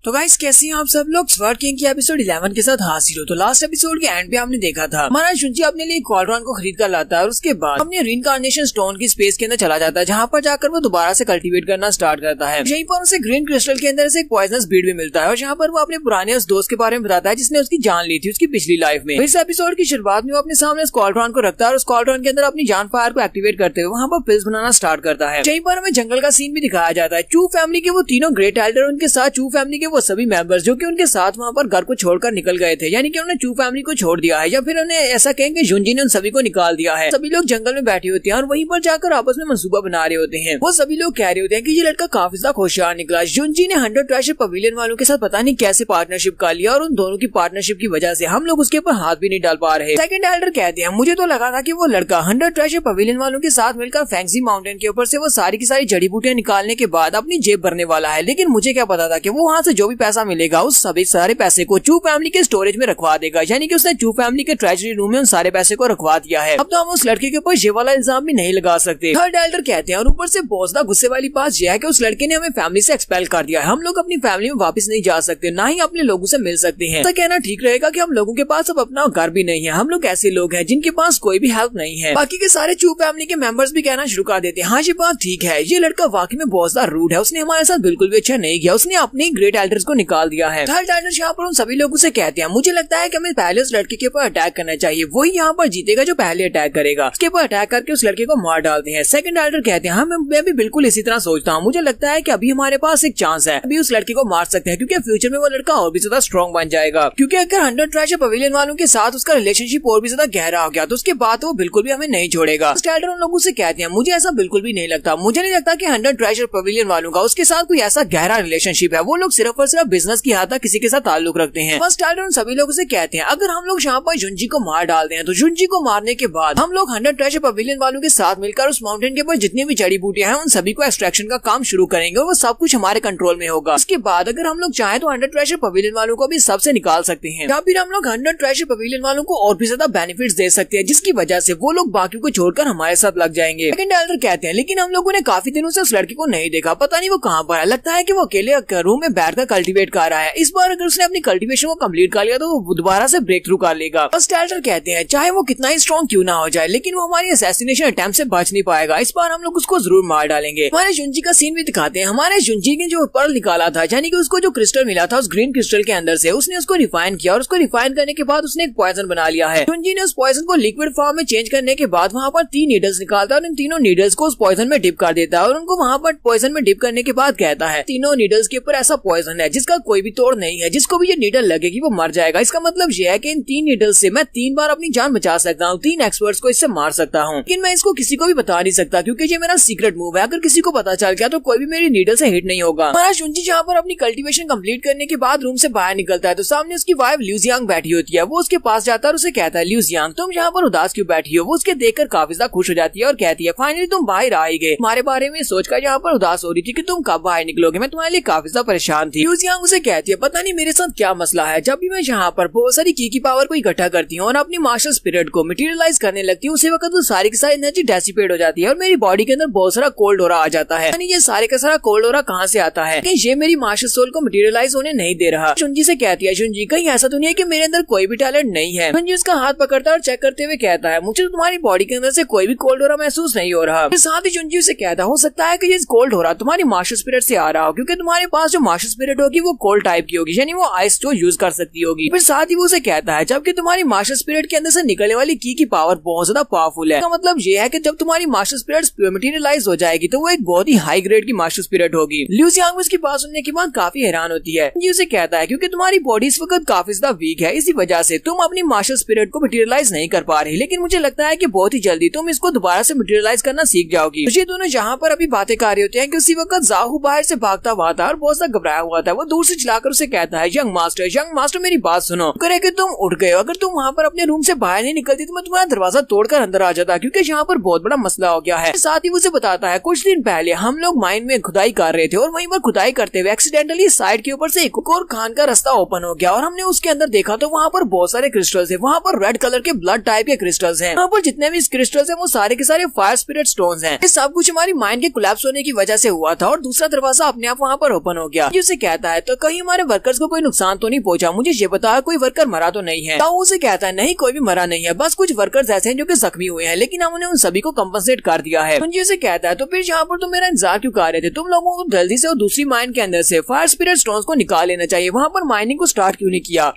तो गाइस कैसे हैं आप सब लोग। स्वर्ड किंग की एपिसोड 11 के साथ हाजिर हो। तो लास्ट एपिसोड के एंड पे हमने देखा था हमारा शुंजी अपने लिए क्वाड्रॉन को खरीद कर लाता है और उसके बाद अपने रीइंकार्नेशन स्टोन की स्पेस के अंदर चला जाता है, जहाँ पर जाकर वो दोबारा से कल्टीवेट करना स्टार्ट करता है। यहीं पर उसे ग्रीन क्रिस्टल के अंदर से एक पॉइजनस बीड भी मिलता है और जहाँ पर वो अपने पुराने उस दोस्त के बारे में बताता है जिसने उसकी जान ली थी उसकी पिछली लाइफ में। इस एपिसोड की शुरुआत में वो अपने सामने क्वाड्रॉन को रखता है और क्वाड्रॉन के अंदर अपनी जान फायर को एक्टिवेट करते हुए वहाँ पर पिल्स बनाना स्टार्ट करता है। यहीं पर हमें जंगल का सीन भी दिखाया जाता है। चू फैमिली के वो तीनों ग्रेट एल्डर, उनके साथ चू फैमिली के वो सभी मेंबर्स जो कि उनके साथ वहाँ पर घर को छोड़कर निकल गए थे, यानी कि उन्होंने चू फैमिली को छोड़ दिया है या फिर उन्हें ऐसा कहेंगे जुंजी ने उन सभी को निकाल दिया है। सभी लोग जंगल में बैठे होते हैं और वहीं पर जाकर आपस में मंसूबा बना रहे होते हैं। वो सभी लोग कह रहे होते हैं कि ये लड़का काफी ज्यादा होशियार निकला। जुंजी ने 100 ट्रेजर पवेलियन वालों के साथ पता नहीं कैसे पार्टनरशिप कर लिया और उन दोनों की पार्टनरशिप की वजह से हम लोग उसके ऊपर हाथ भी नहीं डाल पा रहे। सेकंड एल्डर कहते हैं मुझे तो लगा था कि वो लड़का 100 ट्रेजर पवेलियन वालों के साथ मिलकर फैंक्सी माउंटेन के ऊपर से वो सारी की सारी जड़ी बूटियां निकालने के बाद अपनी जेब भरने वाला है, लेकिन मुझे क्या पता था कि वो वहाँ से जो भी पैसा मिलेगा उस सभी सारे पैसे को चू फैमिली के स्टोरेज में रखवा देगा, यानी कि उसने चू फैमिली के ट्रेजरी रूम में उन सारे पैसे को रखवा दिया है। अब तो हम उस लड़के के ऊपर ये वाला इल्जाम भी नहीं लगा सकते। थर्ड एल्डर कहते हैं और ऊपर से बहुत ज्यादा गुस्से वाली बात यह है कि उस लड़के ने हमें फैमिली से एक्सपेल कर दिया है। हम लोग अपनी फैमिली में वापस नहीं जा सकते, ना ही अपने लोगों से मिल सकते हैं। ऐसा कहना ठीक रहेगा कि हम लोगों के पास अब अपना घर भी नहीं है। हम लोग ऐसे लोग हैं जिनके पास कोई भी हेल्प नहीं है। बाकी के सारे चू फैमिली के मेंबर्स भी कहना शुरू कर देते हैं हाँ ये बात ठीक है, ये लड़का वाकई में बहुत ज्यादा रूड है, उसने हमारे साथ बिल्कुल भी अच्छा नहीं किया, उसने अपने ग्रेट एल्डर्स को निकाल दिया है। थर्ड एल्डर यहाँ पर उन सभी लोगों से कहते हैं मुझे लगता है कि हमें पहले उस लड़के के ऊपर अटैक करना चाहिए, वही यहाँ पर जीतेगा जो पहले अटैक करेगा। उसके ऊपर अटैक करके उस लड़के को मार डालते हैं। सेकंड एल्डर कहते हैं हाँ मैं भी बिल्कुल इसी तरह सोचता हूँ, मुझे लगता है कि अभी हमारे पास एक चांस है, अभी उस लड़के को मार सकते हैं क्योंकि फ्यूचर में वो लड़का और भी ज्यादा स्ट्रॉन्ग बन जाएगा। क्योंकि अगर 100 ट्रेजर पवेलियन वालों के साथ उसका रिलेशनशिप और भी ज्यादा गहरा हो गया तो उसके बाद वो बिल्कुल भी हमें नहीं छोड़ेगा। एल्डर उन लोगों से कहते हैं मुझे ऐसा बिल्कुल भी नहीं लगता, मुझे नहीं लगता कि 100 ट्रेजर पवेलियन वालों का उसके साथ कोई ऐसा गहरा रिलेशनशिप है, वो लोग सिर्फ और सिर्फ बिजनेस की हद तक किसी के साथ ताल्लुक रखते हैं। फर्स्ट एल्डर उन सभी लोगों से कहते हैं अगर हम लोग यहाँ पर जुंजी को मार डालते हैं तो जुंजी को मारने के बाद हम लोग 100 ट्रेजर पवेलियन वालों के साथ मिलकर उस माउंटेन के ऊपर जितनी भी जड़ी बूटियां हैं उन सभी को एक्सट्रैक्शन का काम शुरू करेंगे और वो सब कुछ हमारे कंट्रोल में होगा। उसके बाद अगर हम लोग चाहें तो 100 ट्रेजर पवेलियन वालों को भी सबसे निकाल सकते हैं या फिर हम लोग 100 ट्रेजर पवेलियन वालों को और भी ज्यादा बेनिफिट्स दे सकते हैं जिसकी वजह से वो लोग बाकी को छोड़कर हमारे साथ लग जाएंगे। सेकंड एल्डर कहते हैं लेकिन हम लोगों ने काफी दिनों से उस लड़के को नहीं देखा, पता नहीं वो कहाँ पर है, लगता है कि वो अकेले रूम में बैठकर कल्टीवेट कर रहा है। इस बार अगर उसने अपनी कल्टीवेशन को कंप्लीट कर लिया तो वो दोबारा से ब्रेक थ्रू कर लेगा। फर्स्ट एल्डर कहते हैं चाहे वो कितना ही स्ट्रॉन्ग क्यों ना हो जाए लेकिन वो हमारी असैसिनेशन अटेम्प्ट से बच नहीं पाएगा, इस बार हम लोग उसको जरूर मार डालेंगे। हमारे जुंजी का सीन भी दिखाते हैं। हमारे जुंजी ने जो पर्ल निकाला था, यानी कि उसको जो क्रिस्टल मिला था उस ग्रीन क्रिस्टल के अंदर से, उसने उसको रिफाइन किया और उसको रिफाइन करने के बाद उसने एक पॉइजन बना लिया है। जुंजी ने उस पॉइजन को लिक्विड फॉर्म में चेंज करने के बाद वहाँ पर 3 नीडल्स निकालता है और इन तीनों नीडल्स को उस पॉइजन में डिप कर देता है और उनको वहाँ पर पॉइजन में डिप करने के बाद कहता है तीनों नीडल्स के ऊपर ऐसा पॉइजन है जिसका कोई भी तोड़ नहीं है, जिसको भी ये नीडल लगेगी वो मर जाएगा। इसका मतलब ये है कि इन 3 नीडल्स से मैं 3 बार अपनी जान बचा सकता हूँ, 3 एक्सपर्ट्स को इससे मार सकता हूँ, लेकिन मैं इसको किसी को भी बता नहीं सकता क्योंकि ये मेरा सीक्रेट मूव है। अगर किसी को पता चल गया तो कोई भी मेरी नीडल से हिट नहीं होगा। हमारा जुंजी जहाँ पर अपनी कल्टीवेशन कंप्लीट करने के बाद रूम से बाहर निकलता है तो सामने उसकी वाइफ ल्यूजियांग बैठी होती है। वो उसके पास जाता है और उसे कहता है ल्यूजियांग तुम यहाँ पर उदास क्यों बैठी हो। वो उसके देखकर काफी ज्यादा खुश हो जाती है और कहती है फाइनली तुम बाहर आ ही गए, तुम्हारे बारे में सोचकर यहाँ पर उदास हो रही थी कि तुम कब बाहर निकलोगे, मैं तुम्हारे लिए काफी ज्यादा परेशान थी। ल्यूजियांग उसे कहती है पता नहीं मेरे साथ क्या मसला है, जब भी मैं यहाँ पर बहुत सारी की पावर को इकट्ठा करती हूँ और अपनी मास्टर स्पिरिट को मटेरियलाइज करने लगती हूँ उसी वक्त वो सारी की सारी एनर्जी डेसिपेट हो जाती है और मेरी बॉडी के अंदर बहुत सारा कोल्ड ऑरा आ जाता है। यानी ये सारे का सारा कोल्ड ऑरा कहाँ से आता है कि ये मेरी मास्टर सोल को मटेरियलाइज होने नहीं दे रहा। जुंजी से कहती है जुंजी कहीं ऐसा तो नहीं है कि मेरे अंदर कोई भी टैलेंट नहीं है। जुंजी उसका हाथ पकड़ता है और चेक करते हुए कहता है मुझे तो तुम्हारी बॉडी के अंदर से कोई भी कोल्ड ऑरा महसूस नहीं हो रहा। फिर साथ ही जुंजी से कहता हो सकता है कि ये कोल्ड हो रहा तुम्हारी मास्टर स्पिरिट से आ रहा हो क्योंकि तुम्हारे पास जो मास्टर स्पिरिट होगी वो कोल्ड टाइप की होगी, यानी वो आइस जो यूज कर सकती होगी। फिर साथ ही वो उसे कहता है जबकि तुम्हारी मास्टर स्पिरिट के अंदर से निकलने वाली की पावर बहुत ज्यादा पावरफुल है, इसका मतलब ये है कि जब तुम्हारी मास्टर स्पिरिट मटेरियलाइज हो जाएगी तो वो एक बहुत ही हाई ग्रेड की मास्टर स्पिरिट होगी। ल्यूजियांग उसकी बात सुनने के बाद काफी हैरान होती है। ये उसे कहता है क्योंकि तुम्हारी बॉडी इस वक्त काफी ज्यादा वीक है, इसी वजह से तुम अपनी मास्टर स्पिरिट को मटेरियलाइज नहीं कर पा रही, लेकिन मुझे लगता है कि बहुत ही जल्दी तुम इसको दोबारा से मटेरियलाइज करना सीख जाओगी। तो ये दोनों जहाँ पर अभी बातें कर रहे होते हैं कि उसी वक्त जाहू बाहर से भागता हुआ था और बहुत ज्यादा घबराया हुआ था। वो दूर से चिल्लाकर उसे कहता है यंग मास्टर मेरी बात सुनो, करे कि तुम उठ गए हो, अगर तुम वहाँ पर अपने रूम से बाहर नहीं निकलती तो मैं तुम्हारा दरवाजा तोड़कर अंदर आ जाता क्योंकि यहाँ पर बहुत बड़ा मसला हो गया है। साथ ही उसे बताता है कुछ दिन पहले हम लोग माइन में खुदाई कर रहे थे और वहीं पर खुदाई करते हुए एक्सीडेंटली साइड के ऊपर से एक और खान का रास्ता ओपन हो गया और हमने उसके अंदर देखा तो वहाँ पर बहुत सारे क्रिस्टल्स है, वहाँ पर रेड कलर के ब्लड टाइप के क्रिस्टल्स हैं। यहाँ पर जितने भी क्रिस्टल्स हैं वो सारे के सारे फायर स्पिरिट स्टोन्स हैं। ये सब कुछ हमारी माइंड के कोलैप्स होने की वजह से हुआ था और दूसरा दरवाजा अपने आप वहाँ पर ओपन हो गया। उसे कहता है तो कहीं हमारे वर्कर्स को कोई नुकसान तो नहीं पहुंचा, मुझे ये बता कोई वर्कर मरा तो नहीं है। ताऊ उसे कहता है नहीं कोई भी मरा नहीं है, बस कुछ वर्कर्स ऐसे हैं जो कि जख्मी हुए हैं, लेकिन हमने उन सभी को कंपनसेट कर दिया है। सुंजी उसे कहता है तो फिर यहाँ पर तुम मेरा इंतजार क्यों कर रहे थे, तुम लोगों को जल्दी से और दूसरी माइन के अंदर से फायर स्पिरिट स्टोन्स को निकाल लेना चाहिए, वहाँ पर माइनिंग को स्टार्ट क्यों नहीं किया।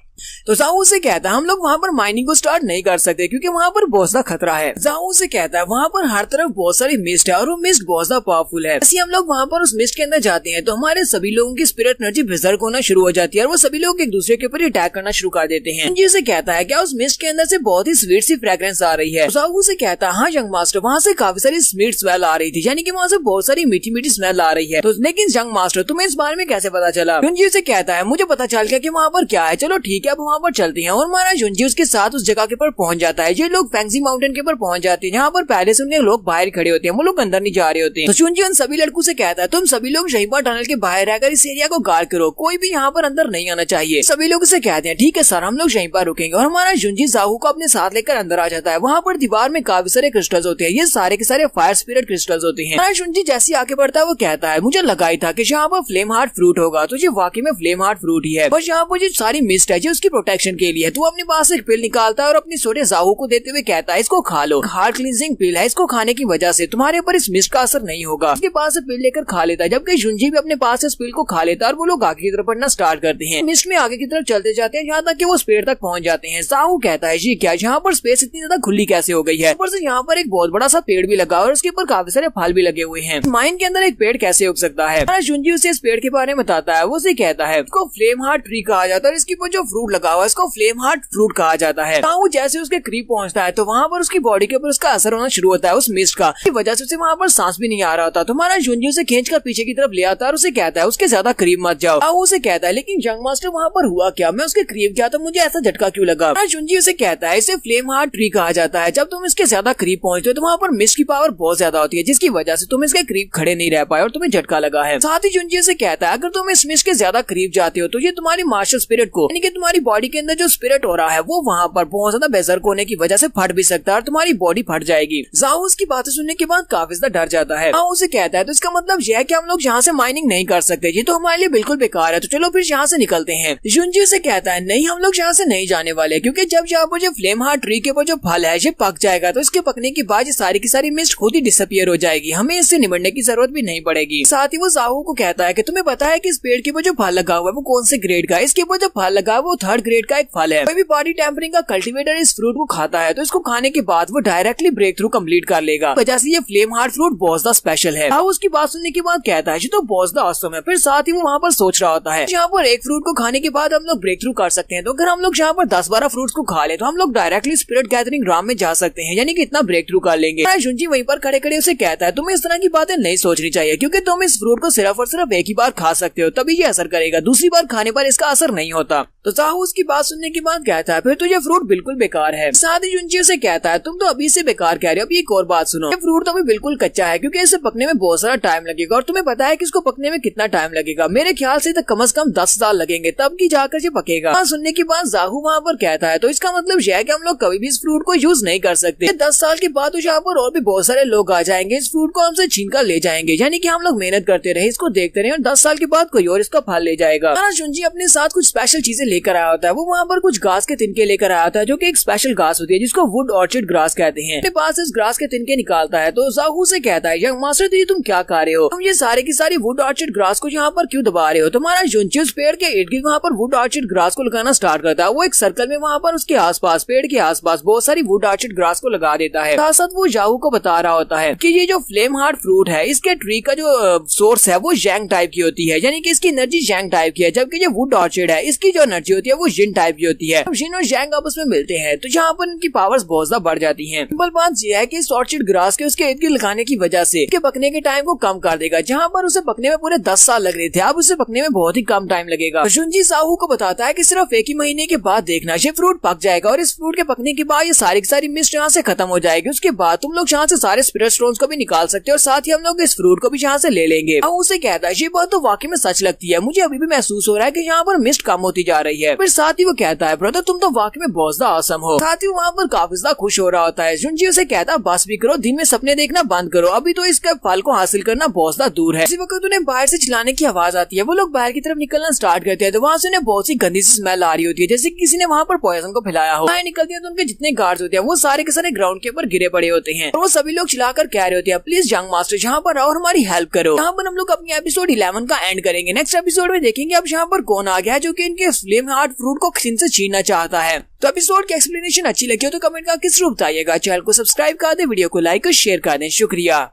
तो जाऊ से कहता है हम लोग वहाँ पर माइनिंग को स्टार्ट नहीं कर सकते क्योंकि वहाँ पर बहुत सा खतरा है। जाऊ से कहता है वहाँ पर हर तरफ बहुत सारी मिस्ट है और वो मिस्ट बहुत ज्यादा पावरफुल है। ऐसे हम लोग वहाँ पर उस मिस्ट के अंदर जाते हैं तो हमारे सभी लोगों की स्पिरिट एनर्जी विजर्क होना शुरू हो जाती है और वो सभी लोग एक दूसरे के ऊपर अटैक करना शुरू कर देते हैं। जिसे कहता है क्या उस मिस्ट के अंदर से बहुत ही स्वीट सी फ्रेग्रेंस आ रही है। जाऊ से कहता है हाँ यंग मास्टर, वहाँ से काफी सारी स्वीट स्मेल आ रही थी, यानी कि वहाँ से बहुत सारी मीठी मीठी स्मेल आ रही है। तो लेकिन यंग मास्टर तुम्हें इस बारे में कैसे पता चला। से कहता है मुझे पता चल गया कि वहाँ पर क्या है, चलो ठीक है अब वहाँ पर चलते हैं। और हमारा जुंजी उसके साथ उस जगह के ऊपर पहुंच जाता है। ये लोग फेंगजी माउंटेन के ऊपर पहुंच जाते हैं जहाँ पर पहले से उनके लोग बाहर खड़े होते हैं, वो लोग अंदर नहीं जा रहे होते हैं। तो जुंजी उन सभी लड़कों से कहता है तुम सभी लोग यहीं पर टनल के बाहर रहकर इस एरिया को गार्ड करो, कोई भी यहाँ पर अंदर नहीं आना चाहिए। सभी लोग उसे कहते हैं ठीक है सर, हम लोग यहीं पर रुकेंगे। और हमारा जुंजी जाहू को अपने साथ लेकर अंदर आ जाता है। वहाँ पर दीवार में काफी सारे क्रिस्टल्स होते हैं, ये सारे के सारे फायर स्पिरिट क्रिस्टल्स होते हैं। हमारा जुंजी जैसे आगे बढ़ता है वो कहता है मुझे लगा ही था कि यहाँ पर फ्लेम हार्ट फ्रूट होगा, तो ये वाकई में फ्लेम हार्ट फ्रूट ही है। बस यहाँ पर जो सारी मिस्ट है जो उसकी प्रोटेक्शन के लिए, तो अपने पास एक पिल निकालता है और अपनी छोटे जाहू को देते हुए कहता है इसको खा लो, हार्ट क्लींजिंग पिल है, इसको खाने की वजह से तुम्हारे ऊपर इस मिस्ट का असर नहीं होगा। उसके पास से पिल लेकर खा लेता है, जबकि जुंजी भी अपने पास इस पिल को खा लेता है और वो लोग आगे की तरफ बढ़ना स्टार्ट करते हैं। मिस्ट में आगे की तरफ चलते जाते हैं यहाँ तक कि वो उस पेड़ तक पहुंच जाते हैं। जाहू कहता है जी क्या यहाँ पर स्पेस इतनी ज्यादा खुली कैसे हो गई है, ऊपर से यहाँ पर एक बहुत बड़ा सा पेड़ भी लगा और उसके ऊपर काफी सारे फल भी लगे हुए हैं, माइन के अंदर एक पेड़ कैसे उग सकता है। जुंजी उसे इस पेड़ के बारे में बताता है, वो उसे कहता है इसको फ्लेम हार्ट ट्री कहा जाता है और इसके ऊपर जो फ्रूट लगा हुआ है इसको फ्लेम हार्ट फ्रूट कहा जाता है। जाहू जैसे उसके करीब पहुंचता है तो वहाँ पर उसकी बॉडी के ऊपर उसका असर होना शुरू होता है उस मिस्ट का, की वजह से उसे वहाँ पर सांस भी नहीं आ रहा होता। तो हमारा जुंजी उसे खींचकर पीछे की तरफ ले आता है और उसे कहता है उसके ज्यादा करीब मत जाओ। जाहू उसे कहता है लेकिन यंग मास्टर वहाँ पर हुआ क्या, मैं उसके करीब गया तो मुझे ऐसा झटका क्यों लगा। जुंजी उसे कहता है इसे फ्लेम हार्ट ट्री कहा जाता है, जब तुम इसके ज्यादा करीब पहुंचते हो तो वहाँ पर मिस्ट की पावर बहुत ज्यादा होती है जिसकी वजह से तुम इसके करीब खड़े नहीं रह पाए और तुम्हें झटका लगा है। साथ ही जुंजी उसे कहता है अगर तुम इस मिस्ट के ज्यादा करीब जाते हो तो ये तुम्हारी मार्शल स्पिरिट को, यानी कि तुम्हारी बॉडी के अंदर जो स्पिरिट हो रहा है वो वहाँ पर बहुत ज्यादा बेजर्क होने की वजह से फट भी सकता है और तुम्हारी बॉडी फट जाएगी। जाहू उसकी बातें सुनने के बाद काफी ज्यादा डर जाता है। जाहू उसे कहता है तो इसका मतलब यह है कि हम लोग यहाँ से माइनिंग नहीं कर सकते, ये तो हमारे लिए बिल्कुल बेकार है, तो चलो फिर यहाँ से निकलते हैं। जुंजी उसे कहता है नहीं हम लोग यहाँ से नहीं जाने वाले, क्योंकि जब यहाँ पर जो फ्लेम हार्ट ट्री के ऊपर जो फल है ये पक जाएगा तो इसके पकने के बाद ये सारी की सारी मिस्ट खुद ही डिसअपियर हो जाएगी, हमें इससे निमटने की जरूरत भी नहीं पड़ेगी। साथ ही वो जाहू को कहता है कि तुम्हें पता है कि इस पेड़ के ऊपर जो फल लगा हुआ है वो कौन से ग्रेड का है, इसके ऊपर जो फल लगा है वो 3rd ग्रेड का एक फल है। कोई भी बॉडी टेम्परिंग का कल्टीवेटर इस फ्रूट को खाता है तो इसको खाने के बाद वो डायरेक्टली ब्रेक थ्रू कम्प्लीट कर लेगा, वजह से ये फ्लेम हार्ट फ्रूट बहुत ज्यादा स्पेशल है। जाहू उसकी बात सुनने के बाद कहता है ये तो बहुत ज्यादा ऑसम है। फिर साथ ही वो वहाँ पर सोच रहा होता है यहाँ पर एक फ्रूट को खाने के बाद हम लोग ब्रेक थ्रू कर सकते हैं, तो अगर हम लोग यहाँ पर 10-12 फ्रूट्स को खा ले तो हम लोग डायरेक्टली स्पिरिट गैदरिंग ग्राम में जा सकते हैं, यानी कि इतना ब्रेक थ्रू कर लेंगे। जुंजी वहीं पर खड़े खड़े उसे कहता है तुम्हें इस तरह की बातें नहीं सोचनी चाहिए, क्योंकि तुम इस फ्रूट को सिर्फ और सिर्फ एक ही बार खा सकते हो तभी ये असर करेगा, दूसरी बार खाने पर इसका असर नहीं होता। तो जाहू उसकी बात सुनने के बाद कहता है फिर तो ये फ्रूट बिल्कुल बेकार है। साथ ही जुंजी उसे कहता है तुम तो अभी से बेकार कह रहे हो, अब एक और बात सुनो, ये फ्रूट तो अभी बिल्कुल कच्चा है क्योंकि इसे पकने में बहुत सारा टाइम लगेगा और तुम्हें पता है कि इसको पकने में कितना टाइम लगेगा, मेरे ख्याल से तो कम से कम 10 साल लगेंगे तब की जाकर ये पकेगा। सुनने के बाद जाहू वहाँ पर कहता है तो इसका मतलब यह है कि हम लोग कभी भी इस फ्रूट को यूज नहीं कर सकते, 10 साल के बाद यहाँ पर और भी बहुत सारे लोग आ जाएंगे, इस फ्रूट को हमसे छीन कर ले जाएंगे, यानी कि हम लोग मेहनत करते रहे इसको देखते रहे और 10 साल के बाद कोई और इसका फल ले जाएगा। जुंजी अपने साथ कुछ स्पेशल चीजें लेकर आया होता है, वो वहाँ पर कुछ घास के तिनके लेकर आया था जो कि एक स्पेशल घास होती है जिसको वुड ऑर्चिड ग्रास कहते हैं। अपने पास इस ग्रास के तिनके निकालता है तो जाहू से कहता है यंग मास्टर तो ये तुम क्या कर रहे हो, तुम ये सारे की सारी वुड ऑर्चिड ग्रास को यहाँ पर क्यों दबा रहे हो। तुम्हारा जुंजी उस पेड़ के इर्द गिर्द वहाँ पर वुड ऑर्चिड ग्रास को लगाना स्टार्ट करता है, वो एक सर्कल में वहाँ पर उसके आसपास पेड़ के आसपास बहुत सारी वुड ऑर्चिड ग्रास को लगा देता है। साथ साथ वो जाहू को बता रहा होता है कि ये जो फ्लेम हार्ट फ्रूट है इसके ट्री का जो सोर्स है वो यांग टाइप की होती है, यानी कि इसकी एनर्जी यांग टाइप की है, जबकि जो वुड ऑर्चिड है इसकी जो एनर्जी होती है वो जिन टाइप की होती है। जिन और यांग आपस में मिलते हैं तो यहाँ पर इनकी पावर्स बहुत ज्यादा बढ़ जाती हैं। सिंपल बात यह है कि इस ऑर्चिड ग्रास के उसके इर्द गिर्द लगाने की वजह से इसके पकने के टाइम को कम कर देगा, जहाँ पर उसे पकने में पूरे 10 साल लग रहे थे अब उसे पकने में बहुत ही कम टाइम लगेगा। जुंजी जाहू को बताता है कि सिर्फ एक ही महीने के बाद देखना ये फ्रूट पक जाएगा और इस फ्रूट के पकने के बाद ये सारी की सारी मिस्ट यहाँ से खत्म हो जाएगी, उसके बाद तुम लोग यहाँ से सारे स्पिरिट स्टोन्स को भी निकाल सकते हो और साथ ही हम लोग इस फ्रूट को भी यहाँ से ले लेंगे। उसे कहता है ये बात तो वाकई में सच लगती है, मुझे अभी भी महसूस हो रहा है कि यहाँ पर मिस्ट कम होती जा रही है। फिर साथ ही वो कहता है ब्रदर तुम तो वाकई में बहुत ज्यादा आसम हो। साथ ही वहाँ पर काफी ज्यादा खुश हो रहा होता है। जुनजी उसे कहता है बस भी करो, दिन में सपने देखना बंद करो, अभी तो इसका फल को हासिल करना बहुत ज्यादा दूर है। इसी वक्त उन्हें बाहर से चिल्लाने की आवाज आती है। वो लोग बाहर की तरफ निकलना स्टार्ट करते हैं तो वहाँ से उन्हें बहुत सी गंदी सी स्मेल आ रही होती है, जैसे किसी ने वहाँ पर पॉइजन को फैलाया हो। बाहर निकलते हैं तो उनके जितने गार्ड्स होते हैं वो सारे के सारे ग्राउंड के ऊपर गिरे पड़े होते हैं और वो सभी लोग चिल्लाकर कह रहे होते हैं प्लीज यंग मास्टर यहाँ पर आओ और हमारी हेल्प करो। यहाँ पर हम लोग अपनी एपिसोड 11 का एंड करेंगे। नेक्स्ट एपिसोड में देखेंगे अब यहाँ पर कौन आ गया है जो कि इनके फ्लेम हार्ट फ्रूट को खिन से छीनना चाहता है। तो एपिसोड की एक्सप्लेनेशन अच्छी लगी हो तो कमेंट का किस रूप बताइएगा। चैनल को सब्सक्राइब कर दे, वीडियो को लाइक और शेयर कर दें। शुक्रिया।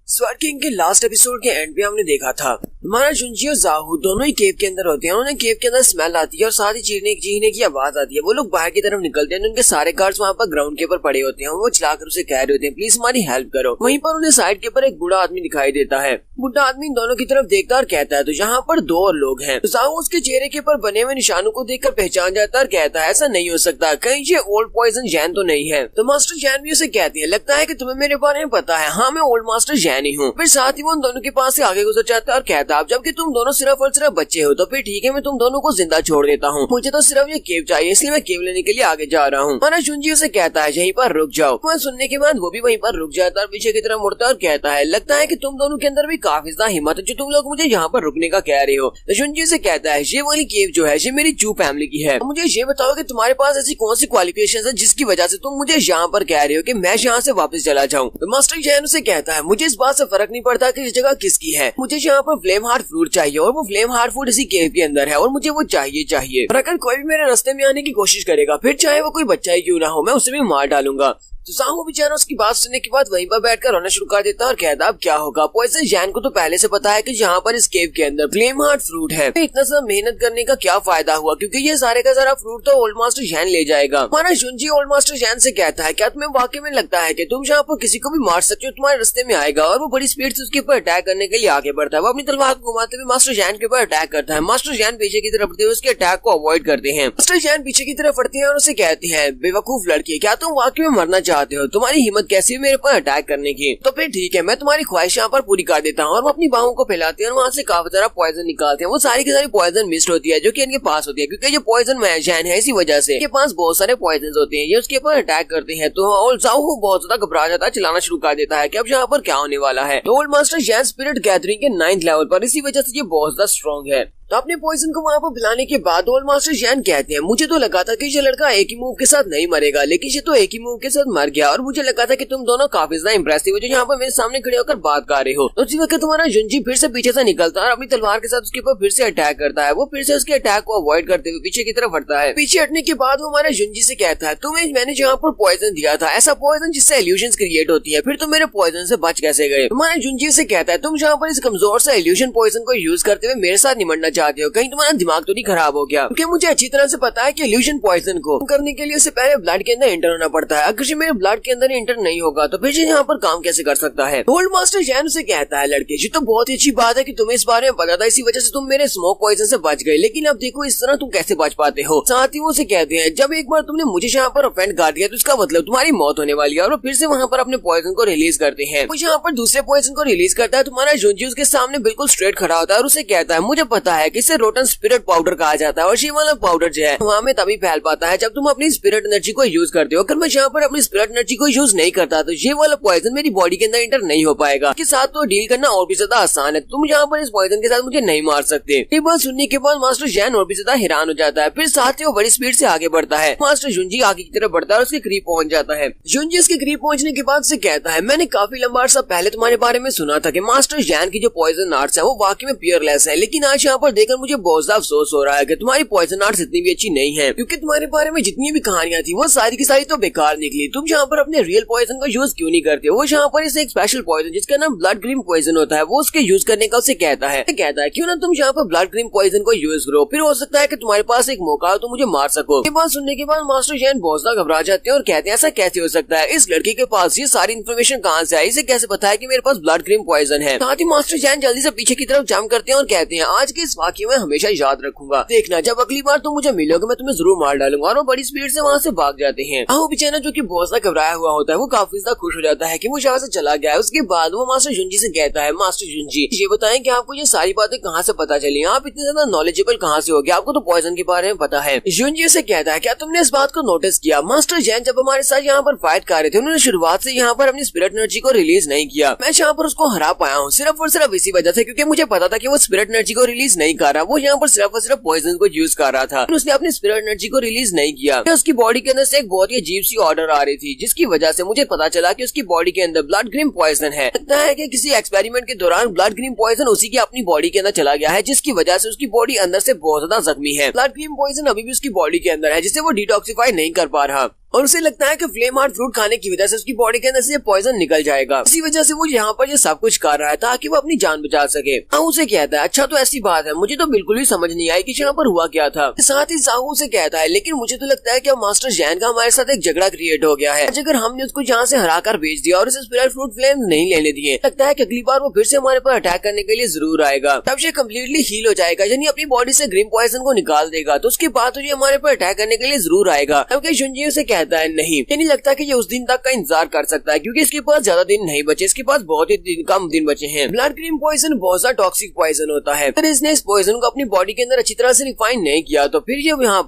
स्वर्ड किंग के लास्ट एपिसोड के एंड पे हमने देखा था हमारा जुंजी और जाहू दोनों ही केव के अंदर होते हैं। उन्हें केव के अंदर स्मेल आती है और साथ ही चीखने की आवाज आती है। वो लोग बाहर की तरफ निकलते हैं, उनके सारे गार्ड्स वहाँ पर ग्राउंड के ऊपर पड़े होते हैं। वो चिल्लाकर उसे कह रहे होते हैं प्लीज हमारी हेल्प करो। वहीं पर उन्हें साइड के ऊपर एक बूढ़ा आदमी दिखाई देता है। बूढ़ा आदमी इन दोनों की तरफ देखता है और कहता है तो यहाँ पर दो और लोग हैं। तो जाहू उसके चेहरे के ऊपर बने हुए निशानों को देखकर पहचान जाता है और कहता है ऐसा नहीं हो सकता, कहीं ये ओल्ड पॉइजन जैन तो नहीं है। तो मास्टर जैन भी उसे कहती है लगता है कि तुम्हें मेरे बारे में पता है। हाँ मैं ओल्ड मास्टर जैन ही हूँ। फिर साथ ही वो उन दोनों के पास से आगे गुजर जाता है और कहता है जबकि तुम दोनों सिर्फ और सिर्फ बच्चे हो तो फिर ठीक है मैं तुम दोनों को जिंदा छोड़ देता हूँ। मुझे तो सिर्फ ये केव चाहिए इसलिए मैं केव लेने के लिए आगे जा रहा हूँ। हमारा जुंजी उसे कहता है यहीं पर रुक जाओ। वह सुनने के बाद वो भी वहीं पर रुक जाता है और पीछे की तरफ मुड़ता है और कहता है लगता है कि तुम दोनों के अंदर भी काफी ज्यादा हिम्मत है जो तुम लोग मुझे यहाँ पर रुकने का कह रहे हो। तो जुंजी से कहता है ये वाली केव जो है ये मेरी चू फैमिली की है। मुझे ये बताओ कि तुम्हारे पास ऐसी कौन सी क्वालिफिकेशन है जिसकी वजह से तुम मुझे यहाँ पर कह रहे हो कि मैं यहाँ से वापस चला जाऊँ। तो मास्टर जैन उसे कहता है मुझे इस बात से फर्क नहीं पड़ता कि इस जगह किसकी है, मुझे यहाँ पर फ्लेम हार्ट फ्रूट चाहिए और वो फ्लेम हार्ट फ्रूट इसी केव के अंदर है और मुझे वो चाहिए। और अगर कोई भी मेरे रास्ते में आने की कोशिश करेगा फिर चाहे वो कोई बच्चा ही क्यों ना हो मैं उसे भी मार डालूंगा। तो जाहू बेचारा उसकी बात सुनने के बाद वहीं पर बैठकर रोना शुरू कर देता है और कहता अब क्या होगा। पॉइजन जैन को तो पहले से पता है कि यहाँ पर इस केव के अंदर फ्लेम हार्ट फ्रूट है, इतना सा मेहनत करने का क्या फायदा हुआ क्योंकि ये सारे का सारा फ्रूट तो ओल्ड मास्टर जैन ले जाएगा। हमारा जुंजी ओल्ड मास्टर जैन से कहता है क्या तुम्हें वाकई में लगता है कि तुम यहाँ पर किसी को भी मार सकते हो, तुम्हारे रास्ते में आएगा। और वो बड़ी स्पीड से उसके ऊपर अटैक करने के लिए आगे बढ़ता है। वो अपनी तलवार को घुमाते हुए मास्टर जैन के ऊपर अटैक करता है। मास्टर जैन पीछे की तरफ बढ़ते हुए उसके अटैक को अवॉइड करते हैं। मास्टर जैन पीछे की तरफ बढ़ते हैं और उसे कहते हैं बेवकूफ लड़की क्या तुम वाकई में मरना चाहते हो, तुम्हारी कैसी मेरे पर अटैक करने की, तो फिर ठीक है मैं तुम्हारी ख्वाहिश यहाँ पर पूरी कर देता हूँ। और वो अपनी बाहों को फैलाते हैं और वहाँ से काफी सारा पॉइजन निकालते हैं। वो सारी की सारी पॉइजन मिस्ट होती है जो कि इनके पास होती है क्योंकि ये पॉइजन मैजैन है, इसी वजह से इनके पास बहुत सारे पॉइजन होते हैं। ये उसके ऊपर अटैक करते हैं तो और जाहू बहुत ज्यादा घबरा जाता है, चिल्लाना शुरू कर देता है कि अब यहाँ पर क्या होने वाला है। तो old master Jain spirit gathering के 9th लेवल पर, इसी वजह से ये बहुत ज्यादा स्ट्रॉन्ग है। तो अपने पॉइजन को वहाँ पर पिलाने के बाद ओल्ड मास्टर जैन कहते हैं मुझे तो लगा था कि ये लड़का एक ही मूव के साथ नहीं मरेगा लेकिन ये तो एक ही मूव के साथ मर गया और मुझे लगा था कि तुम दोनों काफी ज्यादा इंप्रेसिव हो जो यहाँ पर मेरे सामने खड़े होकर बात कर रहे हो। तो उसी वक्त तुम्हारा जुंजी फिर से पीछे से निकलता है और अपनी तलवार के साथ उसके ऊपर फिर से अटैक करता है। वो फिर से उसके अटैक को अवॉइड करते हुए पीछे की तरफ हटता है। पीछे हटने के बाद वो हमारे जुंजी से कहता है तुम्हें मैंने जहाँ पर पॉइजन दिया था, ऐसा पॉइजन जिससे इल्यूजन क्रिएट होती है, फिर तुम मेरे पॉइजन से बच कैसे गए। तुम्हारे जुंजी से कहता है तुम जहाँ पर इस कमजोर से इल्यूजन पॉइजन को यूज करते हुए मेरे साथ निमटना चाहते हो, कहीं तुम्हारा दिमाग तो नहीं खराब हो गया। क्योंकि मुझे अच्छी तरह से पता है कि इल्यूजन पॉइजन को करने के लिए उससे पहले ब्लड के अंदर एंटर होना पड़ता है। अगर मेरे ब्लड के अंदर एंटर नहीं होगा तो फिर यहाँ पर काम कैसे कर सकता है। ओल्ड मास्टर जैन से कहता है लड़के जी तो बहुत ही अच्छी बात है कि तुम्हें इस बारे में पता था, इसी वजह से तुम मेरे स्मोक पॉइजन से बच गए, लेकिन अब देखो इस तरह तुम कैसे बच पाते हो। साथ ही वो से कहते हैं जब एक बार तुमने मुझे यहाँ पर ऑफेंड कर दिया तो इसका मतलब तुम्हारी मौत होने वाली है। और वो फिर से वहाँ पर अपने पॉइजन को रिलीज करते हैं। वो यहाँ पर दूसरे पॉइजन को रिलीज करता है। तुम्हारा जुंजी उसके सामने बिल्कुल स्ट्रेट खड़ा होता है और उसे कहता है मुझे पता है कि इसे रोटन स्पिरिट पाउडर कहा जाता है और ये वाला पाउडर जो है वहाँ में तभी फैल पाता है जब तुम अपनी स्पिरिट एनर्जी को यूज करते हो। अगर मैं यहाँ पर अपनी स्पिरिट एनर्जी को यूज नहीं करता तो ये वाला पॉइजन मेरी बॉडी के अंदर एंटर नहीं हो पाएगा। इसके साथ तो डील करना और भी ज्यादा आसान है, तुम यहाँ पर इस पॉइजन के साथ मुझे नहीं मार सकते। ये बात सुनने के बाद मास्टर जैन और भी ज्यादा हैरान हो जाता है। फिर साथ ही वो बड़ी स्पीड से आगे बढ़ता है। मास्टर जुंजी आगे की तरफ बढ़ता है और उसके करीब पहुंच जाता है। जुंजी उसके करीब पहुंचने के बाद से कहता है मैंने काफी लंबा अर्सा पहले तुम्हारे बारे में सुना था कि मास्टर जैन की जो पॉइजन आर्ट्स है वो वाकई में पियरलेस है, लेकिन आज यहाँ पर देखकर मुझे बहुत ज्यादा अफसोस हो रहा है कि तुम्हारी पॉइजन आर्ट्स इतनी भी अच्छी नहीं है, क्योंकि तुम्हारे बारे में जितनी भी कहानियां थी वो सारी की सारी तो बेकार निकली। तुम यहाँ पर अपने रियल पॉइजन का यूज क्यों नहीं करते हो। वो यहाँ पर इसे एक स्पेशल पॉइजन जिसका नाम ब्लड क्रीम पॉइजन होता है वो उसके यूज करने का उसे कहता है क्यों ना तुम यहाँ पर ब्लड क्रीम पॉइजन को यूज करो, फिर हो सकता है कि तुम्हारे पास एक मौका हो तो मुझे मार सको। ये बात सुनने के बाद मास्टर जैन बहुत ज्यादा घबरा जाते हैं और कहते हैं ऐसा कैसे हो सकता है, इस लड़की के पास ये सारी इन्फॉर्मेशन कहाँ से आई, इसे कैसे पता है कि मेरे पास ब्लड क्रीम पॉइजन है। साथ ही मास्टर जैन जल्दी से पीछे की तरफ जंप करते हैं और कहते हैं आज के इस वाकई में हमेशा याद रखूंगा। देखना जब अगली बार तुम मुझे मिलोगे मैं तुम्हें जरूर मार डालूंगा। और वो बड़ी स्पीड से वहाँ से भाग जाते हैं। वो बेचारा जो कि बहुत सा घबराया हुआ होता है वो काफी ज्यादा खुश हो जाता है कि वो यहाँ से चला गया है। उसके बाद वो मास्टर जुंजी से कहता है, मास्टर जुंजी ये बताएं कि आपको ये सारी बातें कहाँ से पता चली, आप इतने ज्यादा नॉलेजेबल कहाँ से हो गए, आपको तो पॉइजन के बारे में पता है। जुंजी से कहता है, क्या तुमने इस बात को नोटिस किया, मास्टर जैन जब हमारे साथ यहाँ पर फाइट कर रहे थे उन्होंने शुरुआत से यहाँ पर अपनी स्पिरिट एनर्जी को रिलीज नहीं किया। मैं यहाँ पर उसको हरा पाया हूँ सिर्फ और सिर्फ इसी वजह से क्योंकि मुझे पता था कि वो स्पिरिट एनर्जी को रिलीज नहीं कर रहा, वो यहाँ पर सिर्फ और सिर्फ पॉइजन को यूज कर रहा था। उसने अपनी स्पिरिट एनर्जी को रिलीज नहीं किया। उसकी बॉडी के अंदर से एक बहुत ही अजीब सी ऑर्डर आ रही थी जिसकी वजह से मुझे पता चला कि उसकी बॉडी के अंदर ब्लड ग्रीन पॉइजन है। लगता है कि किसी एक्सपेरिमेंट के दौरान ब्लड ग्रीन पॉइजन उसी की अपनी बॉडी के अंदर चला गया है जिसकी वजह से उसकी बॉडी अंदर से बहुत ज्यादा जख्मी है। ब्लड ग्रीन पॉइजन अभी भी उसकी बॉडी के अंदर है जिसे वो डिटॉक्सिफाई नहीं कर पा रहा और उसे लगता है कि फ्लेम हार्ट फ्रूट खाने की वजह से उसकी बॉडी के अंदर से पॉइजन निकल जाएगा। इसी वजह से वो यहाँ पर ये सब कुछ कर रहा है ताकि वो अपनी जान बचा सके। साहू से कहता है, अच्छा तो ऐसी बात है, मुझे तो बिल्कुल भी समझ नहीं आई कि यहाँ पर हुआ क्या था। साथ ही साहू से कहता है, लेकिन मुझे तो लगता है कि मास्टर जैन का हमारे साथ एक झगड़ा क्रिएट हो गया है। अगर हमने उसको यहाँ से हरा कर भेज दिया और उसे स्पिरिट फ्रूट फ्लेम नहीं लेने दिए, लगता है कि अगली बार वो फिर से हमारे पर अटैक करने के लिए जरूर आएगा। तब ये कम्प्लीटली हील हो जाएगा यानी अपनी बॉडी से ग्रीन पॉइजन को निकाल देगा, तो उसके बाद ये हमारे पर अटैक करने के लिए जरूर आएगा। तब जुंजी से कहता है, नहीं नहीं लगता कि ये उस दिन तक का इंतजार कर सकता है क्योंकि इसके पास ज्यादा दिन नहीं बचे, इसके पास बहुत ही कम दिन बचे हैं। ब्लड ग्रीन पॉइजन बहुत सा टॉक्सिक पॉइजन होता है, अगर इसने इस पॉइजन को अपनी बॉडी के अंदर अच्छी तरह से रिफाइन नहीं किया तो फिर ये यहाँ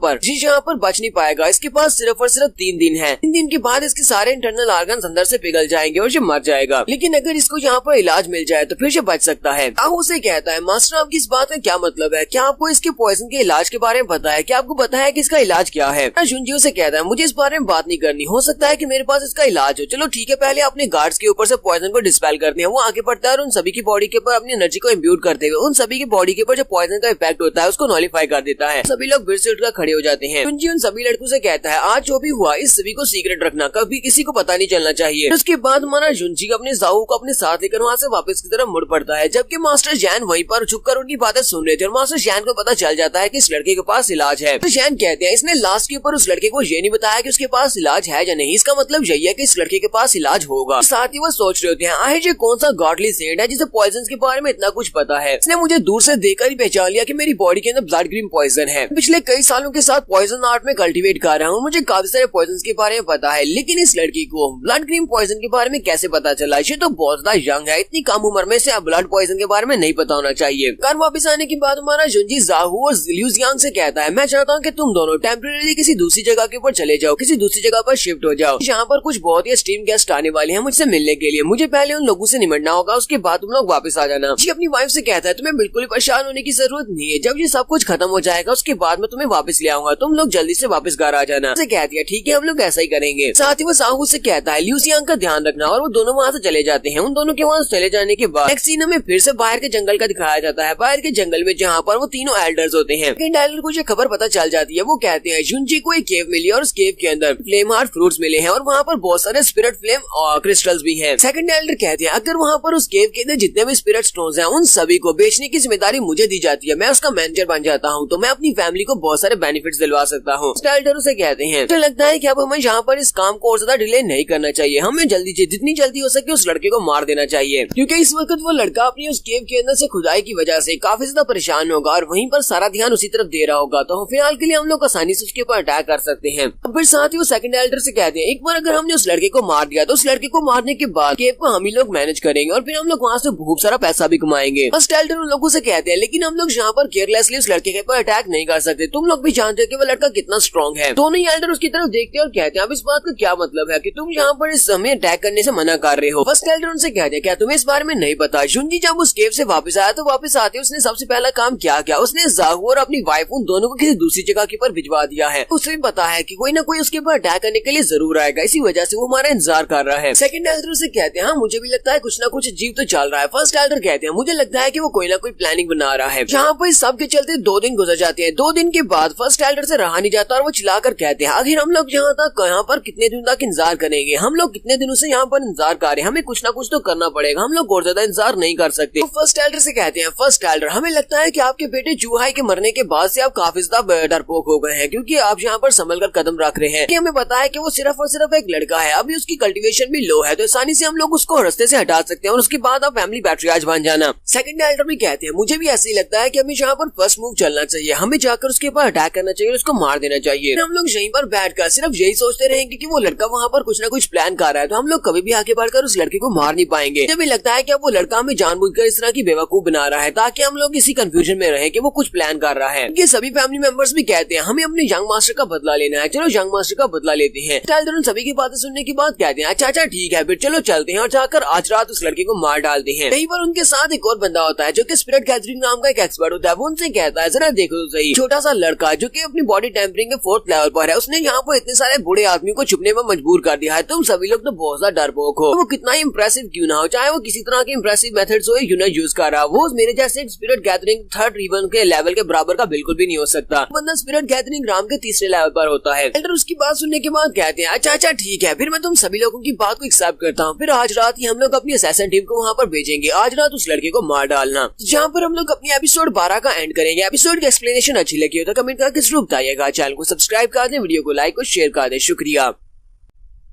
पर बच नहीं पाएगा। इसके पास सिर्फ और सिर्फ 3 दिन है। 3 दिन के बाद इसके सारे इंटरनल ऑर्गन्स अंदर से पिघल जाएंगे और ये मर जाएगा। लेकिन अगर इसको यहाँ पर इलाज मिल जाए तो फिर ये बच सकता है। साहू से कहता है, मास्टर आपकी इस बात का क्या मतलब है, क्या आपको इसके पॉइजन के इलाज के बारे में पता है, क्या आपको पता है कि इसका इलाज क्या है। जुंजी से कहता है, मुझे इस बारे में बात नहीं करनी, हो सकता है कि मेरे पास इसका इलाज हो। चलो ठीक है, पहले अपने गार्ड्स के ऊपर से पॉइजन को डिस्पेल करते हैं। वो आगे बढ़ता है और उन सभी की बॉडी के ऊपर अपनी एनर्जी को इम्ब्यूट करते हुए उन सभी की बॉडी के ऊपर जो पॉइजन का इफेक्ट होता है उसको नॉलिफाई कर देता है। सभी लोग फिर से उठकर खड़े हो जाते हैं। जुंजी उन सभी लड़कों से कहता है, आज जो भी हुआ इस सभी को सीक्रेट रखना, कभी किसी को पता नहीं चलना चाहिए। उसके बाद हमारा जुंजी अपने जाऊ को अपने साथ लेकर वहाँ से वापस की तरफ मुड़ पड़ता है, जबकि मास्टर जैन वहीं पर झुककर उनकी बातें सुन रहे थे और मास्टर जैन को पता चल जाता है कि इस लड़के के पास इलाज है। तो जैन कहते हैं, इसने लास्ट के ऊपर उस लड़के को ये नहीं बताया कि उसके पास इलाज है या नहीं, इसका मतलब यही है कि इस लड़के के पास इलाज होगा। साथ ही वो सोच रहे होते हैं, आखिर ये कौन सा गॉडली सेंट है जिसे पॉइजन के बारे में इतना कुछ पता है। इसने मुझे दूर से देखकर ही पहचान लिया कि मेरी बॉडी के अंदर ब्लड ग्रीन पॉइजन है। पिछले कई सालों के साथ पॉइजन आर्ट में कल्टीवेट कर रहा हूँ, मुझे काफी सारे पॉइजन के बारे में पता है, लेकिन इस लड़की को ब्लड ग्रीन पॉइजन के बारे में कैसे पता चला। ये तो बहुत ज्यादा यंग है, इतनी कम उम्र में से ब्लड पॉइजन के बारे में नहीं पता होना चाहिए। घर वापस आने के बाद हमारा जुंजी जाहू और लियूजियांग से कहता है, मैं चाहता हूँ कि तुम दोनों टेम्परेरी किसी दूसरी जगह के ऊपर चले जाओ, किसी दूसरी जगह पर शिफ्ट हो जाओ। यहाँ पर कुछ बहुत ही स्ट्रीम गेस्ट आने वाले हैं मुझसे मिलने के लिए, मुझे पहले उन लोगों से निपटना होगा, उसके बाद तुम लोग वापस आ जाना। जी अपनी वाइफ से कहता है, तुम्हें बिल्कुल परेशान होने की जरूरत नहीं है, जब ये सब कुछ खत्म हो जाएगा उसके बाद मैं तुम्हें वापस ले आऊंगा, तुम लोग जल्दी से वापस घर आ जाना। उसे कहती है, ठीक है हम लोग ऐसा ही करेंगे। साथ ही वो साहू से कहता है, लियूजियांग का ध्यान रखना, और वो दोनों वहाँ से चले जाते हैं। उन दोनों के वहाँ चले जाने के बाद नेक्स्ट सीन में फिर से बाहर के जंगल का दिखाया जाता है। बाहर के जंगल में जहाँ पर वो तीनों एल्डर्स होते हैं, एल्डर को ये खबर पता चल जाती है। वो कहते हैं, जुंजी को एक केव मिली और उस केव के अंदर फ्लेम हार्ट फ्रूट्स मिले हैं और वहाँ पर बहुत सारे स्पिरिट फ्लेम क्रिस्टल्स भी हैं। सेकंड एल्डर कहते हैं, अगर वहाँ पर उस केव के अंदर जितने भी स्पिरिट स्टोन्स हैं उन सभी को बेचने की जिम्मेदारी मुझे दी जाती है, मैं उसका मैनेजर बन जाता हूँ, तो मैं अपनी फैमिली को बहुत सारे बेनिफिट्स दिलवा सकता हूँ। एल्डर उसे कहते हैं, तो लगता है कि अब हमें यहाँ पर इस काम को और ज्यादा डिले नहीं करना चाहिए, हमें जल्दी से जितनी जल्दी हो सके उस लड़के को मार देना चाहिए, क्योंकि इस वक्त वो लड़का अपनी उस केव के अंदर से खुदाई की वजह से काफी ज्यादा परेशान होगा और वहीं पर सारा ध्यान उसी तरफ दे रहा होगा, तो फिलहाल के लिए हम लोग आसानी से उसके ऊपर अटैक कर सकते हैं। फिर साथ ही वो सेकंड एल्डर से कहते हैं, एक बार अगर हमने उस लड़के को मार दिया तो उस लड़के को मारने के बाद केव को हम ही लोग मैनेज करेंगे और फिर हम लोग वहाँ से बहुत सारा पैसा भी कमाएंगे। फर्स्ट एल्डर उन लोगों से कहते हैं, लेकिन हम लोग यहाँ पर केयरलेसली उस लड़के के ऊपर अटैक नहीं कर सकते, तुम लोग भी जानते हो कि वो लड़का कितना स्ट्रॉन्ग है। दोनों ही एल्डर उसकी तरफ देखते हैं और कहते हैं, अब इस बात का क्या मतलब है कि तुम यहाँ पर इस समय अटैक करने से मना कर रहे हो। फर्स्ट एल्डर उनसे कहते हैं, क्या तुम्हें इस बारे में नहीं पता। जुंजी जब उस केव से वापस आया तो वापस आते उसने सबसे पहला काम क्या किया, उसने जाहू और अपनी वाइफ उन दोनों को किसी दूसरी जगह के ऊपर भिजवा दिया है। उसे भी पता है कि कोई ना कोई उसके ऊपर अटैक करने के लिए जरूर आएगा, इसी वजह से वो हमारा इंतजार कर रहा है। सेकंड एल्डर से कहते हैं, हाँ मुझे भी लगता है कुछ ना कुछ अजीब तो चल रहा है। फर्स्ट एल्डर कहते हैं, मुझे लगता है कि वो कोई ना कोई प्लानिंग बना रहा है। यहाँ पर सब के चलते 2 दिन गुजर जाते हैं। 2 दिन के बाद फर्स्ट एल्डर से रहा नहीं जाता और वो चिल्लाकर कहते हैं, आखिर हम लोग यहाँ पर कितने दिन तक इंतजार करेंगे, हम लोग कितने दिनों से यहाँ पर इंतजार कर रहे हैं, हमें कुछ ना कुछ तो करना पड़ेगा, हम लोग और ज्यादा इंतजार नहीं कर सकते। तो फर्स्ट एल्डर से कहते हैं, फर्स्ट एल्डर हमें लगता है कि आपके बेटे चूहाई के मरने के बाद से आप काफी ज्यादा डरपोक हो गए हैं, क्योंकि आप यहाँ पर संभल कर कदम रख रहे हैं कि हमें पता है कि वो सिर्फ और सिर्फ एक लड़का है, अभी उसकी कल्टीवेशन भी लो है, तो आसानी से हम लोग उसको रास्ते से हटा सकते हैं और उसके बाद आप फैमिली पैट्रियार्च बन जाना। सेकंड डायरेक्टर भी कहते हैं मुझे भी ऐसे ही लगता है कि हमें यहाँ पर फर्स्ट मूव चलना चाहिए, हमें जाकर उसके ऊपर अटैक करना चाहिए, उसको मार देना चाहिए। हम लोग यहीं पर बैठकर सिर्फ यही सोचते रहेंगे कि वो लड़का वहाँ पर कुछ ना कुछ प्लान कर रहा है, तो हम लोग कभी भी आगे बढ़कर उस लड़के को मार नहीं पाएंगे। मुझे भी लगता है कि अब वो लड़का हमें जानबूझकर इस तरह की बेवकूफ बना रहा है ताकि हम लोग इसी कंफ्यूजन में रहे कि वो कुछ प्लान कर रहा है। ये सभी फैमिली मेंबर्स भी कहते हैं हमें अपने यंग मास्टर का बदला लेना है, चलो यंग मास्टर का बदला लेते हैं। टाइलर सभी की बातें सुनने के बाद कहते हैं अच्छा ठीक है, फिर चलो चलते हैं और जाकर आज रात उस लड़के को मार डालते हैं। कहीं पर उनके साथ एक और बंदा होता है जो कि स्पिरिट गैदरिंग नाम का एक एक्सपर्ट होता है। वो उनसे कहता है जरा देखो तो सही, छोटा सा लड़का जो कि अपनी बॉडी टेम्परिंग के 4th लेवल पर है, उसने यहाँ पर इतने सारे बूढ़े आदमी को छुपने में मजबूर कर दिया है। तुम सभी लोग तो बहुत ज्यादा डरपोक हो, वो कितना ही इंप्रेसिव क्यों ना हो, चाहे वो किसी तरह के इंप्रेसिव मेथड्स हो यूज कर रहा, वो मेरे जैसे स्पिरिट गैदरिंग 3rd रिबन के लेवल के बराबर का बिल्कुल भी नहीं हो सकता। बंदा स्पिरिट गैदरिंग राम के 3रे लेवल पर होता है। एल्डर उसकी बात सुनने के बाद कहते हैं अच्छा ठीक है, फिर मैं तुम सभी लोगों की बात को एक्सेप्ट करता हूँ, फिर आज रात ही हम लोग अपनी असैसिन टीम को वहाँ पर भेजेंगे, आज रात उस लड़के को मार डालना। जहाँ पर हम लोग अपनी एपिसोड 12 का एंड करेंगे। एपिसोड की एक्सप्लेनेशन अच्छी लगी हो तो कमेंट करके जरूर बताइएगा। चैनल को सब्सक्राइब कर दें, वीडियो को लाइक और शेयर कर दें। शुक्रिया।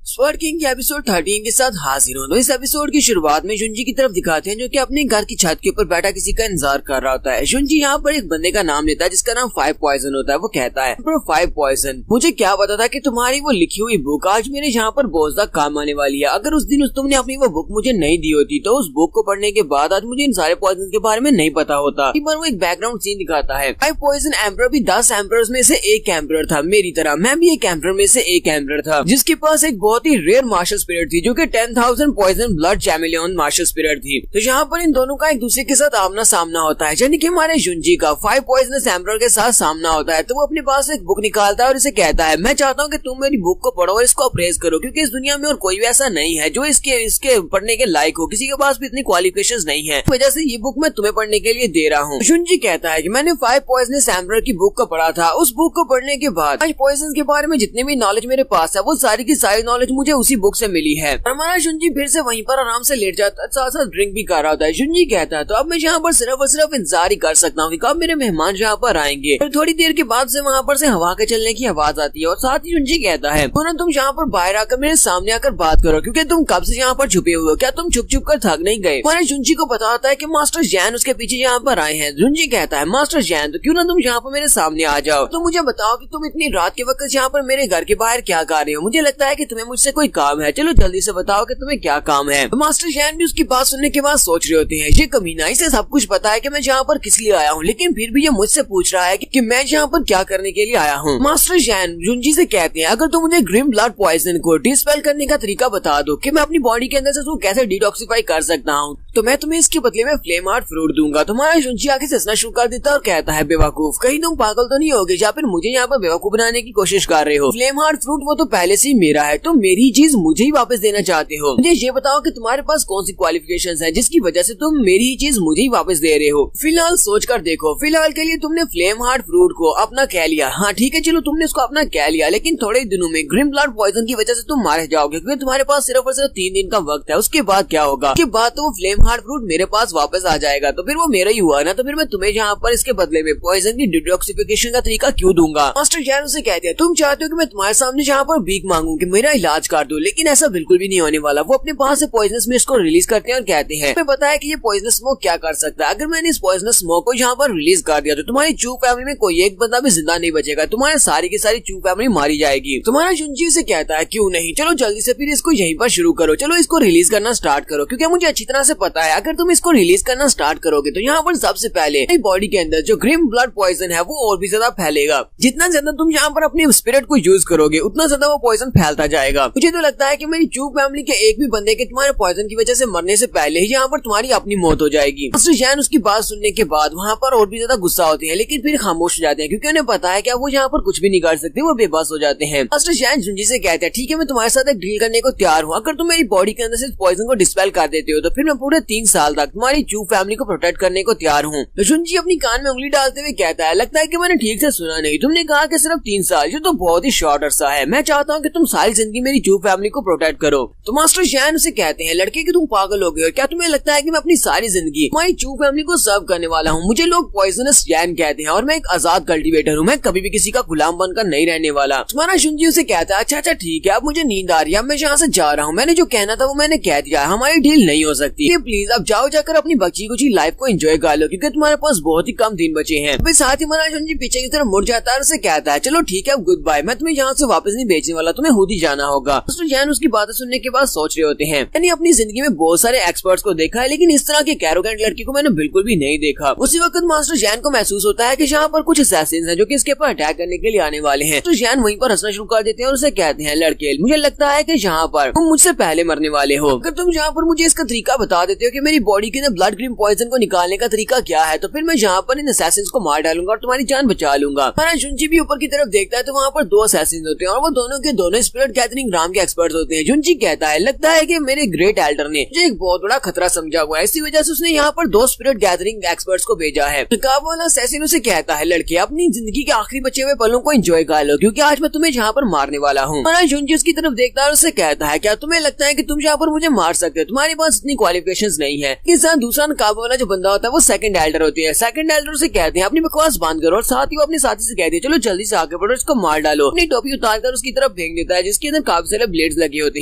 स्वर्ड किंग के एपिसोड 13 के साथ हाजिर हूं। तो इस एपिसोड की शुरुआत में जुंजी की तरफ दिखाते हैं जो कि अपने घर की छत के ऊपर बैठा किसी का इंतजार कर रहा होता है। जुंजी यहाँ पर एक बंदे का नाम लेता है जिसका नाम 5 पॉइजन होता है। वो कहता है ब्रो 5 पॉइजन, मुझे क्या पता था कि तुम्हारी वो लिखी हुई बुक आज मेरे यहाँ पर बहुत ज्यादा काम आने वाली है। अगर उस दिन तुमने अपनी वो बुक मुझे नहीं दी होती तो उस बुक को पढ़ने के बाद आज मुझे इन सारे पॉइजन के बारे में नहीं पता होता। वो एक बैकग्राउंड सीन दिखाता है। 5 पॉइजन एम्परर भी 10 एम्परर्स में से एक एम्परर था। मेरी तरह मैं भी एक एम्परर में से एक एम्परर था जिसके पास एक बहुत ही रेयर मार्शल स्पिरिट थी जो कि 10,000 पॉइजन ब्लड चैमेलियन मार्शल स्पिरिट थी। तो यहाँ पर इन दोनों का एक दूसरे के साथ आमना सामना होता है, यानी कि हमारे जुंजी का 5 पॉइजनस एम्परर के साथ सामना होता है। तो वो अपने पास एक बुक निकालता है और इसे कहता है मैं चाहता हूँ कि तुम मेरी बुक को पढ़ो और इसको अप्रेज करो, क्योंकि इस दुनिया में और कोई भी ऐसा नहीं है जो इसके पढ़ने के लायक हो। किसी के पास भी इतनी क्वालिफिकेशंस नहीं है, वजह से ये बुक मैं तुम्हें पढ़ने के लिए दे रहा हूँ। जुंजी कहता है कि मैंने 5 पॉइजनस एम्परर की बुक को पढ़ा था। उस बुक को पढ़ने के बाद 5 पॉइजन के बारे में जितने भी नॉलेज मेरे पास है वो सारी की सारी नॉलेज मुझे उसी बुक से मिली है। हमारा जुंजी फिर से वहीं पर आराम से लेट जाता है, साथ साथ ड्रिंक भी कर रहा होता है। जुंजी कहता है तो अब मैं यहाँ पर सिर्फ और सिर्फ इंतजार ही कर सकता हूँ कि कब मेरे मेहमान यहाँ पर आएंगे। फिर थोड़ी देर के बाद से वहाँ पर से हवा के चलने की आवाज आती है और साथ ही जुंजी कहता है तुम यहाँ पर बाहर आकर मेरे सामने आकर बात करो, क्योंकि तुम कब से यहाँ पर छुपे हुए हो, क्या तुम छुप छुप कर थक नहीं गए। हमारे जुंजी को पता होता है कि मास्टर जैन उसके पीछे यहाँ पर आए हैं। जुंजी कहता है मास्टर जैन तो क्यों ना तुम यहाँ पर मेरे सामने आ जाओ, तो मुझे बताओ कि तुम इतनी रात के वक्त यहाँ पर मेरे घर के बाहर क्या कर रहे हो। मुझे लगता है कि तुम्हें मुझसे कोई काम है, चलो जल्दी से बताओ कि तुम्हें क्या काम है। तो मास्टर जैन भी उसकी बात सुनने के बाद सोच रहे होते हैं ये कमीना, इसे सब कुछ पता है कि मैं यहाँ पर किस लिए आया हूँ, लेकिन फिर भी ये मुझसे पूछ रहा है कि मैं यहाँ पर क्या करने के लिए आया हूँ। मास्टर जैन जुंजी से कहते हैं अगर तुम मुझे ग्रिम ब्लड पॉइजन को डिस्पेल करने का तरीका बता दो कि मैं अपनी बॉडी के अंदर से उसको कैसे डिटॉक्सिफाई कर सकता हूँ, तो मैं तुम्हें इसके बदले में फ्लेम हार्ट फ्रूट दूंगा। तुम्हारा जुंजी आगे से हंसना शुरू कर देता और कहता है बेवकूफ, कहीं तुम पागल तो नहीं होगे या फिर मुझे यहाँ पर बेवकूफ बनाने की कोशिश कर रहे हो। फ्लेम हार्ट फ्रूट वो तो पहले से ही मेरा है, तुम मेरी चीज मुझे ही वापस देना चाहते हो। मुझे ये बताओ कि तुम्हारे पास कौन सी क्वालिफिकेशंस हैं जिसकी वजह से तुम मेरी ही चीज मुझे ही वापस दे रहे हो। फिलहाल सोच कर देखो, फिलहाल के लिए तुमने फ्लेम हार्ट फ्रूट को अपना कह लिया, हाँ ठीक है चलो तुमने उसको अपना कह लिया, लेकिन थोड़े दिनों में ग्रिम ब्लड पॉइजन की वजह से तुम मारे जाओगे, क्योंकि तुम्हारे पास सिर्फ और सिर्फ 3 दिन का वक्त है। उसके बाद क्या होगा, उसके बाद तो वो फ्लेम हार्ट फ्रूट मेरे पास वापस आ जाएगा, तो फिर वो मेरा ही हुआ ना, तो फिर मैं तुम्हें यहाँ पर इसके बदले में पॉइजन की डिटॉक्सिफिकेशन का तरीका क्यों दूंगा। मास्टर जैन उसे कहते हैं तुम चाहते हो कि मैं तुम्हारे सामने यहाँ पर भीख मांगू कि मेरा इलाज कर दो, लेकिन ऐसा बिल्कुल भी नहीं होने वाला। वो अपने पास से पॉइजनस मिस्ट को रिलीज करते हैं और कहते हैं तुम्हें पता है कि ये पॉइजनस स्मोक क्या कर सकता है। अगर मैंने इस पॉइजनस स्मोक को यहाँ पर रिलीज कर दिया तो तुम्हारी चू फैमिली में कोई एक बंदा भी जिंदा नहीं बचेगा, तुम्हारे सारी की सारी चू फैमिली मारी जाएगी। तुम्हारा जुंजी से कहता है क्यों नहीं, चलो जल्दी से फिर इसको यहीं पर शुरू करो, चलो इसको रिलीज करना स्टार्ट करो, क्योंकि मुझे अच्छी तरह से पता है अगर तुम इसको रिलीज करना स्टार्ट करोगे तो यहाँ पर सबसे पहले बॉडी के अंदर जो ग्रिम ब्लड पॉइजन है वो और भी ज्यादा फैलेगा। जितना ज्यादा तुम यहाँ पर अपने स्पिरिट को यूज करोगे उतना ज्यादा वो पॉइजन फैलता जाएगा। मुझे तो लगता है कि मेरी चू फैमिली के एक भी बंदे के तुम्हारे पॉइजन की वजह से मरने से पहले ही यहाँ पर तुम्हारी अपनी मौत हो जाएगी। मास्टर जैन उसकी बात सुनने के बाद वहाँ पर और भी ज्यादा गुस्सा होते हैं, लेकिन फिर खामोश हो जाते हैं क्योंकि उन्हें पता है कि वो यहाँ पर कुछ भी नहीं कर सकते, वो बेबस हो जाते हैं। मास्टर जैन जुंजी से कहते हैं ठीक है मैं तुम्हारे साथ एक डील करने को तैयार हूँ, अगर तुम मेरी बॉडी के अंदर से पॉइजन को डिस्पेल कर देते हो तो फिर मैं पूरे 3 साल तक तुम्हारी चू फैमिली को प्रोटेक्ट करने को तैयार हूँ। तो जुंजी अपनी कान में उंगली डालते हुए कहता है लगता है कि मैंने ठीक से सुना नहीं, तुमने कहा कि सिर्फ 3 साल, जो तो बहुत ही शॉर्ट अरसा है। मैं चाहता हूँ कि तुम सारी जिंदगी मेरी चू फैमिली को प्रोटेक्ट करो। तो मास्टर जैन उसे कहते हैं, लड़के कि तुम पागल हो गए हो क्या? तुम्हें लगता है कि मैं अपनी सारी जिंदगी हमारी चू फैमिली को सर्व करने वाला हूँ? मुझे लोग पॉइजनस जैन कहते हैं और मैं एक आजाद कल्टीवेटर हूँ। मैं कभी भी किसी का गुलाम बनकर नहीं रहने वाला। तुम्हारा शुंजी उसे कहता है, अच्छा अच्छा ठीक है, अब मुझे नींद आ रही है, अब मैं यहाँ से जा रहा हूँ। मैंने जो कहना था वो मैंने कह दिया, हमारी डील नहीं हो सकती। प्लीज अब जाओ, जाकर अपनी बच्ची कुछ लाइफ को एंजॉय कर लो, क्योंकि तुम्हारे पास बहुत ही कम दिन बचे हैं। फिर साथ ही हमारा शुंजी पीछे की तरफ मुड़ जाता है और उसे कहता है, चलो ठीक है अब गुड बाय, मैं तुम्हें यहाँ से वापस नहीं भेजने वाला, तुम्हें खुद ही जाना होगा। मास्टर जैन उसकी बातें सुनने के बाद सोच रहे होते हैं, मैंने अपनी जिंदगी में बहुत सारे एक्सपर्ट्स को देखा है, लेकिन इस तरह के एरोगेंट लड़की को मैंने बिल्कुल भी नहीं देखा। उसी वक्त मास्टर जैन को महसूस होता है कि यहाँ पर कुछ असैसिन्स हैं जो कि इसके ऊपर अटैक करने के लिए आने वाले हैं। तो जैन वहीं पर हंसना शुरू कर देते हैं और उसे कहते हैं, लड़के मुझे लगता है कि यहाँ पर तुम मुझसे पहले मरने वाले हो। अगर तुम यहाँ पर मुझे इसका तरीका बता देते हो कि मेरी बॉडी के अंदर ब्लड क्रीम पॉइजन को निकालने का तरीका क्या है, तो फिर मैं यहाँ पर इन असैसिन्स को मार डालूंगा और तुम्हारी जान बचा लूंगा। जुंजी भी ऊपर की तरफ देखता है तो वहाँ पर दो असैसिन्स होते हैं और वो दोनों के दोनों स्पिरिट गैदरिंग राम के एक्सपर्ट्स होते हैं। जुंजी कहता है, लगता है कि मेरे ग्रेट एल्डर ने मुझे एक बहुत बड़ा खतरा समझा हुआ है, इसी वजह से उसने यहाँ पर दो स्पिरिट गैदरिंग एक्सपर्ट्स को भेजा है। वाला असैसिन उसे कहता है, लड़के अपनी जिंदगी के आखिरी बचे हुए पलों को एंजॉय कर लो, क्योंकि आज मैं तुम्हें यहाँ पर मारने वाला हूँ। जुंजी उसकी तरफ देखता है और उसे कहता है, क्या तुम्हें लगता है कि तुम यहाँ पर मुझे मार सकते हो? तुम्हारे पास इतनी क्वालिफिकेशंस नहीं है। इस साथ दूसरा नकाब वाला जो बंदा होता है वो सेकंड एल्डर होती है। सेकंड एल्डर उसे कहते हैं, अपनी बकवास बंद करो, और साथ ही वो अपने साथी से कहती है, चलो जल्दी से आगे बढ़ो, इसको मार डालो। अपनी टोपी उतार कर उसकी तरफ फेंक देता है, जिसके अंदर काफी सारे ब्लेड्स लगे होते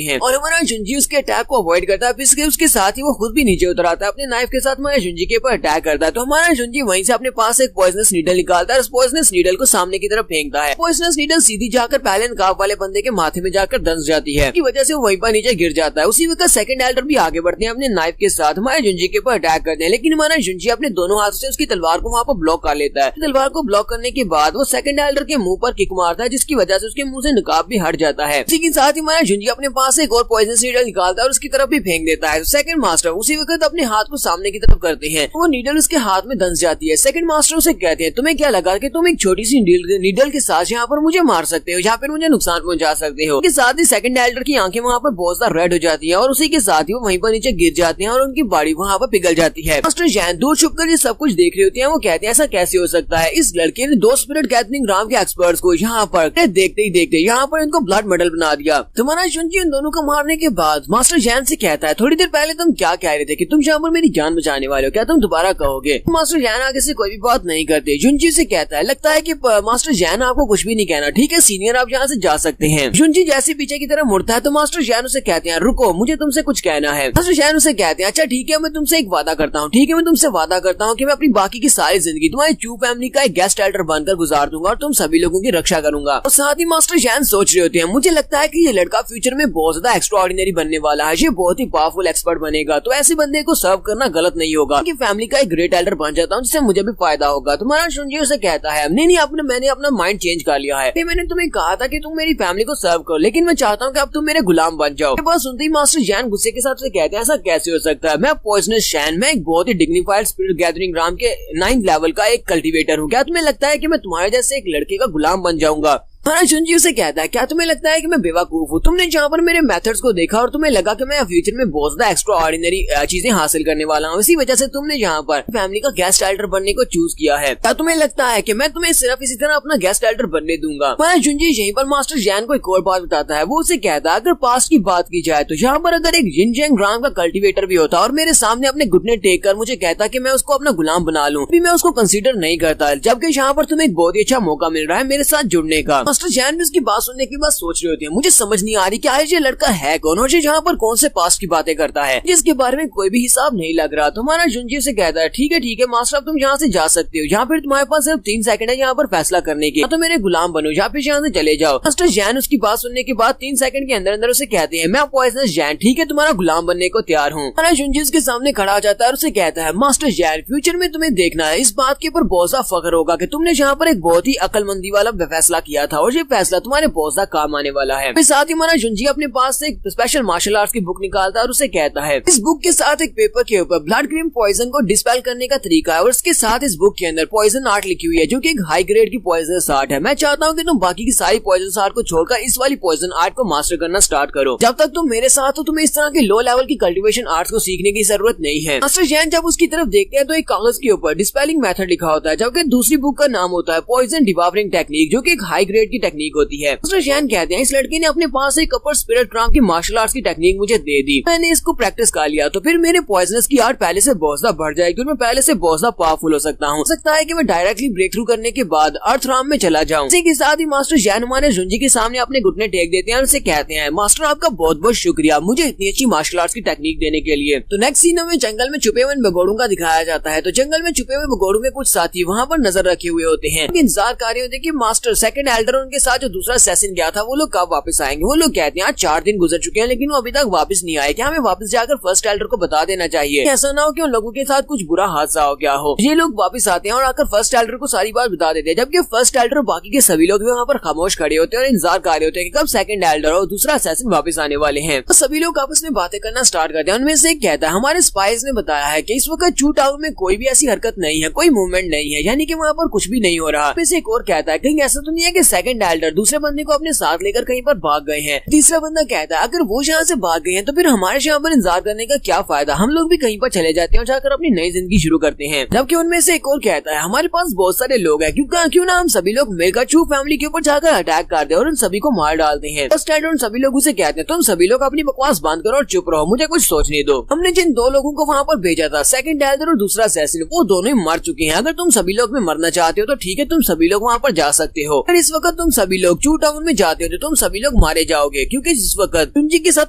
हैं, और हमारा जुंजी उसके अटैक को अवॉइड करता है। फिर उसके साथ ही वो खुद भी नीचे उतर आता है, अपने नाइफ के साथ हमारे जुंजी के ऊपर अटैक करता है। तो हमारा जुंजी वहीं से अपने पास एक पॉइजनस नीडल निकालता है, उस पॉइजनस नीडल को सामने की तरफ फेंकता है। पॉइजनस नीडल सीधी जाकर पहले नकाब वाले बंदे के माथे में जाकर दंस जाती है, की वजह से वो वहीं पर नीचे गिर जाता है। उसी वक्त सेकंड एल्डर भी आगे बढ़ते हैं, अपने नाइफ के साथ हमारे जुंजी के ऊपर अटैक करते हैं, लेकिन हमारा जुंजी अपने दोनों हाथों से उसकी तलवार को वहाँ पर ब्लॉक कर लेता है। तलवार को ब्लॉक करने के बाद वो सेकंड एल्डर के मुंह पर किक मारता है, जिसकी वजह से उसके मुंह से नकाब भी हट जाता है। इसी के साथ ही हमारा जुंजी अपने पास एक और पॉइजनस नीडल निकालता है और उसकी तरफ भी फेंक देता है। सेकंड मास्टर उसी वक्त अपने हाथ को सामने की तरफ करते हैं, वो नीडल उसके हाथ में दंस जाती है। सेकंड मास्टर उसे कहते हैं, तुम्हें क्या लगा कि तुम एक छोटी सी नीडल के साथ यहाँ पर मुझे मार सकते हो, यहाँ पर मुझे नुकसान पहुंचा सकते हो? इसके साथ ही सेकंड एल्डर की आंखें वहाँ पर बहुत ज्यादा रेड हो जाती है और उसी के साथ ही वो वहीं पर नीचे गिर जाते हैं और उनकी बॉडी वहाँ पर पिघल जाती है। मास्टर जैन दूर छुपकर ये सब कुछ देख रहे होते हैं, वो कहते हैं, ऐसा कैसे हो सकता है? इस लड़के ने दो स्पिरिट गैदरिंग राम के एक्सपर्ट्स को यहाँ पर देखते ही देखते यहाँ पर इनको ब्लड मेडल बना दिया। तुम्हारा जुंजी उन दोनों को मारने के बाद मास्टर जैन से कहता है, थोड़ी देर पहले तुम क्या कह रहे थे कि तुम यहाँ पर मेरी जान बचाने वाले हो, क्या तुम दोबारा कहोगे? मास्टर जैन आगे से कोई भी बात नहीं करते। जुंजी से कहता है, लगता है कि मास्टर जैन आपको कुछ भी नहीं कहना, ठीक है सीनियर, आप यहाँ से जा सकते हैं। जुंजी जैसे पीछे की तरफ मुड़ता है तो मास्टर जैन उसे कहते हैं, रुको, मुझे तुमसे कुछ कहना है। मास्टर जैन उसे कहते हैं, अच्छा ठीक है, मैं तुमसे एक वादा करता हूँ, ठीक है, मैं तुमसे वादा करता हूँ कि मैं अपनी बाकी की सारी जिंदगी तुम्हारी चू फैमिली का एक गेस्ट एल्डर बनकर गुजार दूंगा और तुम सभी लोगों की रक्षा करूंगा। और साथ ही मास्टर जैन सोच रहे होते हैं, मुझे लगता है कि ये लड़का फ्यूचर में बहुत ज्यादा एक्स्ट्राऑर्डिनरी बनने वाला है, ये बहुत ही पावरफुल एक्सपर्ट बनेगा, तो ऐसे बंदे को सर्व करना गलत नहीं होगा कि फैमिली का एक ग्रेट एल्डर बन जाता हूँ, जिससे मुझे भी फायदा होगा। तुम्हारा शुंजी उसे कहता है, नहीं मैंने अपना माइंड चेंज कर लिया है, मैंने तुम्हें कहा था कि तुम मेरी फैमिली को सर्व करो, लेकिन मैं चाहता हूँ कि अब तुम मेरे गुलाम बन जाओ। बस सुनते ही मास्टर जैन गुस्से के साथ कहते हैं, ऐसा कैसे हो सकता है? मैं पॉइजनस शैन, मैं एक बहुत ही डिग्निफाइड स्पिरिट गैदरिंग राम के 9th लेवल का एक कल्टीवेटर हूँ, क्या तुम्हें लगता है कि मैं तुम्हारे जैसे एक लड़के का गुलाम बन जाऊंगा? हमारा जुंजी उसे कहता है, क्या तुम्हें लगता है कि मैं बेवकूफ हूँ? तुमने जहाँ पर मेरे मेथड्स को देखा और तुम्हें लगा कि मैं फ्यूचर में बहुत ज्यादा एक्स्ट्रा ऑर्डिनरी चीजें हासिल करने वाला हूँ, इसी वजह से तुमने यहाँ पर फैमिली का गेस्ट एल्डर बनने को चूज किया है। क्या तुम्हें लगता है कि मैं तुम्हें सिर्फ इसी तरह अपना गेस्ट एल्डर बनने दूंगा? हमारा जुंजी यहीं पर मास्टर जैन को एक और बात बताता है, वो उसे कहता है, अगर पास्ट की बात की जाए तो यहाँ पर अगर एक जिनजेंग राम का कल्टीवेटर भी होता और मेरे सामने अपने घुटने टेक कर मुझे कहता कि मैं उसको अपना गुलाम बना लूँ, मैं उसको कंसीडर नहीं करता, जबकि यहाँ पर तुम्हें एक बहुत ही अच्छा मौका मिल रहा है मेरे साथ जुड़ने का। मास्टर जैन भी उसकी बात सुनने के बाद सोच रहे होते हैं, मुझे समझ नहीं आ रही कि आज ये लड़का है कौन और जहाँ पर कौन से पास्ट की बातें करता है, जिसके बारे में कोई भी हिसाब नहीं लग रहा। तो हमारा जुंजी से कहता है, ठीक है मास्टर, अब तुम यहाँ से जा सकते हो, यहाँ फिर तुम्हारे पास सिर्फ 3 सेकंड है यहाँ पर फैसला करने के, तो मेरे गुलाम बनो या फिर यहाँ से चले जाओ। मास्टर जैन उसकी बात सुनने के बाद 3 सेकंड के अंदर अंदर उसे कहते हैं, मैं पॉइजनस जैन, ठीक है, तुम्हारा गुलाम बनने को तैयार हूँ। हमारा जुंजी उसके सामने खड़ा हो जाता है और उसे कहता है, मास्टर जैन, फ्यूचर में तुम्हें देखना है, इस बात के ऊपर बहुत सा फख्र होगा कि तुमने यहाँ पर एक बहुत ही अकलमंदी वाला फैसला किया था और ये फैसला तुम्हारे बहुत ज्यादा काम आने वाला है। फिर साथ ही हमारा जुंजी अपने पास से एक स्पेशल मार्शल आर्ट्स की बुक निकालता है और उसे कहता है, इस बुक के साथ एक पेपर के ऊपर ब्लड क्रीम पॉइजन को डिस्पेल करने का तरीका है और इसके साथ इस बुक के अंदर पॉइजन आर्ट लिखी हुई है, जो कि एक हाई ग्रेड की पॉइजन आर्ट है। मैं चाहता हूँ कि तुम बाकी की सारी पॉइजन आर्ट को छोड़कर इस वाली पॉइजन आर्ट को मास्टर करना स्टार्ट करो। जब तक तुम मेरे साथ हो तुम्हें इस तरह के लो लेवल की कल्टीवेशन आर्ट्स को सीखने की जरूरत नहीं है। मास्टर जैन जब उसकी तरफ देखते हैं तो एक कागज के ऊपर डिस्पेलिंग मेथड लिखा होता है, जबकि दूसरी बुक का नाम होता है पॉइजन डिवावरिंग टेक्निक, जो कि एक हाई ग्रेड की टेक्निक होती है। मास्टर जैन कहते हैं इस लड़के ने अपने पास एक अपर स्पिरिट राम की मार्शल आर्ट्स की टेक्निक मुझे दे दी, मैंने इसको प्रैक्टिस कर लिया तो फिर मेरे पॉइजनस की आर्ट पहले से बहुत ज्यादा बढ़ जाएगी और मैं पहले से बहुत ज्यादा पावरफुल हो सकता हूँ। सकता है कि मैं डायरेक्टली ब्रेक थ्रू करने के बाद अर्थ राम में चला जाऊँ। इसी के साथ ही मास्टर जैन हमारे जुंजी के सामने अपने घुटने टेक देते हैं और उसे कहते हैं मास्टर आपका बहुत बहुत शुक्रिया मुझे इतनी अच्छी मार्शल आर्ट्स की टेक्निक देने के लिए। तो नेक्स्ट सीन में जंगल में छुपे हुए भगोड़ों का दिखाया जाता है। तो जंगल में छुपे हुए भगोड़ों में कुछ साथी वहाँ पर नजर रखे हुए होते हैं, इंतजार कर रहे होते हैं कि मास्टर सेकंड एल्डर उनके साथ जो दूसरा असैसिन गया था वो लोग कब वापस आएंगे। वो लोग कहते हैं आज 4 दिन गुजर चुके हैं लेकिन वो अभी तक वापस नहीं आए, क्या हमें वापस जाकर फर्स्ट एल्डर को बता देना चाहिए, ऐसा ना हो कि उन लोगों के साथ कुछ बुरा हादसा हो गया हो। ये लोग वापस आते हैं और आकर फर्स्ट एल्डर को सारी बात बता देते हैं, जबकि फर्स्ट एल्डर और बाकी के सभी लोग भी वहाँ पर खामोश खड़े होते हैं और इंतजार कर रहे होते हैं कि कब सेकंड एल्डर और दूसरा असैसिन वापस आने वाले हैं। तो सभी लोग आपस में बातें करना स्टार्ट करते हैं। उनमें से एक कहता है हमारे स्पाइस ने बताया है कि इस वक्त चू टाउन में कोई भी ऐसी हरकत नहीं है, कोई मूवमेंट नहीं है, यानी कि वहाँ पर कुछ भी नहीं हो रहा। उनमें से एक और कहता है कहीं ऐसा तो नहीं है कि सेकंड एल्डर दूसरे बंदे को अपने साथ लेकर कहीं पर भाग गए हैं। तीसरा बंदा कहता है अगर वो यहाँ से भाग गए हैं तो फिर हमारे यहाँ पर इंतजार करने का क्या फायदा, हम लोग भी कहीं पर चले जाते हैं और जाकर अपनी नई जिंदगी शुरू करते हैं। जबकि उनमें से एक और कहता है हमारे पास बहुत सारे लोग हैं, क्यों ना हम सभी लोग मिलकर चू फैमिली के ऊपर जाकर अटैक कर दे और उन सभी को मार डालते हैं। फर्स्ट एल्डर उन सभी लोगों से कहते हैं तुम सभी लोग अपनी बकवास बंद करो और चुप रहो, मुझे कुछ सोचने दो। हमने जिन 2 लोगों को वहाँ पर भेजा था सेकंड एल्डर और दूसरा असैसिन, वो दोनों ही मर चुके हैं। अगर तुम सभी लोग में मरना चाहते हो तो ठीक है, तुम सभी लोग वहाँ पर जा सकते हो। अगर इस वक्त तुम सभी लोग चू टाउन में जाते हो तो तुम सभी लोग मारे जाओगे, क्योंकि इस वक्त जुंजी के साथ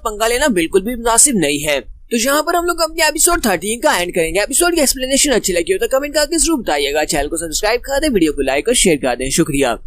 पंगा लेना बिल्कुल भी मुनासिब नहीं है। तो यहाँ पर हम लोग अपने एपिसोड 13 का एंड करेंगे। एपिसोड की एक्सप्लेनेशन अच्छी लगी हो तो कमेंट करके जरूर बताइएगा। चैनल को सब्सक्राइब कर दें, वीडियो को लाइक और शेयर कर दें। शुक्रिया।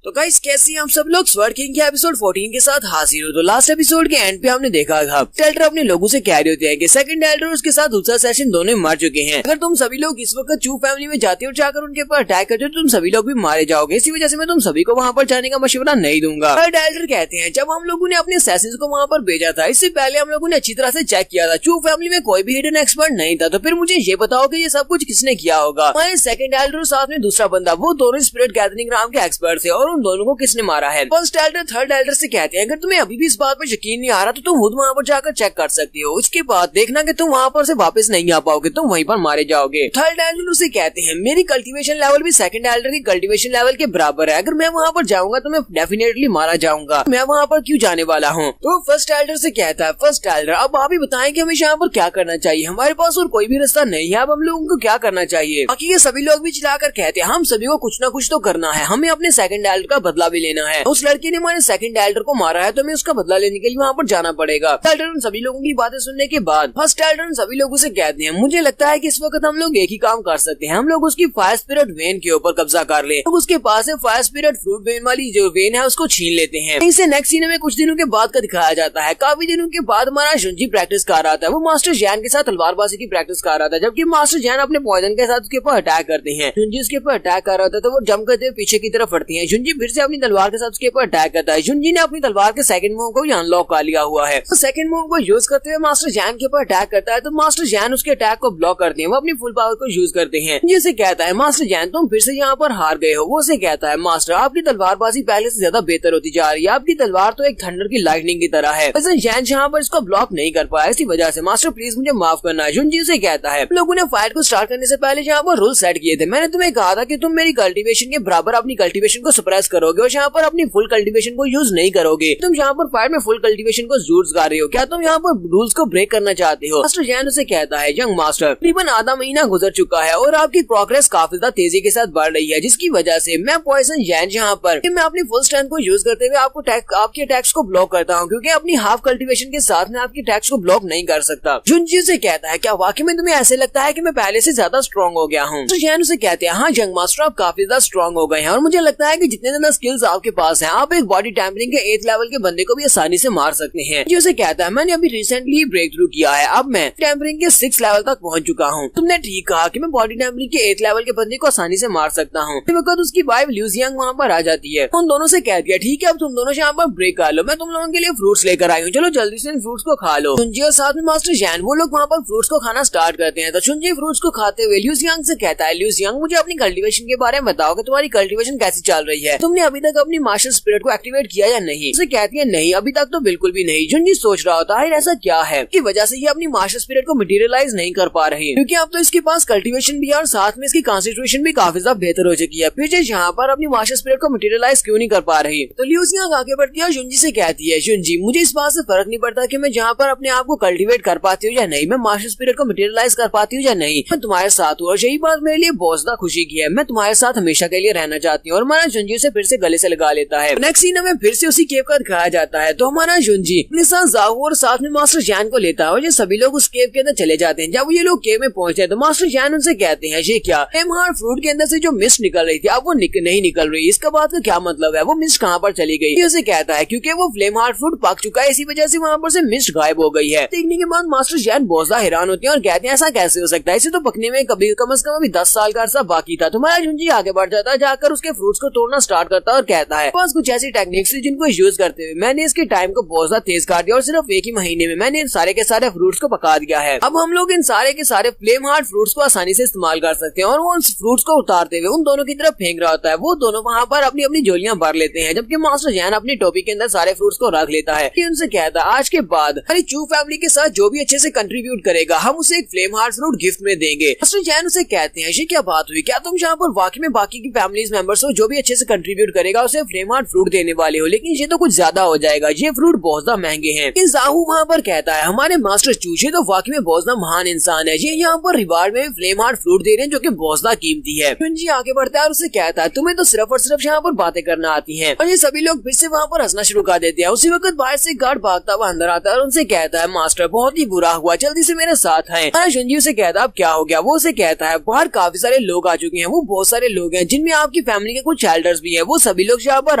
तो गाइस कैसे हम सब लोग स्वर्ड किंग के एपिसोड 14 के साथ हाजिर हो। तो लास्ट एपिसोड के एंड पे हमने देखा था एल्डर अपने लोगों से कह रहे होते हैं कि सेकंड एल्डर और उसके साथ दूसरा सेशन दोनों मर चुके हैं। अगर तुम सभी लोग इस वक्त चू फैमिली में जाते हो जाकर उनके ऊपर अटैक करते हो तो तुम सभी लोग भी मारे जाओगे, इसी वजह से मैं तुम सभी को वहाँ पर जाने का मशवरा नहीं दूंगा। थर्ड एल्डर कहते हैं जब हम लोगों ने अपने असैसिन्स को वहाँ पर भेजा था इससे पहले हम लोगों ने अच्छी तरह से चेक किया था, चू फैमिली में कोई भी हिडन एक्सपर्ट नहीं था। तो फिर मुझे ये बताओ कि ये सब कुछ किसने किया होगा। हमारे सेकंड एल्डर और साथ में दूसरा बंदा वो दोनों स्पिरिट गैदरिंग राम के एक्सपर्ट थे और उन दोनों को किसने मारा है। फर्स्ट एल्डर थर्ड एल्डर से कहते हैं अगर तुम्हें अभी भी इस बात पर यकीन नहीं आ रहा तो तुम खुद वहाँ पर जाकर चेक कर सकते हो, उसके बाद देखना कि तुम वहाँ पर से वापस नहीं आ पाओगे, तुम वहीं पर मारे जाओगे। थर्ड एल्डर उसे कहते हैं मेरी कल्टीवेशन लेवल भी सेकंड एल्डर की कल्टीवेशन लेवल के बराबर है, अगर मैं वहाँ पर जाऊंगा तो मैं डेफिनेटली मारा जाऊंगा, मैं वहाँ पर क्यों जाने वाला हूँ। तो फर्स्ट एल्डर से कहता है फर्स्ट एल्डर अब आप ही बताएं कि हमें यहाँ पर क्या करना चाहिए, हमारे पास और कोई भी रास्ता नहीं है, अब हम लोगों को क्या करना चाहिए। बाकी ये सभी लोग भी चिल्लाकर कहते हैं हम सभी को कुछ ना कुछ तो करना है, हमें अपने सेकंड एल्डर का बदला भी लेना है। उस लड़के ने हमारे सेकंड एल्डर को मारा है तो हमें उसका बदला लेने के लिए वहाँ पर जाना पड़ेगा। एल्डर उन सभी लोगों की बातें सुनने के बाद फर्स्ट एल्डर उन सभी लोगों से कहते हैं मुझे लगता है कि इस वक्त हम लोग एक ही काम कर सकते हैं, हम लोग उसकी फायर स्पिरिट वेन के ऊपर कब्जा कर ले। तो उसके पास है फायर स्पिरिट फ्रूट वेन वाली जो वेन है उसको छीन लेते हैं। इसे नेक्स्ट सीन में कुछ दिनों के बाद का दिखाया जाता है। काफी दिनों के बाद हमारा जुंजी प्रैक्टिस कर रहा था, वो मास्टर जैन के साथ तलवारबाजी की प्रैक्टिस कर रहा था, जबकि मास्टर जैन अपने पॉइजन के साथ उसके ऊपर अटैक करते हैं। जुंजी उसके ऊपर अटैक कर रहा था तो वो जम करते पीछे की तरफ बढ़ती है। जुंजी फिर से अपनी तलवार के साथ उसके ऊपर अटैक करता है। जुंजी ने अपनी तलवार के सेकंड मूव को अनलॉक कर लिया हुआ है, तो सेकंड मूव को यूज करते हुए मास्टर जैन के ऊपर अटैक करता है तो मास्टर जैन उसके अटैक को ब्लॉक करते हैं, वो अपनी फुल पावर को यूज करते हैं। जिसे कहता है मास्टर जैन तुम फिर से यहाँ पर हार गए हो। वो उसे कहता है मास्टर आपकी तलवारबाजी पहले से ज्यादा बेहतर होती जा रही है, आपकी तलवार तो एक थंडर की लाइटनिंग की तरह है, वैसे जैन यहाँ पर इसको ब्लॉक नहीं कर पाया, इसी वजह से मास्टर प्लीज मुझे माफ करना है। जुंजी से कहता है लोगों ने फाइट को स्टार्ट करने से पहले यहाँ पर रूल सेट किए थे, मैंने तुम्हें कहा था कि तुम मेरी कल्टीवेशन के बराबर अपनी कल्टीवेशन को सप्रेस करोगे और यहाँ पर अपनी फुल कल्टीवेशन को यूज नहीं करोगे, तुम यहाँ पर फाइट में फुल कल्टीवेशन को यूज कर रहे हो, क्या तुम यहाँ पर रूल्स को ब्रेक करना चाहते हो। मास्टर जैन उसे कहता है यंग मास्टर तकरीबन आधा महीना गुजर चुका है और आपकी प्रोग्रेस काफी ज्यादा तेजी के साथ बढ़ रही है, जिसकी वजह से मैं पॉइजन जैन यहाँ पर मैं अपनी फुल स्ट्रेंथ को यूज करते हुए आपके अटैक्स को ब्लॉक करता हूँ, क्योंकि अपनी हाफ कल्टीवेशन के साथ मैं आपकी अटैक्स को ब्लॉक नहीं कर सकता। जुंजी से कहता है क्या वाकई में तुम्हें ऐसे लगता है कि मैं पहले से ज्यादा स्ट्रॉन्ग हो गया हूँ। तो जैन उसे कहते हैं हाँ यंग मास्टर आप काफी ज्यादा स्ट्रॉन्ग हो गए हैं और मुझे लगता है कि जितने ज्यादा स्किल्स आपके पास हैं आप एक बॉडी टैम्परिंग के 8th लेवल के बंदे को भी आसानी से मार सकते हैं। जिसे कहता है मैंने अभी रिसेंटली ब्रेक थ्रू किया है, अब मैं टैम्परिंग के 6th लेवल तक पहुंच चुका हूँ। तुमने ठीक कहा कि मैं बॉडी टैम्परिंग के 8th लेवल के बंदे को आसानी से मार सकता हूँ। वक्त उसकी वाइफ ल्यूजियांग वहाँ पर आ जाती है, उन दोनों से कह दिया ठीक है अब तुम दोनों यहाँ पर ब्रेक कर लो, मैं तुम लोगों के लिए फ्रूट्स लेकर आई हूँ, चलो जल्दी से इन फ्रूट्स को खा लो। जुंजी और साथ में मास्टर जैन वो लोग वहाँ पर फ्रूट्स को खाना स्टार्ट करते हैं। तो जुंजी फ्रूट्स को खाते हुए ल्यूजियांग से कहता है ल्यूजियांग मुझे अपनी कल्टीवेशन के बारे में बताओ कि तुम्हारी कल्टीवेशन कैसी चल रही है। तुमने अभी तक अपनी मास्टर स्पिरिट को एक्टिवेट किया या नहीं? उसे कहती है नहीं, अभी तक तो बिल्कुल भी नहीं। जुनजी सोच रहा होता है ऐसा क्या है की वजह से ये अपनी मास्टर स्पिरिट को मटेरियलाइज नहीं कर पा रही, क्योंकि अब तो इसके पास कल्टीवेशन भी है और साथ में इसकी कॉन्सेंट्रेशन भी काफी ज्यादा बेहतर हो चुकी है। फिर यहाँ पर अपनी मास्टर स्पिरिट को मटेरियलाइज क्यों नहीं कर पा रही? तो ल्यूसियांग आगे बढ़ती है और जुनजी से कहती है जुनजी मुझे इस बात से फर्क नहीं पड़ता कि मैं जहाँ पर अपने आप को कल्टीवेट कर पाती हूँ या नहीं, मैं मास्टर स्पिरिट को मटेरियलाइज कर पाती हूँ या नहीं, मैं तुम्हारे साथ हूँ और यही बात मेरे लिए बहुत ज्यादा खुशी की है। मैं तुम्हारे साथ हमेशा के लिए रहना चाहती हूँ। और हमारा जुनजी से फिर से गले से लगा लेता है। नेक्स्ट सीन में फिर से उसी केव का दिखाया जाता है। तो हमारा जुनजी अपने साथ जाहू और साथ में मास्टर जैन को लेता है और ये सभी लोग उस केव के अंदर चले जाते हैं। जब ये लोग केव में पहुंचते हैं तो मास्टर जैन उनसे कहते हैं ये क्या फ्लेमहार्ट फ्रूट के अंदर से जो मिस्ट निकल रही थी अब वो नहीं निकल रही, इसका बात का क्या मतलब है? वो मिस्ट कहाँ पर चली गई? ये उसे कहता है क्योंकि वो फ्लेमहार्ट फ्रूट पक चुका है, इसी वजह से वहाँ पर से मिस्ट गायब हो गई है। देखने के बाद मास्टर जैन बहुत ज्यादा हैरान होते हैं और कहते हैं ऐसा कैसे हो सकता है, इसे तो पकने में कभी कम से कम अभी 10 साल का अर्सा बाकी था। तुम्हारा जुनजी आगे बढ़ जाता है, जाकर उसके फ्रूट्स को तोड़ना स्टार्ट करता है और कहता है बस कुछ ऐसी टेक्निक्स जिनको यूज करते हुए मैंने इसके टाइम को बहुत ज्यादा तेज कर दिया और सिर्फ एक ही महीने में मैंने इन सारे के सारे फ्रूट्स को पका दिया है। अब हम लोग इन सारे के सारे फ्लेम हार्ट फ्रूट्स को आसानी से इस्तेमाल कर सकते हैं। और वो उन फ्रूट्स को उतारते हुए उन दोनों की तरफ फेंक रहा होता है। वो दोनों वहाँ पर अपनी अपनी झोलियां भर लेते हैं, जबकि मास्टर जैन अपनी टोपी के अंदर सारे फ्रूट्स को रख लेता है। उनसे कहता है आज के बाद हमारी चू फैमिली के साथ जो भी अच्छे से कंट्रीब्यूट करेगा हम उसे एक फ्लेम हार्ट फ्रूट गिफ्ट में देंगे। मास्टर जैन उसे कहते हैं ये क्या बात हुई, क्या तुम यहाँ पर वाकई में बाकी की फैमिलीज मेंबर्स को जो भी अच्छे से कंट्रीब्यूट करेगा उसे फ्लेम हार्ट फ्रूट देने वाले हो? लेकिन ये तो कुछ ज्यादा हो जाएगा, ये फ्रूट बहुत ज्यादा महंगे हैं। लेकिन जाहू वहाँ पर कहता है हमारे मास्टर चूचे तो वाकई में बहुत ज्यादा महान इंसान है, ये यहाँ पर रिवार्ड में फ्लेम हार्ट फ्रूट दे रहे हैं जो कि बहुत ज्यादा कीमती है। जुनजी आगे बढ़ता है और उसे कहता है तुम्हें तो सिर्फ और सिर्फ यहाँ पर बातें करना आती हैं। और ये सभी लोग फिर से वहाँ पर हंसना शुरू कर देते हैं। उसी वक्त बाहर से गार्ड भागता हुआ अंदर आता है और उनसे कहता है मास्टर बहुत ही बुरा हुआ, जल्दी से मेरे साथ आए। जुनजी उसे कहता है अब क्या हो गया? वो उसे कहता है बाहर काफी सारे लोग आ चुके हैं, वो बहुत सारे लोग हैं जिनमें आपकी फैमिली के कुछ एल्डर्स भी है। वो सभी लोग यहाँ पर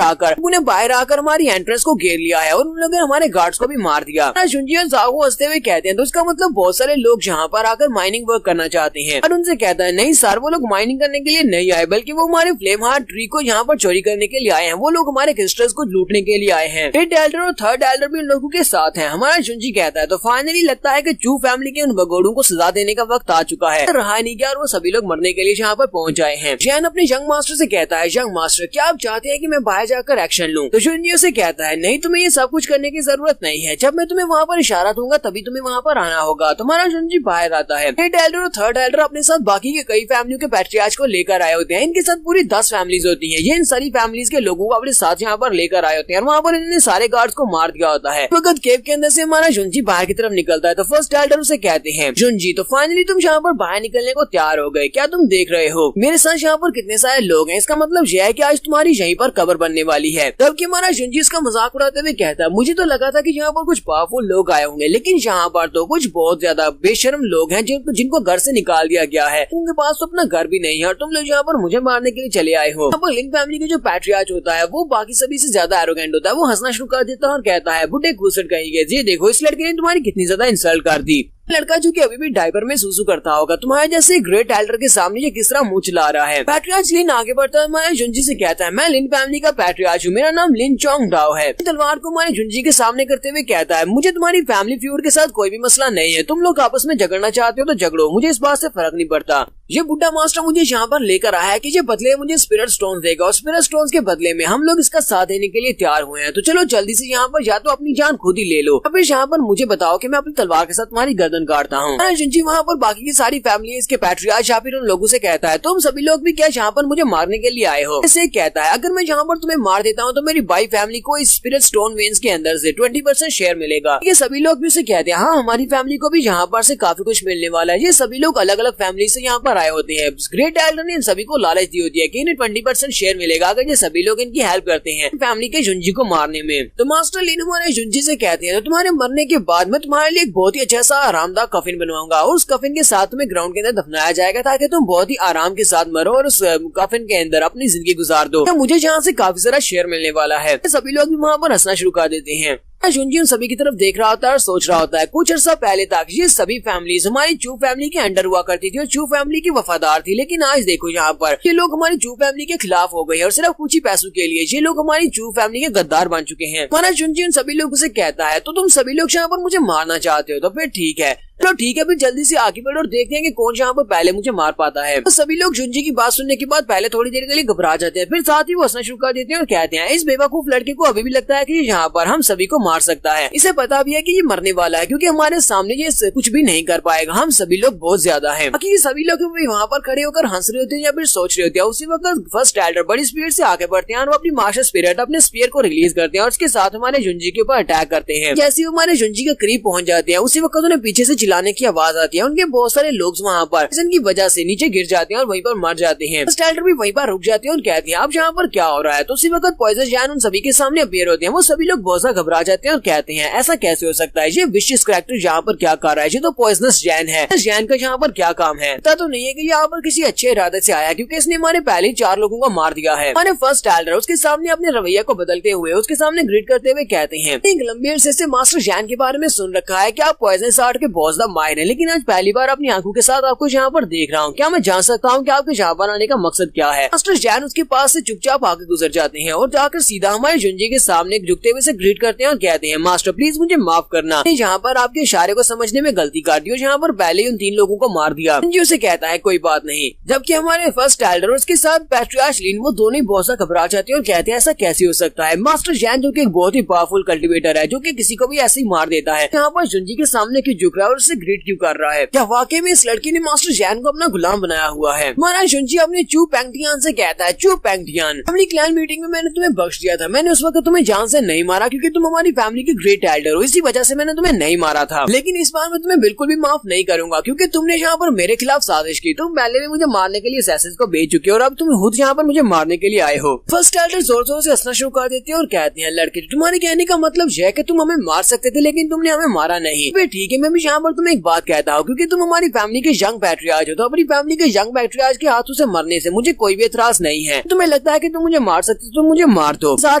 आकर उन्हें बाहर आकर हमारी एंट्रेंस को घेर लिया है और उन लोगों ने हमारे गार्ड्स को भी मार दिया। जुनजी और जाहू हंसते हुए कहते हैं तो उसका मतलब बहुत सारे लोग यहाँ पर आकर माइनिंग वर्क करना चाहते हैं। और उनसे कहता है नहीं सर, वो लोग माइनिंग करने के लिए नहीं आए बल्कि वो हमारे फ्लेम हार्ट ट्री को यहाँ पर चोरी करने के लिए आए हैं। वो लोग हमारे क्रिस्टल्स को लूटने के लिए आए हैं। फिफ्थ एल्डर और थर्ड एल्डर भी उन लोगों के साथ हैं। हमारा जुनजी कहता है तो फाइनली लगता है कि चू फैमिली के उन भगोड़ों को सजा देने का वक्त आ चुका है। रहा नहीं गया और वो सभी लोग मरने के लिए यहाँ पर पहुंच आए हैं। जैन अपने यंग मास्टर से कहता है यंग मास्टर क्या आप चाहते हैं कि मैं बाहर जाकर एक्शन लूं? तो जुनजी उसे कहता है नहीं, तुम्हें ये सब कुछ करने की जरूरत नहीं है, जब मैं तुम्हें वहाँ पर इशारा दूंगा तभी तुम्हें वहाँ पर आना होगा। तुम्हारा जुनजी बाहर आता है। फिफ्थ एल्डर और थर्ड एल्डर अपने साथ बाकी के कई फैमिलियों के पैट्रियार्च को लेकर आए होते हैं। इनके साथ पूरी 10 फैमिलीज होती हैं। ये इन सारी फैमिलीज के लोगों को अपने साथ यहाँ पर लेकर आए होते हैं और वहाँ पर इन्होंने सारे गार्ड्स को मार दिया होता है। वक्त केव के अंदर से हमारा जुनजी बाहर की तरफ निकलता है तो फर्स्ट एल्डर उसे कहते हैं जुनजी तो फाइनली तुम यहाँ पर बाहर निकलने को तैयार हो गए, क्या तुम देख रहे हो मेरे साथ यहाँ पर कितने सारे लोग हैं, इसका मतलब यह है कि आज तुम्हारी यहीं पर कब्र बनने वाली है। तब हमारा जुनजी इसका मजाक उड़ाते हुए कहता है मुझे तो लगा था कि यहाँ पर कुछ पावरफुल लोग आए होंगे, लेकिन यहाँ पर तो कुछ बहुत ज्यादा बेशर्म लोग हैं जिनको घर से निकाल दिया गया है। उनके पास तो अपना घर भी नहीं है और तुम लोग यहाँ पर मुझे मारने के लिए चले आए हो। यहाँ पर लिंक फैमिली के जो पैट्रियार्च होता है वो बाकी सभी से ज्यादा एरोगेंट होता है। वो हंसना शुरू कर देता है और कहता है बुड्ढे घूसट कहेंगे, ये देखो इस लड़के ने तुम्हारी कितनी ज्यादा इंसल्ट कर दी। लड़का जो कि अभी भी डायपर में सूसू करता होगा, तुम्हारे जैसे ग्रेट एल्डर के सामने ये किस तरह मुंह चला रहा है। पैट्रियार्च लिन आगे बढ़ता है, हमारे जुनजी से कहता है मैं लिन फैमिली का पैट्रियार्च हूँ, मेरा नाम लिन चोंग डाओ है। तलवार को हमारे जुनजी के सामने करते हुए कहता है मुझे तुम्हारी फैमिली फ्यूड के साथ कोई भी मसला नहीं है, तुम लोग आपस में झगड़ना चाहते हो तो झगड़ो, मुझे इस बात से फर्क नहीं पड़ता। ये बुड्ढा मास्टर मुझे यहाँ पर लेकर आया है कि ये बदले मुझे स्पिरिट स्टोन देगा और स्पिरिट स्टोन के बदले में हम लोग इसका साथ देने के लिए तैयार हुए हैं। तो चलो जल्दी से यहाँ पर या तो अपनी जान खुद ही ले लो और फिर यहाँ पर मुझे बताओ कि मैं अपनी तलवार के साथ तुम्हारी गर्दन काटता हूँ। जुनजी वहाँ पर बाकी की सारी फैमिली इसके पैट्रियार्च या फिर उन लोगों से कहता है तुम सभी लोग भी क्या यहाँ पर मुझे मारने के लिए आए हो? ऐसे कहता है अगर मैं यहाँ पर तुम्हें मार देता हूँ तो मेरी बाई फैमिली को इस स्पिरिट स्टोन वेन्स के अंदर से 20% शेयर मिलेगा। ये सभी लोग भी उसे कहते हैं हाँ हमारी फैमिली को भी यहाँ पर से काफी कुछ मिलने वाला है। ये सभी लोग अलग अलग फैमिली से यहाँ पर आए होते हैं। ग्रेट एल्डर ने इन सभी को लालच दी होती है कि इन्हें 20% शेयर मिलेगा अगर ये सभी लोग इनकी हेल्प करते हैं फैमिली के जुनजी को मारने में। तो मास्टर लिन हमारे जुनजी से कहते हैं तो तुम्हारे मरने के बाद मैं तुम्हारे लिए एक बहुत ही अच्छा सा आरामदायक कफिन बनवाऊंगा और उस कफिन के साथ में ग्राउंड के अंदर दफनाया जाएगा ताकि तुम बहुत ही आराम के साथ मरो और उस कफिन के अंदर अपनी जिंदगी गुजार दो। तो मुझे जहाँ से काफी सारा शेयर मिलने वाला है। सभी लोग भी वहाँ पर हंसना शुरू कर देते हैं। जुनजी उन सभी की तरफ देख रहा होता है और सोच रहा होता है कुछ अर्सा पहले तक ये सभी फैमिलीज हमारी चू फैमिली के अंडर हुआ करती थी और चू फैमिली की वफादार थी, लेकिन आज देखो यहाँ पर ये लोग हमारी चू फैमिली के खिलाफ हो गए और सिर्फ कुछ ही पैसों के लिए ये लोग हमारी चू फैमिली के गद्दार बन चुके हैं। हमारा जुनजी उन सभी लोगों से कहता है तो तुम सभी लोग यहाँ पर मुझे मारना चाहते हो तो फिर ठीक है, तो ठीक है, फिर जल्दी से आगे बढ़ो और देखते हैं कि कौन यहाँ पर पहले मुझे मार पाता है। तो सभी लोग जुंजी की बात सुनने के बाद पहले थोड़ी देर के लिए घबरा जाते हैं, फिर साथ ही वो हंसना शुरू कर देते हैं और कहते हैं इस बेवकूफ लड़के को अभी भी लगता है कि यहाँ पर हम सभी को मार सकता है। इसे पता भी है कि ये मरने वाला है क्योंकि हमारे सामने ये कुछ भी नहीं कर पाएगा। हम सभी लोग बहुत ज्यादा हैं। बाकी सभी लोग वहाँ पर खड़े होकर हंस रहे होते हैं या फिर सोच रहे होते हैं। उसी वक्त फर्स्ट एल्डर बड़ी स्पीड से आगे बढ़ते हैं और वो अपनी मार्शल स्पिरिट अपने स्पीयर को रिलीज करते हैं और उसके साथ हमारे जुंजी के ऊपर अटैक करते हैं। जैसे वो हमारे जुंजी के करीब पहुंच जाते हैं उसी वक्त उन्हें पीछे से चिल्लाने की आवाज आती है। उनके बहुत सारे लोग वहाँ पर की वजह से नीचे गिर जाते हैं और वहीं पर मर जाते हैं। फर्स्ट एल्डर भी वहीं पर रुक जाते हैं और कहते हैं अब यहाँ पर क्या हो रहा है। तो उसी वक्त पॉइजन जैन उन सभी के सामने अपीयर होते हैं। वो सभी लोग बहुत ज्यादा घबरा जाते हैं और कहते हैं ऐसा कैसे हो सकता है, ये विशिष्ट कैरेक्टर यहाँ पर क्या कर रहा है, ये तो पॉइजनस जैन है। जैन का यहाँ पर क्या काम है? पता तो नहीं है कि यहाँ पर किसी अच्छे इरादे से आया क्योंकि इसने हमारे पहले ही 4 लोगों को मार दिया है। हमारे फर्स्ट एल्डर उसके सामने अपने रवैया को बदलते हुए उसके सामने ग्रिड करते हुए कहते हैं एक लंबे अरसे से मास्टर जैन के बारे में सुन रखा है कि आप पॉइजनस आर्ट के बहुत ज्यादा माहिर हैं, लेकिन आज पहली बार अपनी आंखों के साथ आपको यहाँ पर देख रहा हूँ। क्या मैं जान सकता हूँ कि आपके यहाँ पर आने का मकसद क्या है? मास्टर जैन उसके पास से चुपचाप आगे गुजर जाते हैं और जाकर सीधा हमारे जुंजी के सामने झुकते हुए से ग्रीट करते हैं और कहते हैं मास्टर प्लीज मुझे माफ करना, यहाँ पर आपके इशारे को समझने में गलती कर दी और यहाँ पर पहले ही उन 3 लोगों को मार दिया। जुंजी उसे कहता है कोई बात नहीं, जबकि हमारे फर्स्ट एल्डर और उसके साथ पैट्रियार्च लीन वो दोनों ही बहुत ज्यादा घबरा जाते हैं और कहते हैं ऐसा कैसे हो सकता है। मास्टर जैन जो कि एक बहुत ही पावरफुल कल्टिवेटर है जो कि किसी को भी ऐसे ही मार देता है, यहाँ पर जुंजी के सामने क्यों झुक रहा है और उससे ग्रीट क्यों कर रहा है? क्या वाकई में इस लड़की ने मास्टर जैन को अपना गुलाम बनाया हुआ है? हमारा जुंजी अपने चू पेंगटियान से कहता है चू पेंगटियान, अपनी क्लैन मीटिंग में मैंने तुम्हें बख्श दिया था। मैंने उस वक्त तुम्हें जान से नहीं मारा क्योंकि तुम हमारी फैमिली के ग्रेट एल्डर हो, इसी वजह से मैंने तुम्हें नहीं मारा था। लेकिन इस बार मैं तुम्हें बिल्कुल भी माफ नहीं करूंगा क्योंकि तुमने यहाँ पर मेरे खिलाफ साजिश की। तुम पहले भी मुझे मारने के लिए असैसिन्स को भेज चुके हो और अब तुम खुद यहाँ पर मुझे मारने के लिए आए हो। फर्स्ट एल्डर जोर जोर से हंसना शुरू कर देते हैं और कहते हैं लड़के तुम्हारे कहने का मतलब यह है कि तुम हमें मार सकते थे लेकिन तुमने हमें मारा नहीं। फिर ठीक है, मैं भी यहाँ पर तुम्हें एक बात कहता हूँ क्योंकि तुम हमारी फैमिली के यंग पैट्रियार्च हो, तो अपनी फैमिली के यंग पैट्रियार्च के हाथों से मरने से मुझे कोई भी एतराज नहीं है। तुम्हें लगता है कि तुम मुझे मार सकते तो मुझे मार दो। साथ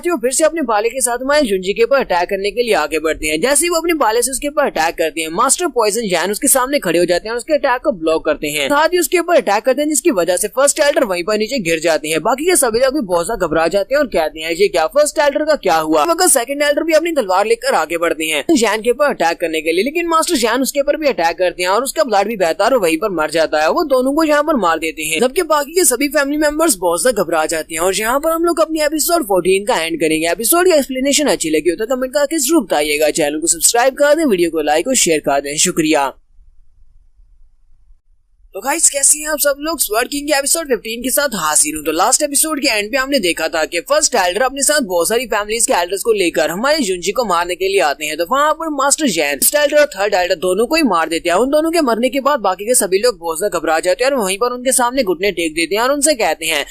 ही वो फिर से अपने भाले के साथ हमारे जुंजी के ऊपर अटैक करने के लिए आगे बढ़ते हैं। जैसे ही वो अपने भाले से उसके ऊपर अटैक करते हैं मास्टर पॉइजन जैन उसके सामने खड़े हो जाते हैं और उसके अटैक को ब्लॉक करते हैं। साथ ही उसके ऊपर अटैक करते हैं जिसकी वजह से फर्स्ट एल्डर वहीं पर नीचे गिर जाते हैं। बाकी के सभी लोग भी बहुत ज्यादा घबरा जाते हैं और कहते हैं ये क्या, फर्स्ट एल्डर का क्या हुआ? मगर सेकंड एल्डर भी अपनी तलवार लेकर आगे बढ़ते हैं जैन के ऊपर अटैक करने के लिए, लेकिन मास्टर जैन उसके ऊपर भी अटैक करते हैं और उसका ब्लड भी बहता है और वहीं पर मर जाता है। वो दोनों को यहाँ पर मार देते हैं जबकि बाकी के सभी फैमिली मेंबर्स बहुत ज्यादा घबरा जाते हैं। और यहाँ पर हम लोग अपनी एपिसोड 14 का एंड करेंगे। एपिसोड की एक्सप्लेनेशन अच्छी लगी हो तो कमेंट करके जरूर बताइएगा। चैनल को सब्सक्राइब कर दें, वीडियो को लाइक और शेयर कर दें। शुक्रिया। तो गाइस कैसी हैं आप सब लोग? स्वर्ड किंग के एपिसोड 15 के साथ हाजिर हूँ। तो लास्ट एपिसोड के एंड पे हमने देखा था कि फर्स्ट एल्डर अपने साथ बहुत सारी फैमिलीज के एल्डर्स को लेकर हमारे जुंजी को मारने के लिए आते हैं। तो वहाँ पर मास्टर जैन फर्स्ट एल्डर और थर्ड एल्डर दोनों को ही मार देते हैं। उन दोनों के मरने के बाद बाकी के सभी लोग बहुत ज्यादा घबरा जाते हैं और वहीं पर उनके सामने घुटने टेक देते हैं और उनसे कहते हैं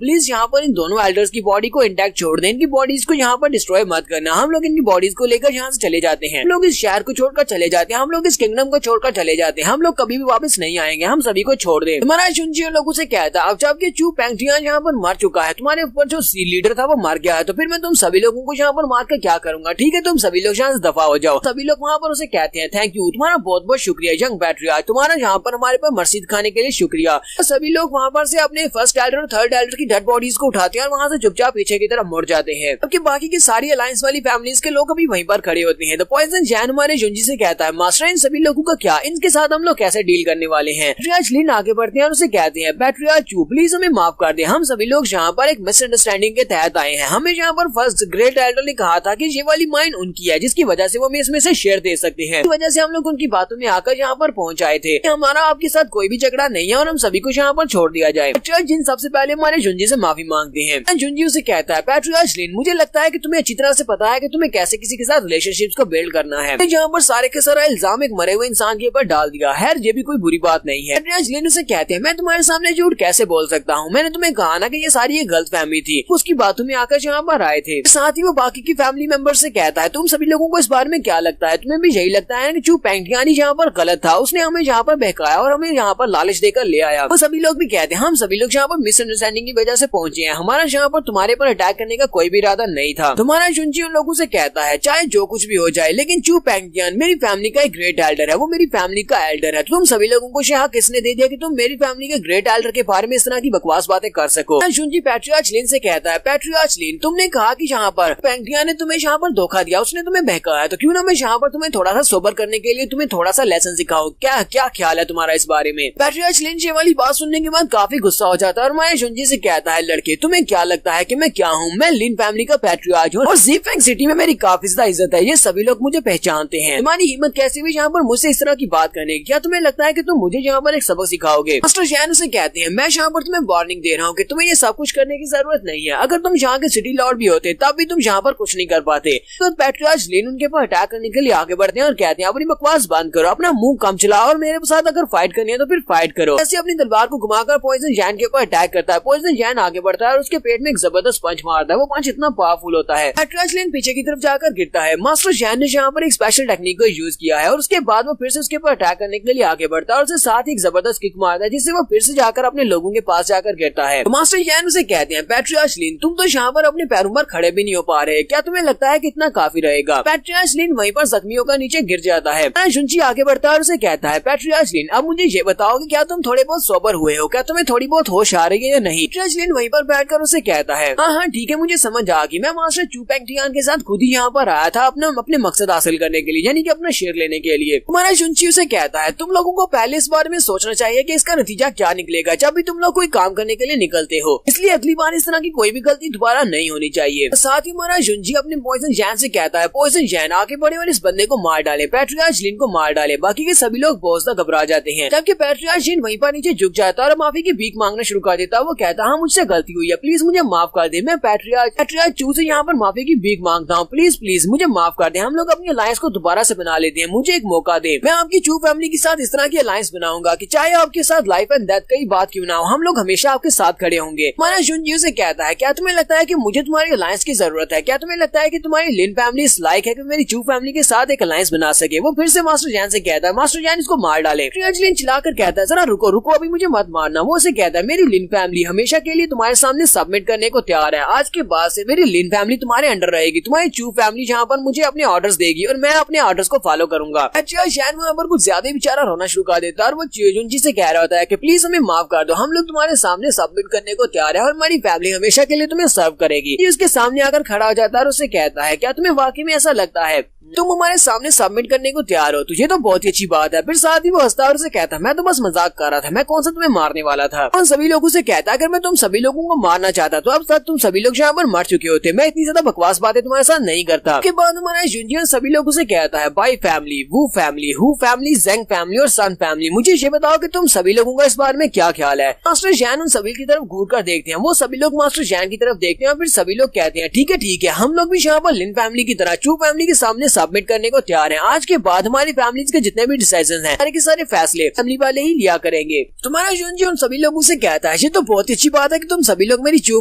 प्लीज यहाँ पर इन दोनों एल्डर्स की बॉडी को इंटैक्ट छोड़ दें, इनकी बॉडीज को यहाँ पर डिस्ट्रॉय मत करना। हम लोग इनकी बॉडीज को लेकर यहाँ से चले जाते हैं। हम लोग इस शहर को छोड़कर चले जाते हैं, हम लोग इस किंगडम को छोड़कर चले जाते हैं, हम लोग कभी भी वापस नहीं आएंगे, हम सभी को छोड़ दे। तुम्हारा जुंजी लोगों से कहता अब जबकि चू पेंगटियान यहाँ पर मर चुका है, तुम्हारे ऊपर जो सी लीडर था वो मर गया है, तो फिर मैं तुम सभी लोगों को यहाँ पर मार कर क्या करूंगा? ठीक है, तुम सभी लोग यहाँ से दफा हो जाओ। सभी लोग वहाँ पर उसे कहते हैं थैंक यू, तुम्हारा बहुत बहुत शुक्रिया यंग पैट्रियार्च, तुम्हारा यहाँ पर हमारे पर मर्सी दिखाने के लिए शुक्रिया। तो सभी लोग वहाँ पर से अपने फर्स्ट एल्डर और थर्ड एल्डर की डेड बॉडीज को उठाते हैं और वहाँ से चुपचाप पीछे की तरफ मुड़ जाते हैं। जबकि बाकी की सारी अलायंस वाली फैमिलीज के लोग अभी वहीं पर खड़े होते हैं। तो पॉइजन जैन हमारे जुंजी से कहता है मास्टर इन सभी लोगों का क्या, इनके साथ हम लोग कैसे डील करने वाले हैं? पैट्रियार्च लिन आगे बढ़ते हैं और उसे कहते हैं पैट्रियार्च चू प्लीज हमें माफ कर दे, हम सभी लोग यहाँ पर एक मिसअंडरस्टैंडिंग के तहत आए हैं। हमें यहाँ पर फर्स्ट ग्रेट एल्डर ने कहा था कि ये वाली माइन उनकी है जिसकी वजह से वो हमें इसमें से शेयर दे सकते हैं, इस वजह से हम लोग उनकी बातों में आकर यहाँ पर पहुँच आए थे। हमारा आपके साथ कोई भी झगड़ा नहीं है और हम सभी को यहाँ पर छोड़ दिया जाए। पैट्रियार्च जिन सबसे पहले हमारे जुंजी से माफी मांगते हैं। जुंजी उसे कहता है पैट्रियार्च लिन मुझे लगता है कि तुम्हें अच्छी तरह से पता है कि तुम्हें कैसे किसी के साथ रिलेशनशिप्स को बिल्ड करना है। यहाँ पर सारे के सारा इल्जाम एक मरे हुए इंसान के ऊपर डाल दिया है, ये भी कोई बुरी बात नहीं है। पैट्रियार्च लिन उसे कहते हैं मैं तुम्हारे सामने झूठ कैसे बोल सकता हूँ, मैंने तुम्हें कहा ना कि ये सारी एक गलत फैमिली थी, उसकी बातों में आकर यहाँ पर आए थे। साथ ही वो बाकी की फैमिली मेंबर से कहता है तुम सभी लोगों को इस बारे में क्या लगता है? तुम्हें भी यही लगता है कि चू पेंगटियान यहाँ पर गलत था, उसने हमें यहाँ पर बहकाया और हमें यहाँ पर लालच देकर ले आया। वो सभी लोग भी कहते हैं हम सभी लोग यहाँ पर मिसअंडरस्टैंडिंग की वजह से पहुंचे हैं, हमारा यहाँ पर तुम्हारे पर अटैक करने का कोई भी इरादा नहीं था। तुम्हारा जुंजी उन लोगों से कहता है चाहे जो कुछ भी हो जाए लेकिन चू पेंगटियान मेरी फैमिली का एक ग्रेट एल्डर है, वो मेरी फैमिली का एल्डर है, तुम सभी लोगों को यहाँ किसने दे दिया कि तुम मेरी फैमिली के ग्रेट एल्डर के बारे में इस तरह की बकवास बातें कर सको। शुनजी पैट्रियार्च लिन से कहता है, पैट्रियार्च लिन तुमने कहा कि यहाँ पर पेंटिया ने तुम्हें यहाँ पर धोखा दिया, उसने तुम्हें बहकाया, तो क्यों ना मैं यहाँ पर तुम्हें थोड़ा सा सोबर करने के लिए तुम्हें थोड़ा सा लेसन सिखाऊं। क्या क्या ख्याल है तुम्हारा इस बारे में। पैट्रियार्च लिन ये वाली बात सुनने के बाद काफी गुस्सा हो जाता है और माया शुनजी से कहता है, लड़के तुम्हें क्या लगता है कि मैं क्या हूँ? मैं लिन फैमिली का पैट्रियार्च हूँ और ज़ीफेंग सिटी में मेरी काफी ज्यादा इज्जत है, ये सभी लोग मुझे पहचानते हैं। तुम्हारी हिम्मत कैसे हुई यहाँ पर मुझसे इस तरह की बात करने की? क्या तुम्हें लगता है कि तुम मुझे यहाँ पर एक सबक सिखाओगे? मास्टर जैन उसे कहते हैं, मैं यहाँ पर तुम्हें वार्निंग दे रहा हूँ कि तुम्हें ये सब कुछ करने की जरूरत नहीं है। अगर तुम यहाँ के सिटी लॉर्ड भी होते तब भी तुम यहाँ पर कुछ नहीं कर पाते। तो पैट्रियार्च लिन उनके पर अटैक करने के लिए आगे बढ़ते हैं और कहते हैं, अपनी बकवास बंद करो, अपना मुंह कम चलाओ और मेरे साथ अगर फाइट करनी है तो फिर फाइट करो। ऐसे अपनी तलवार को घुमाकर पॉइजन जैन के ऊपर अटैक करता है। पॉइजन जैन आगे बढ़ता है और उसके पेट में एक जबरदस्त पंच मारता है। वो पंच इतना पावरफुल होता है पैट्रियार्च लिन पीछे की तरफ जाकर गिरता है। मास्टर जैन ने यहाँ पर एक स्पेशल टेक्निक को यूज किया है और उसके बाद वो फिर से उसके ऊपर अटैक करने के लिए आगे बढ़ता है और उसके साथ ही एक जबरदस्त किक मारता है जिससे वो फिर से जाकर अपने लोगों के पास जाकर गिरता है। तो मास्टर जैन उसे कहते हैं, पैट्रियार्च लिन तुम तो यहाँ पर अपने पैरों पर खड़े भी नहीं हो पा रहे, क्या तुम्हें लगता है कि इतना काफी रहेगा? पैट्रियार्च लिन वहीं पर जख्मियों का नीचे गिर जाता है। शुनजी आगे बढ़ता है और उसे कहता है, पैट्रियार्च लिन अब मुझे ये बताओ कि क्या तुम थोड़े बहुत सोबर हुए हो? क्या तुम्हें थोड़ी बहुत होश आ रही है या नहीं? पैट्रियार्च लिन वहीं पर बैठकर उसे कहता है, हाँ ठीक है मुझे समझ आ गई, मैं मास्टर चू पेंगटियान के साथ खुद ही यहाँ पर आया था अपने मकसद हासिल करने के लिए, यानी कि अपना शेर लेने के लिए। तुम्हारा शुनजी उसे कहता है, तुम लोगों को पहले इस बारे में सोचना चाहिए कि इसका नतीजा क्या निकलेगा जब भी तुम लोग कोई काम करने के लिए निकलते हो, इसलिए अगली बार इस तरह की कोई भी गलती दोबारा नहीं होनी चाहिए। साथ ही हमारा शुनजी अपने पॉइजन जैन से कहता है, पॉइजन जैन आगे बढ़े और इस बंदे को मार डाले, पैट्रियार्च लिन को मार डाले। बाकी के सभी लोग बहुत ज्यादा घबरा जाते हैं जबकि पैट्रियार्च लिन वहीं पर नीचे झुक जाता है और माफी की भीख मांगना शुरू कर देता है। वो कहता है, हाँ मुझसे गलती हुई है, प्लीज मुझे माफ कर दे, मैं पैट्रियार्च चू से यहाँ पर माफी की भीख मांगता हूँ, प्लीज प्लीज मुझे माफ कर दे, हम लोग अपनी अलायंस को दोबारा से बना लेते हैं, मुझे एक मौका दे, मैं आपकी चू फैमिली के साथ इस तरह की अलायंस बनाऊंगा कि चाहे आपके साथ लाइफ एंड डेथ की बात क्यों ना हो, हम लोग हमेशा आपके साथ खड़े होंगे। हमारा शुनजी से कहता है, क्या तुम्हें लगता है कि मुझे तुम्हारी अलायंस की जरूरत है? क्या तुम्हें लगता है कि तुम्हारी लिन फैमिली इस लायक है कि मेरी चू फैमिली के साथ एक अलायंस बना सके? वो फिर से मास्टर जैन से कहता है, मास्टर जैन इसको मार डाले। पैट्रियार्च लिन चिल्लाकर कहता है, जरा रुको रुको अभी मुझे मत मारना। वो उसे कहता है, मेरी लिन फैमिली हमेशा के लिए तुम्हारे सामने सबमिट करने को तैयार है, आज के बाद से मेरी लिन फैमिली तुम्हारे अंडर रहेगी, तुम्हारी चू फैमिली जहाँ पर मुझे अपने ऑर्डर्स देगी और मैं अपने ऑर्डर्स को फॉलो करूंगा। पैट्रियार्च जैन वहाँ पर कुछ ज्यादा बेचारा रोना शुरू कर देता है और वो शुनजी से कह रहा होता है कि प्लीज हमें माफ कर दो, हम लोग तुम्हारे सामने सबमिट करने को तैयार है और हमारी फैमिली हमेशा के लिए तुम्हें सर्व करेगी। ये उसके सामने आकर खड़ा हो जाता है और उसे कहता है, क्या तुम्हें वाकई में ऐसा लगता है तुम हमारे सामने सबमिट करने को तैयार हो? तुझे तो बहुत ही अच्छी बात है। फिर साथ ही वो हंसता और उसे कहता है, मैं तो बस मजाक कर रहा था, मैं कौन सा तुम्हें मारने वाला था। और सभी लोगों से कहता है, अगर मैं तुम सभी लोगों को मारना चाहता तो अब तक तुम सभी लोग यहाँ पर मर चुके होते, मैं इतनी ज्यादा बकवास बातें तुम्हारे साथ नहीं करता। उसके बाद हमारा शुनजी सभी लोगों से कहता है, Bai family, Wu family, Hu family, Zheng family और सन फैमिली, मुझे ये बताओ कि तुम सभी लोगों का इस बारे में क्या ख्याल है? मास्टर जैन उन सभी की तरफ घूर कर देखते हैं, वो सभी लोग मास्टर जैन की तरफ देखते हैं और फिर सभी लोग कहते हैं, ठीक है हम लोग भी यहाँ पर लिन फैमिली की तरह चू फैमिली के सामने सबमिट करने को तैयार हैं। आज के बाद हमारी फैमिलीज के जितने भी डिसीजन हैं, सारे के सारे फैसले फैमिली वाले ही लिया करेंगे। तुम्हारा शुनजी उन सभी लोगों से कहता है, ये तो बहुत अच्छी बात है कि तुम सभी लोग मेरी चू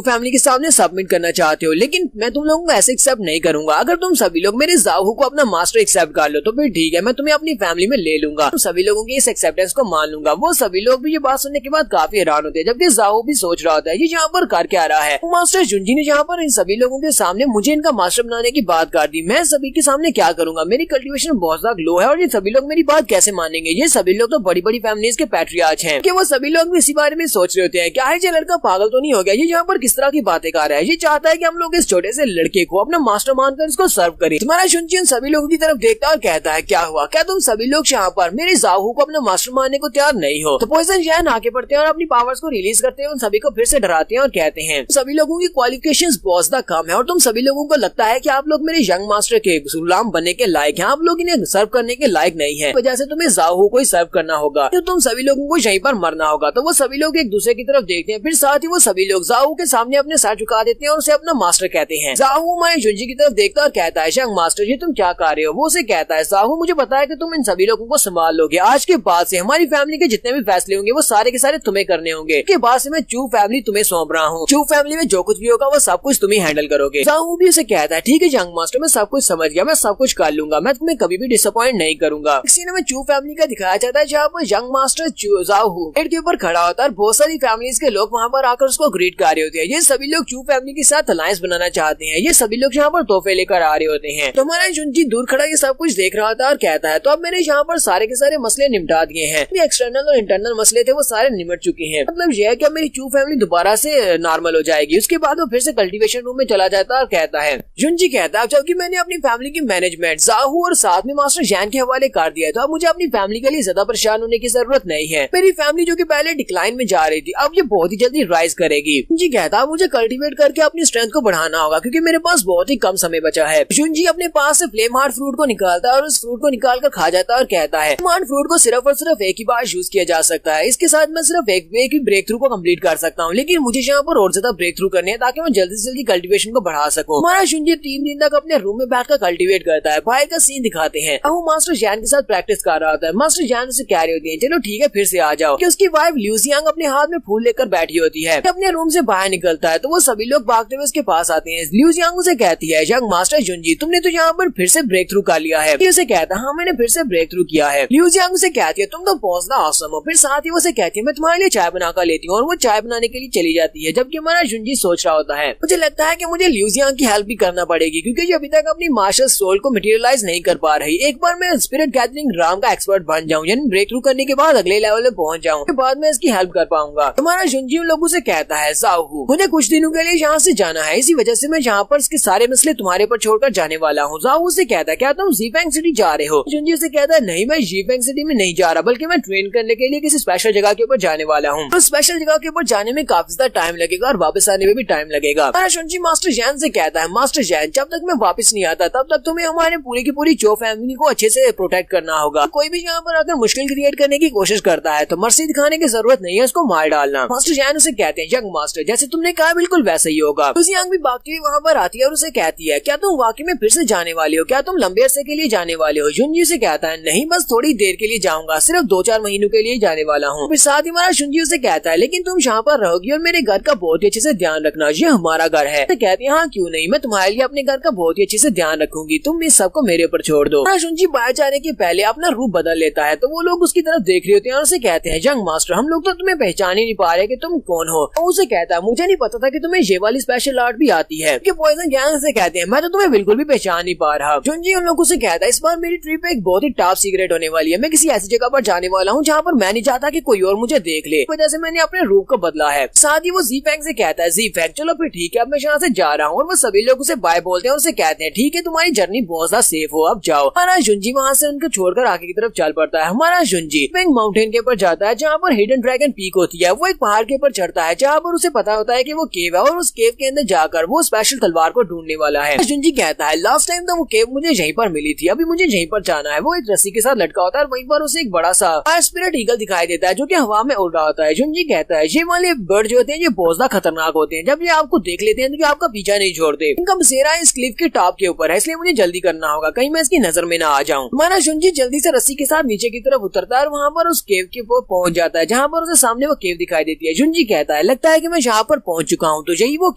फैमिली के सामने सबमिट करना चाहते हो, लेकिन मैं तुम लोगों को ऐसे एक्सेप्ट नहीं करूंगा। अगर तुम सभी लोग मेरे जाहू को अपना मास्टर एक्सेप्ट कर लो तो फिर ठीक है, मैं तुम्हें अपनी फैमिली में ले लूंगा, तुम सभी लोगों की इस एक्सेप्टेंस को मान लूंगा। वो सभी लोग भी ये बात सुनने के बाद काफी हैरान होते हैं, जबकि जाहू भी सोच रहा होता है ये यहाँ पर कर क्या रहा है। मास्टर शुनजी ने यहाँ पर इन सभी लोगों के सामने मुझे इनका मास्टर बनाने की बात कर दी, मैं सभी के सामने क्या करूंगा? मेरी कल्टिवेशन बहुत ज्यादा लो है और ये सभी लोग मेरी बात कैसे मानेंगे? ये सभी लोग तो बड़ी बड़ी फैमिलीज के पैट्रियार्च हैं कि वो सभी लोग भी इसी बारे में सोच रहे होते हैं, क्या है ये लड़का पागल तो नहीं हो गया? ये यहाँ पर किस तरह की बातें कर रहा है? ये चाहता है कि हम लोग इस छोटे से लड़के को अपना मास्टर मानकर इसको सर्व करें। तुम्हारा शुनजी उन सभी लोगों की तरफ देखता है और कहता है, क्या हुआ? क्या तुम सभी लोग यहाँ पर मेरे जाहू को अपना मास्टर मानने को तैयार नहीं हो? तो पॉइजन जैन आगे बढ़ते हैं और अपनी पावर्स को रिलीज करते हैं, उन सभी को फिर से डराते हैं और कहते हैं, सभी लोगों की क्वालिफिकेशंस बहुत ज्यादा कम है और तुम सभी लोगों को लगता है कि आप लोग मेरे यंग मास्टर के गुलाम बनने के लायक हैं, आप लोग इन्हें सर्व करने के लायक नहीं है, वजह से तुम्हें जाहू को ही सर्व करना होगा, तो तुम सभी लोगों को यहीं पर मरना होगा। तो वो सभी लोग एक दूसरे की तरफ देखते हैं, फिर साथ ही वो सभी लोग जाहू के सामने अपने सर झुका देते हैं और उसे अपना मास्टर कहते हैं। जाहू हमारे शुनजी की तरफ देखता है और कहता है, यंग मास्टर ये तुम क्या कर रहे हो? वो उसे कहता है, जाहू मुझे पता है कि तुम इन सभी लोगों को संभाल लोगे, आज के बाद से हमारी फैमिली के जितने भी फैसले होंगे वो सारे के सारे तुम्हें करने होंगे, इसके बाद से मैं चू फैमिली तुम्हें सौंप रहा हूँ, चू फैमिली में जो कुछ भी होगा वो सब कुछ तुम ही हैंडल करोगे। जाहू भी उसे कहता है, ठीक है यंग मास्टर, मैं सब कुछ समझ गया, मैं सब कुछ कर लूंगा, मैं तुम्हें कभी भी डिसअपॉइंट नहीं करूंगा। इस सीन में चू फैमिली का दिखाया जाता है जहाँ पर यंग मास्टर जाओहू गेट के ऊपर खड़ा होता है और बहुत सारी फैमिलीज के लोग वहाँ पर आकर उसको ग्रीट कर रहे होते हैं। ये सभी लोग चू फैमिली के साथ अलायंस बनाना चाहते हैं। ये सभी लोग यहाँ पर तोहफे लेकर आ रहे होते हैं। तो हमारा जुंजी दूर खड़ा ये सब कुछ देख रहा था और कहता है तो अब मैंने यहाँ पर सारे के सारे मसले निपटा दिए हैं। एक्सटर्नल और इंटरनल मसले थे वो सारे निपट चुके हैं। मतलब यह है कि मेरी चू फैमिली दोबारा से नॉर्मल हो जाएगी। उसके बाद वो फिर से कल्टीवेशन रूम में चला जाता है और कहता है जुंजी कहता है जबकि मैंने अपनी फैमिली की मैनेजमेंट जाहू और साथ में मास्टर जैन के हवाले कर दिया है तो अब मुझे अपनी फैमिली के लिए ज्यादा परेशान होने की जरूरत नहीं है। मेरी फैमिली जो कि पहले डिक्लाइन में जा रही थी अब ये बहुत ही जल्दी राइज करेगी। जुंजी कहता है मुझे कल्टीवेट करके अपनी स्ट्रेंथ को बढ़ाना होगा क्योंकि मेरे पास बहुत ही कम समय बचा है। जुंजी अपने पास से फ्लेम हार्ट फ्रूट को निकालता है और उस फ्रूट को निकाल कर खा जाता है और कहता है हार्ट फ्रूट को सिर्फ और सिर्फ एक ही बार यूज किया जा सकता है। इसके साथ मैं सिर्फ एक ही ब्रेक थ्रू को कम्प्लीट कर सकता हूँ, लेकिन मुझे यहाँ पर और ज्यादा ब्रेक थ्रू करने हैं ताकि मैं जल्दी से जल्दी कल्टीवेशन को बढ़ा सकूं। हमारा जुंजी 3 दिन तक अपने रूम में बैठकर कल्टीवेट करता है। बाहर का सीन दिखाते हैं। अब वो मास्टर जैन के साथ प्रैक्टिस कर रहा होता है। मास्टर जैन उसे कह रही होती है चलो ठीक है फिर से आ जाओ कि उसकी वाइफ ल्यूजियांग अपने हाथ में फूल लेकर बैठी होती है। अपने रूम से बाहर निकलता है तो वो सभी लोग भागते हुए उसके पास आते हैं। ल्यूजियांग उसे कहती है यंग मास्टर जुंजी तुमने तो यहाँ पर फिर से ब्रेक थ्रू कर लिया है। उसे कहता है हाँ मैंने फिर से ब्रेक थ्रू किया है। ल्यूजियांग उसे कहती है तुम तो बहुत ज्यादा ऑसम हो। फिर साथ ही उसे कहती है मैं तुम्हारे लिए चाय बनाकर लेती हूँ और वो चाय बनाने के लिए चली जाती है। जबकि हमारा जुंजी सोच रहा होता है मुझे लगता है कि मुझे ल्यूजियांग की हेल्प भी करना पड़ेगी क्योंकि ये अभी तक अपनी मार्शल सोल को मटेरियलाइज नहीं कर पा रही। एक बार मैं स्पिरिट गैदरिंग राम का एक्सपर्ट बन जाऊं यानी ब्रेक थ्रू करने के बाद अगले लेवल में पहुंच जाऊं के बाद मैं इसकी हेल्प कर पाऊंगा। तुम्हारा जुंजी उन लोगों से कहता है जाओहू मुझे कुछ दिनों के लिए यहाँ से जाना है, इसी वजह से मैं यहाँ पर इसके सारे मसले तुम्हारे पर छोड़कर जाने वाला हूँ। जाओहू से कहता है क्या तुम ज़ीफेंग सिटी जा रहे हो? जुंजी से कहता है नहीं मैं ज़ीफेंग सिटी में नहीं जा रहा बल्कि मैं ट्रेन करने के लिए किसी स्पेशल जगह के ऊपर जाने वाला हूँ। तो स्पेशल जगह के ऊपर जाने में काफी ज्यादा टाइम लगेगा और वापस आने में भी टाइम लगेगा। जुंजी मास्टर जैन से कहता है मास्टर जैन जब तक मैं वापस नहीं आता तब तक तुम्हें हमारे पूरी की पूरी चो फैमिली को अच्छे से प्रोटेक्ट करना होगा। कोई भी यहाँ पर आकर मुश्किल क्रिएट करने की कोशिश करता है तो मर्सी दिखाने की जरूरत नहीं है, उसको मार डालना। मास्टर जैन उसे कहते हैं यंग मास्टर जैसे तुमने कहा बिल्कुल वैसा ही होगा। ल्यूजियांग भी भागती हुई वहाँ पर आती है और उसे कहती है क्या तुम वाकई में फिर से जाने वाले हो? क्या तुम लंबे अरसे के लिए जाने वाले हो? जुंजी से कहता है नहीं बस थोड़ी देर के लिए जाऊंगा, सिर्फ 2-4 महीनों के लिए जाने वाला हूँ। फिर साथ ही हमारा जुंजी से कहता है लेकिन तुम यहाँ पर रहोगी और मेरे घर का बहुत ही अच्छे से ध्यान रखना, ये हमारा घर है। तो कहती है हाँ क्यों नहीं, मैं तुम्हारे लिए अपने घर का बहुत ही अच्छे से ध्यान रखूंगी, तुम इस सबको मेरे ऊपर छोड़ दो। जुंजी बाहर जाने के पहले अपना रूप बदल लेता है तो वो लोग उसकी तरफ देख रहे होते हैं और उसे कहते हैं यंग मास्टर हम लोग तो तुम्हें पहचान ही नहीं पा रहे कि तुम कौन हो। और उसे कहता है मुझे नहीं पता था कि तुम्हें ये वाली स्पेशल आर्ट भी आती है। पॉइजन गैंग से कहते हैं मैं तो तुम्हें बिल्कुल भी पहचान नहीं पा रहा। जुंजी उन लोगों से कहता है इस बार मेरी ट्रिप एक बहुत ही टॉप सीक्रेट होने वाली है, मैं किसी ऐसी जगह पर जाने वाला हूँ जहाँ पर मैं नहीं चाहता कि कोई और मुझे देख ले, वजह से मैंने अपने रूप को बदला है। साथ ही वो ज़ीफेंग से कहता है ज़ीफेंग चलो फिर ठीक है अब मैं यहाँ से जा रहा हूँ। और वो सभी लोग उसे बाय बोलते हैं और उसे कहते हैं ठीक है तुम्हारी जर्नी बहुत ज्यादा सेफ हो अब जाओ। हमारा जुंजी वहाँ से उनको छोड़कर आगे की तरफ चल पड़ता है। हमारा जुंजी पिंक माउंटेन के ऊपर जाता है जहाँ पर हिडन ड्रैगन पीक होती है। वो एक पहाड़ के ऊपर चढ़ता है जहाँ पर उसे पता होता है कि वो केव है और उस केव के अंदर जाकर वो स्पेशल तलवार को ढूंढने वाला है। जुंजी कहता है लास्ट टाइम तो वो केव मुझे यहीं पर मिली थी, अभी मुझे यहीं पर जाना है। वो एक रस्सी के साथ लटका होता है और वहीं पर उसे एक बड़ा सा स्पिरिट ईगल दिखाई देता है जो कि हवा में उड़ रहा होता है। जुंजी कहता है ये वाले बर्ड जो होते हैं ये बहुत ज्यादा खतरनाक होते हैं, जब ये आपको देख लेते हैं तो आपका पीछा नहीं छोड़ते। इनका बसेरा इस क्लिफ के टॉप के ऊपर है इसलिए मुझे जल्दी करना होगा कहीं मैं इसकी नजर में ना आ जाऊं। हमारा जुंजी जल्दी से रस्सी के साथ नीचे की तरफ उतरता है और वहाँ पर उस केव के ऊपर पहुंच जाता है जहाँ पर उसे सामने वो केव दिखाई देती है। जुंजी कहता है लगता है कि मैं यहाँ पर पहुंच चुका हूँ तो यही वो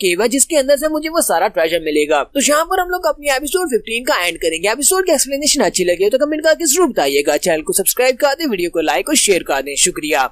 केव है जिसके अंदर से मुझे वो सारा ट्रेजर मिलेगा। तो यहाँ पर हम लोग अपनी एपिसोड 15 का एंड करेंगे। एपिसोड की एक्सप्लेनेशन अच्छी लगी तो कमेंट करके जरूर बताइएगा। चैनल को सब्सक्राइब कर दें, वीडियो को लाइक और शेयर कर दें। शुक्रिया।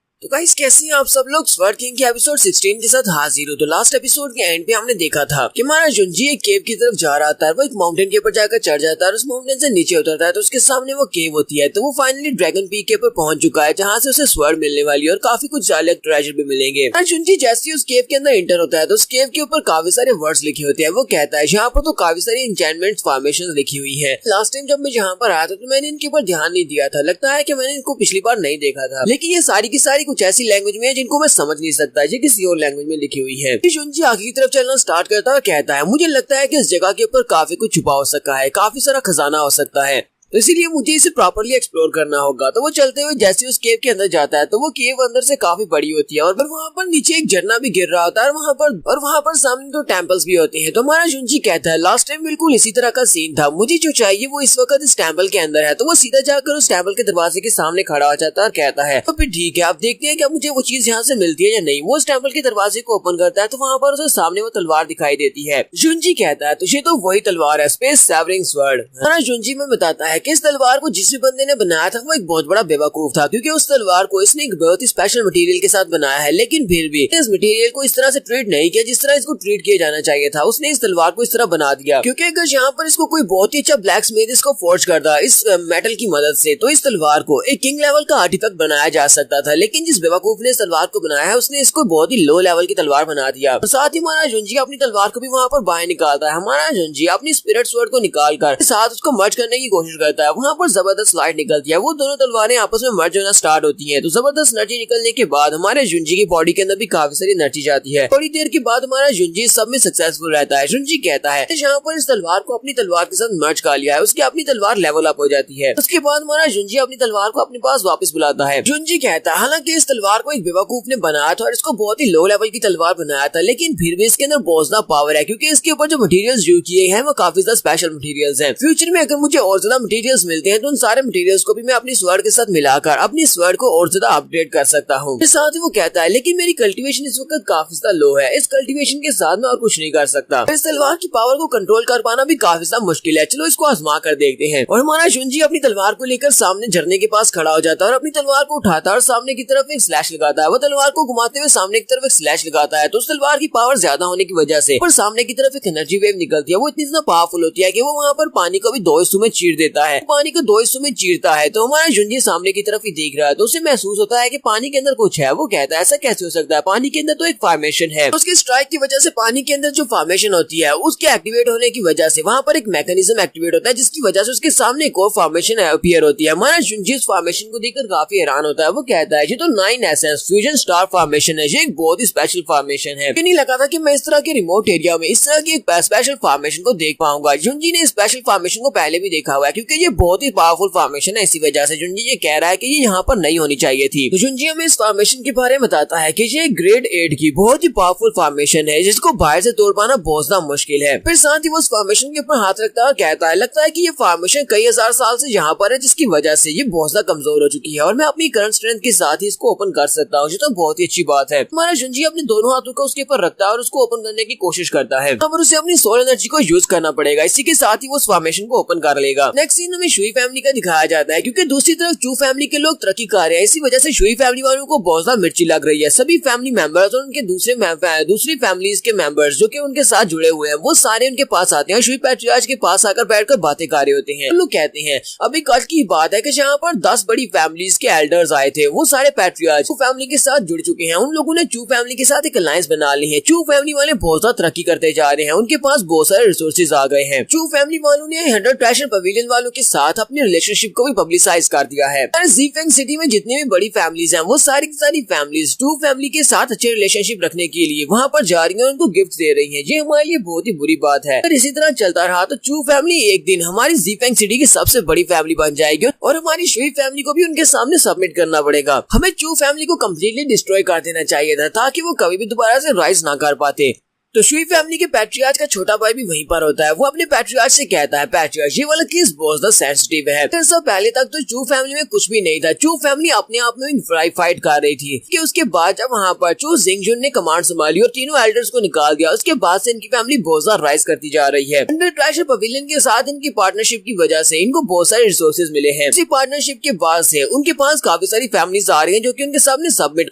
तो गाइस कैसे हैं आप सब लोग? स्वर्ड किंग के एपिसोड 16 के साथ हाजिर हो। तो लास्ट एपिसोड के एंड पे हमने देखा था कि हमारा जुंजी एक केव की तरफ जा रहा था। वो एक माउंटेन के ऊपर जाकर चढ़ जाता है और उस माउंटेन से नीचे उतरता है तो उसके सामने वो केव होती है। तो वो फाइनली ड्रैगन पीक के ऊपर पहुंच चुका है जहाँ से उसे स्वर्ड मिलने वाली है और काफी कुछ अलग ट्रेजर भी मिलेंगे। और जुंजी जैसे ही उस केव के अंदर एंटर होता है तो उस केव के ऊपर काफी सारे वर्ड्स लिखे होते हैं। वो कहता है यहाँ पर तो काफी सारी एन्चेंटमेंट फॉर्मेशन लिखी हुई है। लास्ट टाइम जब मैं यहाँ पर आया था तो मैंने इनके ऊपर ध्यान नहीं दिया था, लगता है कि मैंने इनको पिछली बार नहीं देखा था। लेकिन ये सारी की सारी कुछ ऐसी लैंग्वेज में जिनको मैं समझ नहीं सकता, ये किसी और लैंग्वेज में लिखी हुई है। जुंजी आगे की तरफ चलना स्टार्ट करता है और कहता है मुझे लगता है कि इस जगह के ऊपर काफी कुछ छुपा हो सकता है, काफी सारा खजाना हो सकता है। तो इसीलिए मुझे इसे प्रॉपर्ली एक्सप्लोर करना होगा। तो वो चलते हुए जैसे उस केव के अंदर जाता है तो वो केव अंदर से काफी बड़ी होती है और फिर वहाँ पर नीचे एक झरना भी गिर रहा होता है और वहाँ पर सामने दो टेम्पल्स भी होते हैं। तो हमारा जुंजी कहता है लास्ट टाइम बिल्कुल इसी तरह का सीन था, मुझे जो चाहिए वो इस वक्त इस टेम्पल के अंदर है। तो वो सीधा जाकर उस टेम्पल के दरवाजे के सामने खड़ा हो जाता है और कहता है तो फिर ठीक है, आप देखते हैं क्या मुझे वो चीज यहाँ से मिलती है या नहीं। वो उस टेम्पल के दरवाजे को ओपन करता है तो वहाँ पर उसे सामने वो तलवार दिखाई देती है। जुंजी कहता है तुझे तो वही तलवार है, स्पेस सेवरिंग स्वर्ड। हमारा जुंजी में बताता है कि इस तलवार को जिस भी बंदे ने बनाया था वो एक बहुत बड़ा बेवकूफ था, क्योंकि उस तलवार को इसने एक बहुत ही स्पेशल मटेरियल के साथ बनाया है, लेकिन फिर भी इस मटेरियल को इस तरह से ट्रीट नहीं किया जिस तरह इसको ट्रीट किया जाना चाहिए था। उसने इस तलवार को इस तरह बना दिया, क्योंकि अगर यहाँ पर इसको कोई बहुत ही अच्छा ब्लैक स्मिथ इसको फोर्ज करता इस मेटल की मदद से तो इस तलवार को एक किंग लेवल का आर्टिफैक्ट बनाया जा सकता था। लेकिन जिस बेवकूफ ने इस तलवार को बनाया है उसने इसको बहुत ही लो लेवल की तलवार बना दिया। साथ ही हमारा जुंजी अपनी तलवार को भी वहाँ पर बाहर निकालता है। हमारा जुंजी अपनी स्पिरिट स्वॉर्ड को निकाल कर साथ उसको मर्ज करने की कोशिश करता है। वहाँ पर जबरदस्त लाइट निकलती है, वो दोनों तलवारें आपस में मर्ज होना स्टार्ट होती है। तो जबरदस्त एनर्जी निकलने के बाद हमारे जुंजी की बॉडी के अंदर भी काफी सारी एनर्जी जाती है। थोड़ी देर के बाद हमारा जुंजी सब में सक्सेसफुल रहता है। जुंजी कहता है यहाँ पर इस तलवार को अपनी तलवार के साथ मर्ज कर लिया है, उसकी अपनी तलवार लेवल अप हो जाती है। उसके बाद हमारा जुंजी अपनी तलवार को अपने पास वापस बुलाता है। जुंजी कहता है हालांकि इस तलवार को एक बेवकूफ ने बनाया था और इसको बहुत ही लो लेवल की तलवार बनाया था, लेकिन फिर भी इसके अंदर बहुत ज्यादा पावर है, क्योंकि इसके ऊपर जो मटेरियल्स यूज किए हैं वो काफी ज्यादा स्पेशल मटेरियल्स हैं। फ्यूचर में अगर मुझे और ज्यादा मटेरियल्स मिलते हैं तो उन सारे मटेरियल्स को भी मैं अपनी स्वर्ड के साथ मिलाकर अपनी स्वर्ड को और ज्यादा अपग्रेड कर सकता हूँ। साथ ही वो कहता है लेकिन मेरी कल्टीवेशन इस वक्त काफी ज्यादा लो है, इस कल्टीवेशन के साथ मैं और कुछ नहीं कर सकता। इस तलवार की पावर को कंट्रोल कर पाना भी काफी ज्यादा मुश्किल है, चलो इसको आजमा कर देखते हैं। और हमारा जुंजी अपनी तलवार को लेकर सामने झरने के पास खड़ा हो जाता है और अपनी तलवार को उठाता है और सामने की तरफ एक स्लैश लगाता है। वो तलवार को घुमाते हुए सामने की तरफ एक स्लैश लगाता है। तो उस तलवार की पावर ज्यादा होने की वजह से पर सामने की तरफ एक एनर्जी वेव निकलती है, वो इतनी ज्यादा पावरफुल होती है कि वो वहाँ पर पानी को भी दो हिस्सों में चीर देता है। पानी को दो हिस्सों में चीरता है तो हमारा जुंजी सामने की तरफ ही देख रहा है, तो उसे महसूस होता है कि पानी के अंदर कुछ है। वो कहता है ऐसा कैसे हो सकता है, पानी के अंदर तो एक फॉर्मेशन है। उसके स्ट्राइक की वजह से पानी के अंदर जो फॉर्मेशन होती है उसके एक्टिवेट होने की वजह से वहाँ पर एक मैकेनिज्म एक्टिवेट होता है, जिसकी वजह से उसके सामने एक और फॉर्मेशन अपीयर होती है। हमारा जुंजी इस फॉर्मेशन को देखकर काफी हैरान होता है। वो कहता है ये तो 9 एसेंस फ्यूजन स्टार फॉर्मेशन है, ये एक बहुत ही स्पेशल फॉर्मेशन है। नहीं लगा था कि मैं इस तरह के रिमोट एरिया में इस तरह की एक स्पेशल फॉर्मेशन को देख पाऊंगा। जुंजी ने स्पेशल फॉर्मेशन को पहले भी देखा हुआ है, क्योंकि ये बहुत ही पावरफुल फॉर्मेशन है। इसी वजह से जुंजी ये कह रहा है कि ये यहाँ पर नहीं होनी चाहिए थी। तो जुंजी हमें इस फॉर्मेशन के बारे में बताता है कि ये ग्रेड 8 की बहुत ही पावरफुल फॉर्मेशन है, जिसको बाहर से तोड़ पाना बहुत ज्यादा मुश्किल है। फिर साथ ही वो उस फॉर्मेशन के ऊपर हाथ रखता है और कहता है लगता है कि ये फॉर्मेशन कई हजार साल से यहाँ पर है, जिसकी वजह से ये बहुत ज्यादा कमजोर हो चुकी है और मैं अपनी करंट स्ट्रेंथ के साथ ही इसको ओपन कर सकता हूँ। ये तो बहुत ही अच्छी बात है। हमारा जुंजी अपने दोनों हाथों को उसके ऊपर रखता है और उसको ओपन करने की कोशिश करता है, और उसे अपनी सोल एनर्जी को यूज करना पड़ेगा। इसी के साथ ही वो उस फॉर्मेशन को ओपन कर लेगा। नेक्स्ट सीन हमें शुई फैमिली का दिखाया जाता है, क्योंकि दूसरी तरफ चू फैमिली के लोग तरक्की कर रहे हैं। इसी वजह से शुई फैमिली वालों को बहुत ज्यादा मिर्ची लग रही है। सभी फैमिली मेंबर्स और उनके दूसरी फैमिलीज के मेंबर्स जो कि उनके साथ जुड़े हुए हैं वो सारे उनके पास आते हैं और शुई पैट्रियार्च के पास आकर बैठकर बातें कर रहे होते हैं। लोग कहते हैं अभी कल की बात है कि जहाँ पर 10 बड़ी फैमिलीज के एल्डर्स आए थे, वो सारे पैट्रियार्च चू फैमिली के साथ जुड़ चुके हैं। उन लोगों ने चू फैमिली के साथ एक अलायंस बना ली है। चू फैमिली वाले बहुत ज्यादा तरक्की करते जा रहे हैं, उनके पास बहुत सारे रिसोर्सेज आ गए हैं। चू फैमिली वालों ने 100 ट्रेजर पवेलियन वालों के साथ अपने रिलेशनशिप को भी पब्लिसाइज कर दिया है। ज़ीफेंग सिटी में जितनी भी बड़ी फैमिलीज हैं वो सारी की सारी फैमिलीज चू फैमिली के साथ अच्छे रिलेशनशिप रखने के लिए वहाँ पर जा रही है, उनको गिफ्ट दे रही है। ये हमारे लिए बहुत ही बुरी बात है। अगर इसी तरह चलता रहा तो चू फैमिली एक दिन हमारी ज़ीफेंग सिटी की सबसे बड़ी फैमिली बन जाएगी और हमारी शुई फैमिली को भी उनके सामने सबमिट करना पड़ेगा। हमें चू फैमिली को कम्प्लीटली डिस्ट्रॉय कर देना चाहिए था, ताकि वो कभी भी दोबारा से राइज ना कर पाते। तो शुई फैमिली के पैट्रियार्च का छोटा भाई भी वहीं पर होता है। वो अपने पैट्रियार्च से कहता है पैट्रियार्च ये वाला केस बहुत ज्यादा सेंसिटिव है। दरअसल पहले तक तो चू फैमिली में कुछ भी नहीं था। चू फैमिली अपने आप में फाइट कर रही थी कि उसके बाद जब वहाँ पर चू जिंगजुन ने कमांड संभाली और तीनों एल्डर्स को निकाल दिया, उसके बाद से इनकी फैमिली बहुत ज्यादा राइज करती जा रही है। अंडर ट्रेजर पवेलियन के साथ इनकी पार्टनरशिप की वजह से इनको बहुत सारे रिसोर्सेज मिले हैं। इसी पार्टनरशिप के बाद से उनके पास काफी सारी फैमिलीज आ रही है जो की उनके सामने सबमिट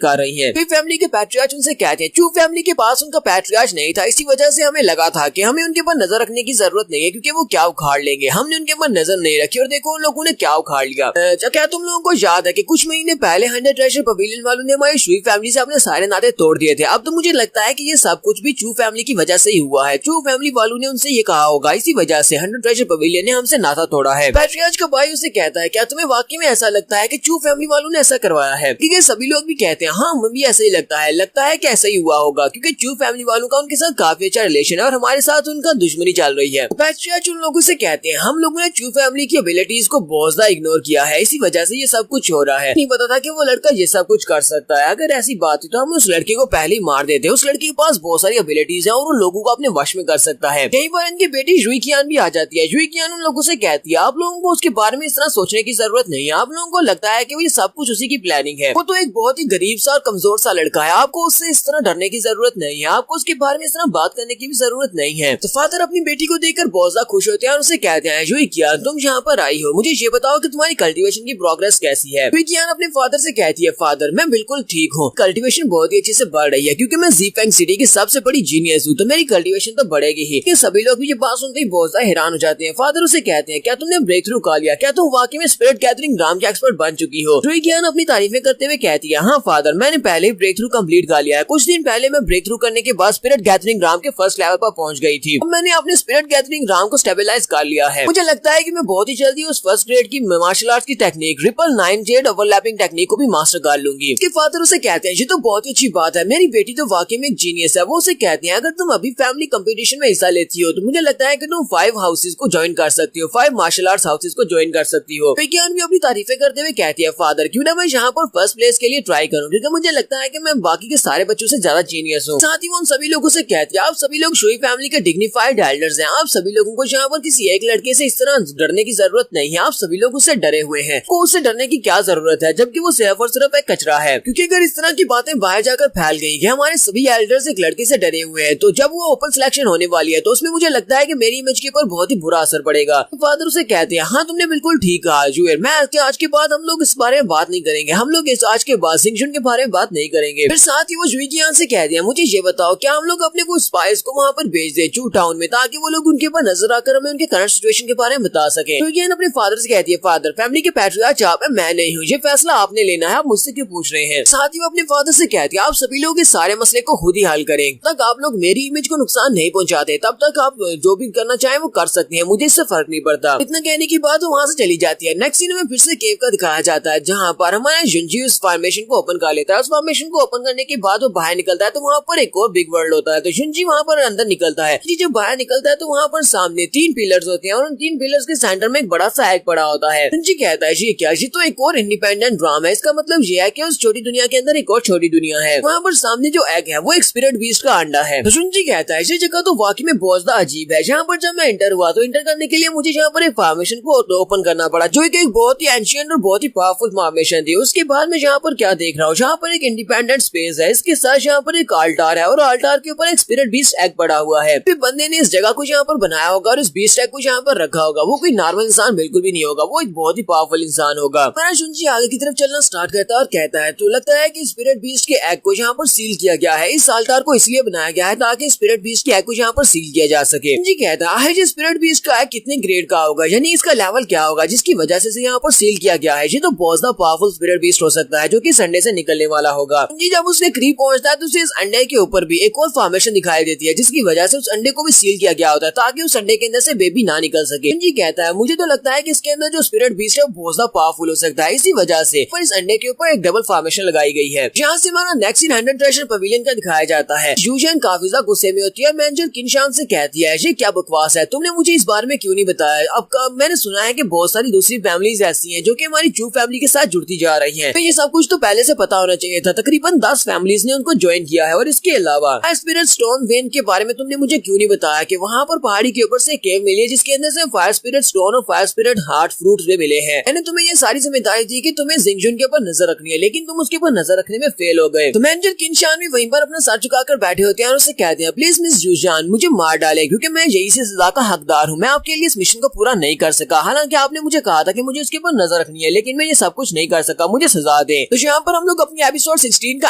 कर रही है। चू फैमिली के पैट्रियार्च उनसे कहते हैं चू फैमिली के पास उनका पैट्रियार्च नहीं था, इसी वजह से हमें लगा था कि हमें उनके ऊपर नजर रखने की जरूरत नहीं है, क्योंकि वो क्या उखाड़ लेंगे। हमने उनके ऊपर नजर नहीं रखी और देखो उन लोगों ने क्या उखाड़ लिया। क्या तुम लोगों को याद है कि कुछ महीने पहले 100 ट्रेजर पवेलियन वालों ने हमारी शुई फैमिली से अपने सारे नाते तोड़ दिए थे। अब तो मुझे लगता है कि ये सब कुछ भी चू फैमिली की वजह से ही हुआ है। चू फैमिली वालों ने उनसे ये कहा होगा, इसी वजह से 100 ट्रेजर पवेलियन ने हमसे नाता तोड़ा है। पैट्रियार्च का भाई उसे कहता है क्या तुम्हें वाकई में ऐसा लगता है कि चू फैमिली वालों ने ऐसा करवाया है? क्योंकि सभी लोग भी कहते हैं हाँ हमें भी ऐसा ही लगता है कि ऐसा ही हुआ होगा, क्योंकि चू फैमिली वालों का उनके साथ काफी अच्छा रिलेशन है और हमारे साथ उनका दुश्मनी चल रही है। पैट्रियार्च उन लोगों से कहते हैं हम लोगों ने चू फैमिली की एबिलिटीज को बहुत ज्यादा इग्नोर किया है, इसी वजह से ये सब कुछ हो रहा है। नहीं पता था कि वो लड़का ये सब कुछ कर सकता है। अगर ऐसी बात है तो हम उस लड़के को पहले ही मार देते। उस लड़के के पास बहुत सारी एबिलिटीज है और उन लोगों को अपने वश में कर सकता है। कई बार इनकी बेटी जुइकियान भी आ जाती है। जुइकियान उन लोगों से कहती है आप लोगों को उसके बारे में इस तरह सोचने की जरूरत नहीं है। आप लोगों को लगता है कि ये सब कुछ उसी की प्लानिंग है। वो तो एक बहुत ही गरीब सा और कमजोर सा लड़का है। आपको उससे इस तरह डरने की जरूरत नहीं है। आपको उसके बारे में इस तरह बात करने की भी जरूरत नहीं है। तो फादर अपनी बेटी को देखकर बहुत ज्यादा खुश होते हैं और उसे कहते हैं जुइकियान तुम यहाँ पर आई हो, मुझे ये बताओ कि तुम्हारी कल्टीवेशन की प्रोग्रेस कैसी है। जुइकियान अपने फादर से कहती है फादर मैं बिल्कुल ठीक हूँ, कल्टीवेशन बहुत ही अच्छे से बढ़ रही है क्योंकि मैं ज़ीफेंग सिटी की सबसे बड़ी जीनियस हूँ, तो मेरी कल्टीवेशन तो बढ़ेगी ही। कि सभी लोग भी ये बात सुनते ही बहुत ज्यादा हैरान हो जाते हैं। फादर उसे कहते हैं क्या तुमने ब्रेक थ्रू कर लिया, क्या तुम वाकई में स्पिरिट गैदरिंग ग्राम के एक्सपर्ट बन चुकी हो। जुइकियान अपनी तारीफें करते हुए कहती है हाँ फादर मैंने पहले ही ब्रेक थ्रू कम्प्लीट कर लिया है। कुछ दिन पहले मैं ब्रेक थ्रू करने के बाद स्पिरिट गैदरिंग ग्राम के फर्स्ट लेवल पर पहुंच गई थी। मैंने अपने स्पिरिट गैदरिंग ग्राम को स्टेबलाइज कर लिया है। मुझे लगता है कि मैं बहुत ही जल्दी उस फर्स्ट ग्रेड की मार्शल आर्ट्स की technique triple 9 Z overlapping technique को भी मास्टर कर लूंगी। उसके फादर उसे कहते हैं ये तो बहुत ही अच्छी बात है, मेरी बेटी तो वाकई में एक जीनियस है। वो उसे कहते हैं अगर तुम अभी फैमिली कंपटीशन में हिस्सा लेती हो तो मुझे लगता है कि तुम 5 हाउसेज को ज्वाइन कर सकती हो, 5 मार्शल आर्ट्स हाउसेज को ज्वाइन कर सकती हो। विज्ञान भी अपनी तारीफें करते हुए कहती है फादर क्यों ना मैं यहाँ पर फर्स्ट प्लेस के लिए ट्राई करूँ क्योंकि मुझे लगता है कि मैं बाकी के सारे बच्चों से ज्यादा जीनियस हूँ। साथ ही वो उन सभी लोगों से कहती है आप सभी लोग शुई फैमिली के डिग्निफाइड एल्डर्स हैं। आप सभी लोगों को यहाँ पर किसी एक लड़के से इस तरह डरने की जरूरत नहीं है। आप सभी लोग उससे डरे हुए हैं। को उससे डरने की क्या जरूरत है जबकि वो सिर्फ और सिर्फ एक कचरा है। क्योंकि अगर इस तरह की बातें बाहर जाकर फैल गई कि हमारे सभी एल्डर्स एक लड़के से डरे हुए हैं तो जब वो ओपन सिलेक्शन होने वाली है तो उसमें मुझे लगता है कि मेरी इमेज के ऊपर बहुत ही बुरा असर पड़ेगा। फादर उसे कहते हैं हाँ तुमने बिल्कुल ठीक कहा जुएर, मैं आज के बाद हम लोग इस बारे में बात नहीं करेंगे। हम लोग इस आज के बाद जिंगजुन के बारे में बात नहीं करेंगे। फिर साथ ही वो जुइकियान से कह दिया मुझे ये बताओ क्या हम लोग अपने कुछ स्पाइस को वहाँ पर भेज दे चू टाउन में ताकि वो लोग उनके ऊपर नजर आकर हमें उनके करंट सिचुएशन के बारे में बता सके। जुइकियान अपने फादर से कहती है फादर फैमिली के पैट्रियार्च आप हैं, मैं नहीं हूँ, ये फैसला आपने लेना है, आप मुझसे क्यों पूछ रहे हैं। साथ ही वो अपने फादर से कहती है आप सभी लोग इस सारे मसले को खुद ही हल करें। तक आप लोग मेरी इमेज को नुकसान नहीं पहुँचाते तब तक आप जो भी करना चाहे वो कर सकते हैं, मुझे इससे फर्क नहीं पड़ता। इतना कहने की बात वो वहाँ से चली जाती है। नेक्स्ट सीन में फिर से केव का दिखाया जाता है जहाँ पर हमारा जुंजी उस फॉर्मेशन को ओपन कर लेता है। उस फॉर्मेशन को ओपन करने के बाद वो बाहर निकलता है तो वहाँ पर एक और बिग वर्ल्ड होता है। तो जुंजी वहाँ पर अंदर निकलता है। जब बाहर निकलता है तो वहाँ पर सामने 3 पिलर्स होते हैं और उन 3 पिलर्स के सेंटर में एक बड़ा सा एग पड़ा होता है। जुंजी कहता है ये क्या, ये तो एक और इंडिपेंडेंट ड्राम है। इसका मतलब ये है कि उस छोटी दुनिया के अंदर एक और छोटी दुनिया है। वहाँ पर सामने जो एग है वो एक स्पिरिट बीस्ट का अंडा है। तो जुंजी कहता है ये जगह तो वाकई में बहुत ज्यादा अजीब है। जहाँ पर जब मैं एंटर हुआ तो एंटर करने के लिए मुझे यहाँ पर एक फॉर्मेशन को ओपन करना पड़ा जो एक बहुत ही एंशिएंट और बहुत ही पावरफुल फॉर्मेशन थी। उसके बाद मैं यहाँ पर क्या देख रहा हूँ, यहाँ पर एक इंडिपेंडेंट स्पेस है, इसके साथ यहाँ पर एक आल्टार है और आल्टार के ऊपर एक स्पिरिट बीस्ट एग पड़ा हुआ है। फिर बंदे ने इस जगह को यहाँ पर बनाया होगा और इस बीस्ट एग को यहाँ पर रखा होगा। वो कोई नॉर्मल इंसान बिल्कुल भी नहीं होगा, वो एक बहुत ही पावरफुल इंसान होगा। हमारा जुंजी आगे की तरफ चलना स्टार्ट करता है और कहता है तो लगता है कि स्पिरिट बीस्ट के एग को यहाँ पर सील किया गया है। इस आल्टार को इसलिए बनाया गया है ताकि स्पिरिट बीस्ट के एग को यहाँ पर सील किया जा सके। जुंजी कहता है ये स्पिरिट बीस्ट का एग कितने ग्रेड का होगा, यानी इसका लेवल क्या होगा जिसकी वजह से यहाँ पर सील किया गया है। ये तो बहुत ज्यादा पावरफुल स्पिरिट बीस्ट हो सकता है जो कि संडे से निकलने वाला होगा। जुंजी जब उसके करीब पहुंचता है तो उसे इस अंडे के ऊपर भी एक और फॉर्मेशन दिखाई देती है जिसकी वजह से उस अंडे को भी सील किया गया होता है ताकि उस अंडे के अंदर से बेबी ना निकल सके। जुंजी कहता है मुझे तो लगता है कि इसके अंदर जो स्पिरिट बीस्ट है वो बहुत ज्यादा पावरफुल हो सकता है, इसी वजह से पर इस अंडे के ऊपर एक डबल फॉर्मेशन लगाई गई है। यहाँ से हमारा नेक्स्ट सीन 100 ट्रेजर पवेलियन का दिखाया जाता है। यूजिन काफी ज्यादा गुस्से में होती है। मैनेजर किनशान से कहती है ये क्या बकवास है, तुमने मुझे इस बारे में क्यों नहीं बताया। अब मैंने सुना है कि बहुत सारी दूसरी फैमिलीज ऐसी हैं जो कि हमारी चू फैमिली के साथ जुड़ती जा रही हैं। तो ये सब कुछ तो पहले से पता होना चाहिए था। तकरीबन 10 फैमिलीज ने उनको ज्वाइन किया है और इसके अलावा स्पिरिट स्टोन वेन के बारे में तुमने मुझे क्यों नहीं बताया कि वहाँ पर पहाड़ी के ऊपर से केव मिली है जिसके अंदर से फायर स्पिरिट स्टोन और फायर स्पिरिट हार्ट फ्रूट्स भी मिले हैं। मैंने तुम्हें ये सारी जिम्मेदारी दी कि तुम्हें जिंगजुन के ऊपर नजर रखनी है लेकिन तुम उसके ऊपर नजर रखने में फेल हो गए। तो मैनेजर किनशान भी वहीं पर अपना सर झुकाकर बैठे होते हैं और उसे कहते हैं प्लीज मिस जूजान मुझे मार डाले क्योंकि मैं यही से सजा का हकदार हूँ। मैं आपके लिए इस मिशन को पूरा नहीं कर सका। हालांकि आपने मुझे कहा था कि मुझे उसके ऊपर नजर रखनी है लेकिन मैं ये सब कुछ नहीं कर सका, मुझे सजा दे। तो यहाँ पर हम लोग अपनी एपिसोड 16 का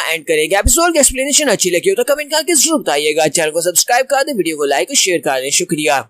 एंड करेंगे। एपिसोड की एक्सप्लेनेशन अच्छी लगी हो तो कमेंट करके जरूर बताइएगा। चैनल को सब्सक्राइब कर दे, वीडियो को लाइक और शेयर कर दे। शुक्रिया।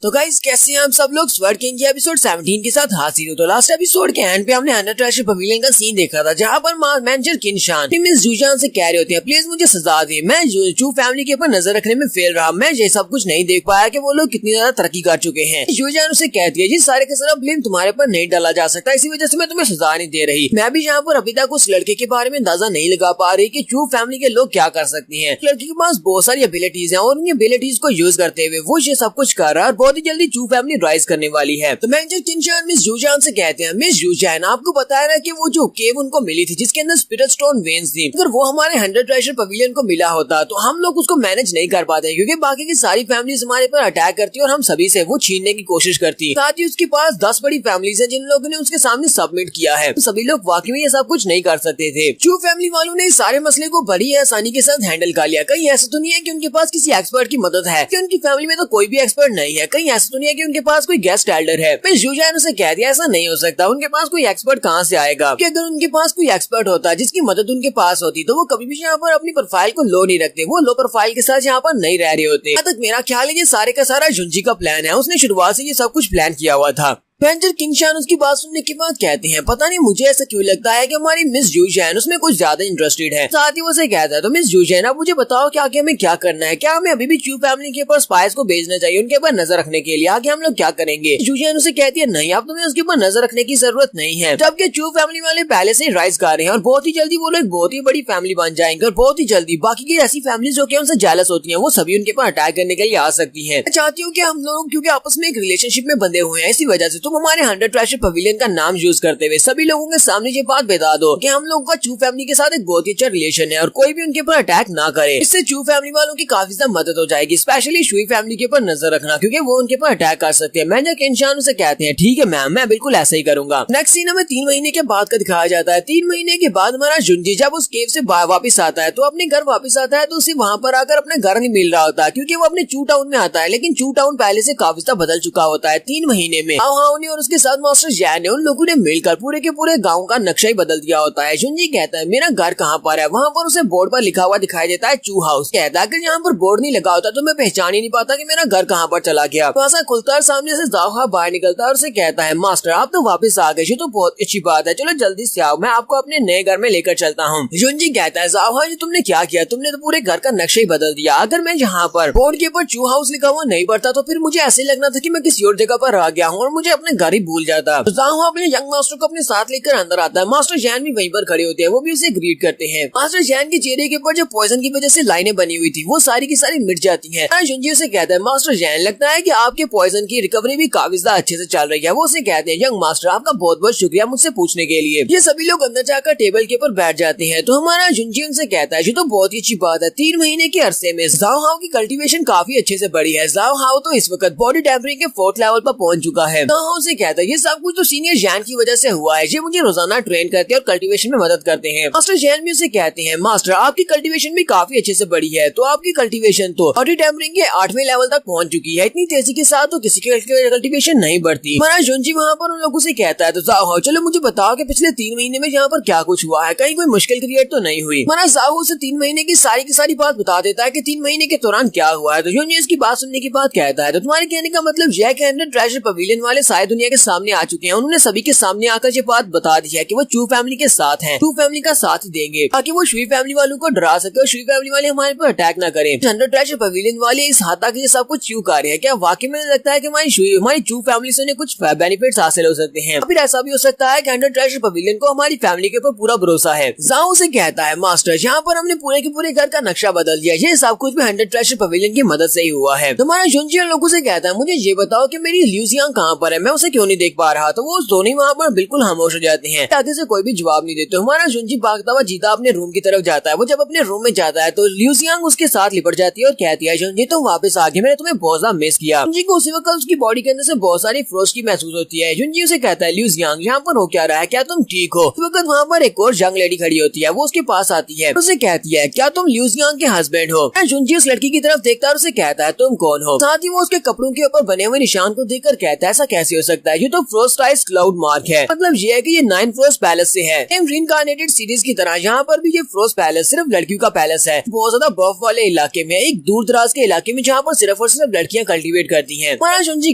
तो गाइस कैसे हैं आप सब लोग। स्वर्ड किंग के एपिसोड 17 के साथ हाजिर हो। तो लास्ट एपिसोड के एंड पे हमने अंडर ट्रेजर पवेलियन का सीन देखा था, जहां पर मैनेजर किनशान मिस जूजान से कह रहे होते हैं प्लीज मुझे सजा दे, मैं चू फैमिली के ऊपर नजर रखने में फेल रहा, मैं ये सब कुछ नहीं देख पाया कि वो लोग कितनी ज्यादा तरक्की कर चुके हैं। जूजान उसे कहती है जी सारे के सारा ब्लेम तुम्हारे पर नहीं डाला जा सकता, इसी वजह से मैं तुम्हें सजा नहीं दे रही। मैं भी यहाँ पर अभी तक उस लड़के के बारे में अंदाजा नहीं लगा पा रही कि चू फैमिली के लोग क्या कर सकती है। लड़के के पास बहुत सारी एबिलिटीज है और उन एबिलिटीज को यूज करते हुए वो ये सब कुछ कर रहा है और बहुत ही जल्दी चू फैमिली राइज करने वाली है। तो मैनेजर किनशान मिस जूजान से कहते हैं मिस जूजान आपको बताया ना कि वो जो केव उनको मिली थी जिसके अंदर स्पिरिट स्टोन वेन्स थी, अगर वो हमारे 100 ट्रेजर पवेलियन को मिला होता तो हम लोग उसको मैनेज नहीं कर पाते, क्योंकि बाकी की सारी फैमिलीज हमारे पर अटैक करती और हम सभी से वो छीनने की कोशिश करती। साथ ही उसके पास 10 बड़ी फैमिलीज है जिन लोगों ने उसके सामने सबमिट किया है। तो सभी लोग वाकई में ये सब कुछ नहीं कर सकते थे। चू फैमिली वालों ने सारे मसले को बड़ी आसानी के साथ हैंडल कर लिया। कहीं ऐसा तो नहीं है कि उनके पास किसी एक्सपर्ट की मदद है, कि उनकी फैमिली में तो कोई भी एक्सपर्ट नहीं है। कहीं ऐसा तो नहीं है कि उनके पास कोई गेस्ट एल्डर है। मिस जूजान उसे कह दिया ऐसा नहीं हो सकता, उनके पास कोई एक्सपर्ट कहाँ से आएगा, कि अगर उनके पास कोई एक्सपर्ट होता जिसकी मदद उनके पास होती तो वो कभी भी यहाँ पर अपनी प्रोफाइल को लो नहीं रखते, वो लो प्रोफाइल के साथ यहाँ पर नहीं रह रहे होते। यहाँ तक मेरा ख्याल है ये सारे का सारा जुंजी का प्लान है, उसने शुरुआत से ये सब कुछ प्लान किया हुआ था। मैनेजर किनशान उसकी बात सुनने के बाद कहते हैं पता नहीं मुझे ऐसा क्यों लगता है कि हमारी मिस जूजान उसमें कुछ ज्यादा इंटरेस्टेड है। साथ ही वो से कहता है तो मिस जूजान आप मुझे बताओ कि आगे हमें क्या करना है, क्या हमें अभी भी चू फैमिली के ऊपर स्पाइस को भेजना चाहिए उनके ऊपर नजर रखने के लिए, आगे हम लोग क्या करेंगे। जूजान उसे कहती है नहीं अब तुम्हें उसके ऊपर नजर रखने की जरूरत नहीं है, जबकि चू फैमिली वाले पहले से राइज कर रहे हैं और बहुत ही जल्दी वो लोग बहुत ही बड़ी फैमिली बन जाएंगे और बहुत ही जल्दी बाकी की ऐसी फैमिली जो उनसे जेलस होती है वो सभी उनके ऊपर अटैक करने के लिए आ सकती है। मैं चाहती हूँ कि हम लोग क्योंकि आपस में एक रिलेशनशिप में बंधे हुए हैं, इसी वजह से तुम हमारे 100 ट्रेजर पवेलियन का नाम यूज करते हुए सभी लोगों के सामने ये बात बता दो कि हम लोगों का चू फैमिली के साथ एक बहुत ही अच्छा रिलेशन है और कोई भी उनके ऊपर अटैक ना करे। इससे चू फैमिली वालों की काफी ज्यादा मदद हो जाएगी, स्पेशली शुई फैमिली के ऊपर नजर रखना क्योंकि वो उनके ऊपर अटैक कर सकते हैं। मैनेजर किनशान उसे कहते हैं ठीक है मैम मैं बिल्कुल ऐसा ही करूंगा। नेक्स्ट सीन हमें 3 महीने के बाद का दिखाया जाता है। 3 महीने के बाद हमारा जुंजी जब उस केव से वापस आता है तो अपने घर वापस आता है तो उसे वहाँ पर आकर अपना घर नहीं मिल रहा होता क्योंकि वो अपने चू टाउन में आता है, लेकिन चू टाउन पहले से काफी ज्यादा बदल चुका होता है 3 महीने में। और उसके साथ मास्टर जैन ने उन लोगों ने मिलकर पूरे के पूरे गांव का नक्शा ही बदल दिया होता है। जुंजी कहता है मेरा घर कहाँ पर है, वहाँ पर उसे बोर्ड पर लिखा हुआ दिखाई देता है चू हाउस। कहता है अगर यहाँ पर बोर्ड नहीं लगा होता तो मैं पहचान ही नहीं पाता कि मेरा घर कहाँ पर चला गया। तो ऐसा खुलता है सामने से जाओहा बाहर निकलता है और उसे कहता है मास्टर आप तो वापस आ गए, ये तो बहुत अच्छी बात है, चलो जल्दी से आओ मैं आपको अपने नए घर में लेकर चलता हूँ। जुंजी कहता है जाओहा जी तुमने क्या किया, तुमने तो पूरे घर का नक्शा ही बदल दिया। अगर मैं यहाँ पर बोर्ड के ऊपर चू हाउस लिखा हुआ नहीं पड़ता तो फिर मुझे ऐसे लगना था कि मैं किसी और जगह पर आ गया हूँ और मुझे अपने घर ही भूल जाता। तो जाओहा अपने यंग मास्टर को अपने साथ लेकर अंदर आता है। मास्टर जैन भी वहीं पर खड़े होते हैं, वो भी उसे ग्रीट करते हैं। मास्टर जैन के चेहरे के ऊपर जो पॉइजन की वजह से लाइनें बनी हुई थी वो सारी की सारी मिट जाती हैं। जुंजी उसे कहता है मास्टर जैन लगता है कि आपके पॉइजन की रिकवरी भी काफी ज्यादा अच्छे से चल रही है। वो उसे कहते हैं यंग मास्टर आपका बहुत बहुत शुक्रिया मुझसे पूछने के लिए। ये सभी लोग अंदर जाकर टेबल के ऊपर बैठ जाते हैं तो हमारा जुंजी उनसे कहता है ये तो बहुत ही अच्छी बात है, 3 महीने के अरसे में जाओ हाउ की कल्टीवेशन काफी अच्छे से बढ़ी है। जाओ हाउ तो इस वक्त बॉडी टेम्परिंग के 4th लेवल पर पहुंच चुका है। जाओ हाउ से कहता है ये सब कुछ तो सीनियर जैन की वजह से हुआ है, ये मुझे रोजाना ट्रेन करते हैं और कल्टीवेशन में मदद करते हैं। मास्टर जैन भी उसे कहते हैं मास्टर आपकी कल्टीवेशन भी काफी अच्छे से बढ़ी है, तो आपकी कल्टीवेशन तो बॉडी टेम्परिंग के 8वें लेवल तक पहुंच चुकी है। इतनी तेजी के साथ तो किसी की कल्टीवेशन नहीं बढ़ती। हमारा जुंजी वहाँ पर उन लोगों से कहता है तो जाओ चलो मुझे बताओ कि पिछले 3 महीने में यहाँ पर क्या कुछ हुआ है, कहीं कोई मुश्किल क्रिएट तो नहीं हुई। हमारा जाओ से 3 महीने की सारी बात बता देता है कि 3 महीने के दौरान क्या हुआ है। तो जुंजी इसकी बात सुनने के बाद कहता है तो तुम्हारे कहने का मतलब यह कि 100 ट्रेजर पवेलियन वाले सारी दुनिया के सामने आ चुके हैं, उन्होंने सभी के सामने आकर ये बात बता दी है कि वो चू फैमिली के साथ हैं, चू फैमिली का साथ ही देंगे ताकि वो शुई फैमिली वालों को डरा सके और शुई फैमिली वाले हमारे पर अटैक ना करें। 100 ट्रेजर पवेलियन वाले इस हद तक ये सब कुछ क्यों कर रहे हैं, क्या वाकई में लगता है कि हमारी चू फैमिली से कुछ बेनिफिट्स हासिल हो सकते हैं। फिर ऐसा भी हो सकता है कि 100 ट्रेजर पवेलियन को हमारी फैमिली के ऊपर पूरा भरोसा है। जाओ से कहता है मास्टर यहाँ पर हमने पूरे के पूरे घर का नक्शा बदल दिया, ये सब कुछ भी 100 ट्रेजर पवेलियन की मदद से ही हुआ है। तुम्हारा जुंजी लोगों से कहता है मुझे ये बताओ कि मेरी ल्यूजियांग कहाँ पर है, मैं उसे क्यों नहीं देख पा रहा। तो वो दोनों वहाँ पर बिल्कुल खामोश हो जाते हैं, आगे से कोई भी जवाब नहीं देते। हमारा जुंजी भागता हुआ जीता अपने रूम की तरफ जाता है। वो जब अपने रूम में जाता है तो ल्यूजियांग उसके साथ लिपट जाती है और कहती है जुंजी तुम वापस आ गए, मैंने तुम्हें बहुत ज्यादा मिस किया। जुंजी को उसी वक्त उसकी बॉडी के अंदर से बहुत सारी फ्रोस्टी महसूस होती है। जुंजी उसे कहता है ल्यूजियांग यहाँ पर हो क्या रहा है, क्या तुम ठीक हो। उस वक्त वहाँ पर एक और यंग लेडी खड़ी होती है, वो उसके पास आती है, उसे कहती है क्या तुम ल्यूजियांग के हस्बैंड हो। जुंजी उस लड़की की तरफ देखता है और उसे कहता है तुम कौन हो। साथ ही वो उसके कपड़ों के ऊपर बने हुए निशान को देखकर कहता है ऐसा कैसे हो सकता है, ये तो फ्रोस्ट आइस क्लाउड मार्क है। मतलब ये है कि ये 9 फ्रोस्ट पैलेस से है। रीइंकार्नेटेड सीरीज की तरह यहाँ पर भी ये फ्रोस्ट पैलेस सिर्फ लड़कियों का पैलेस है, बहुत ज्यादा बर्फ वाले इलाके में, एक दूर दराज के इलाके में, जहाँ पर सिर्फ और सिर्फ लड़कियां कल्टीवेट करती हैं। महाराज शुनजी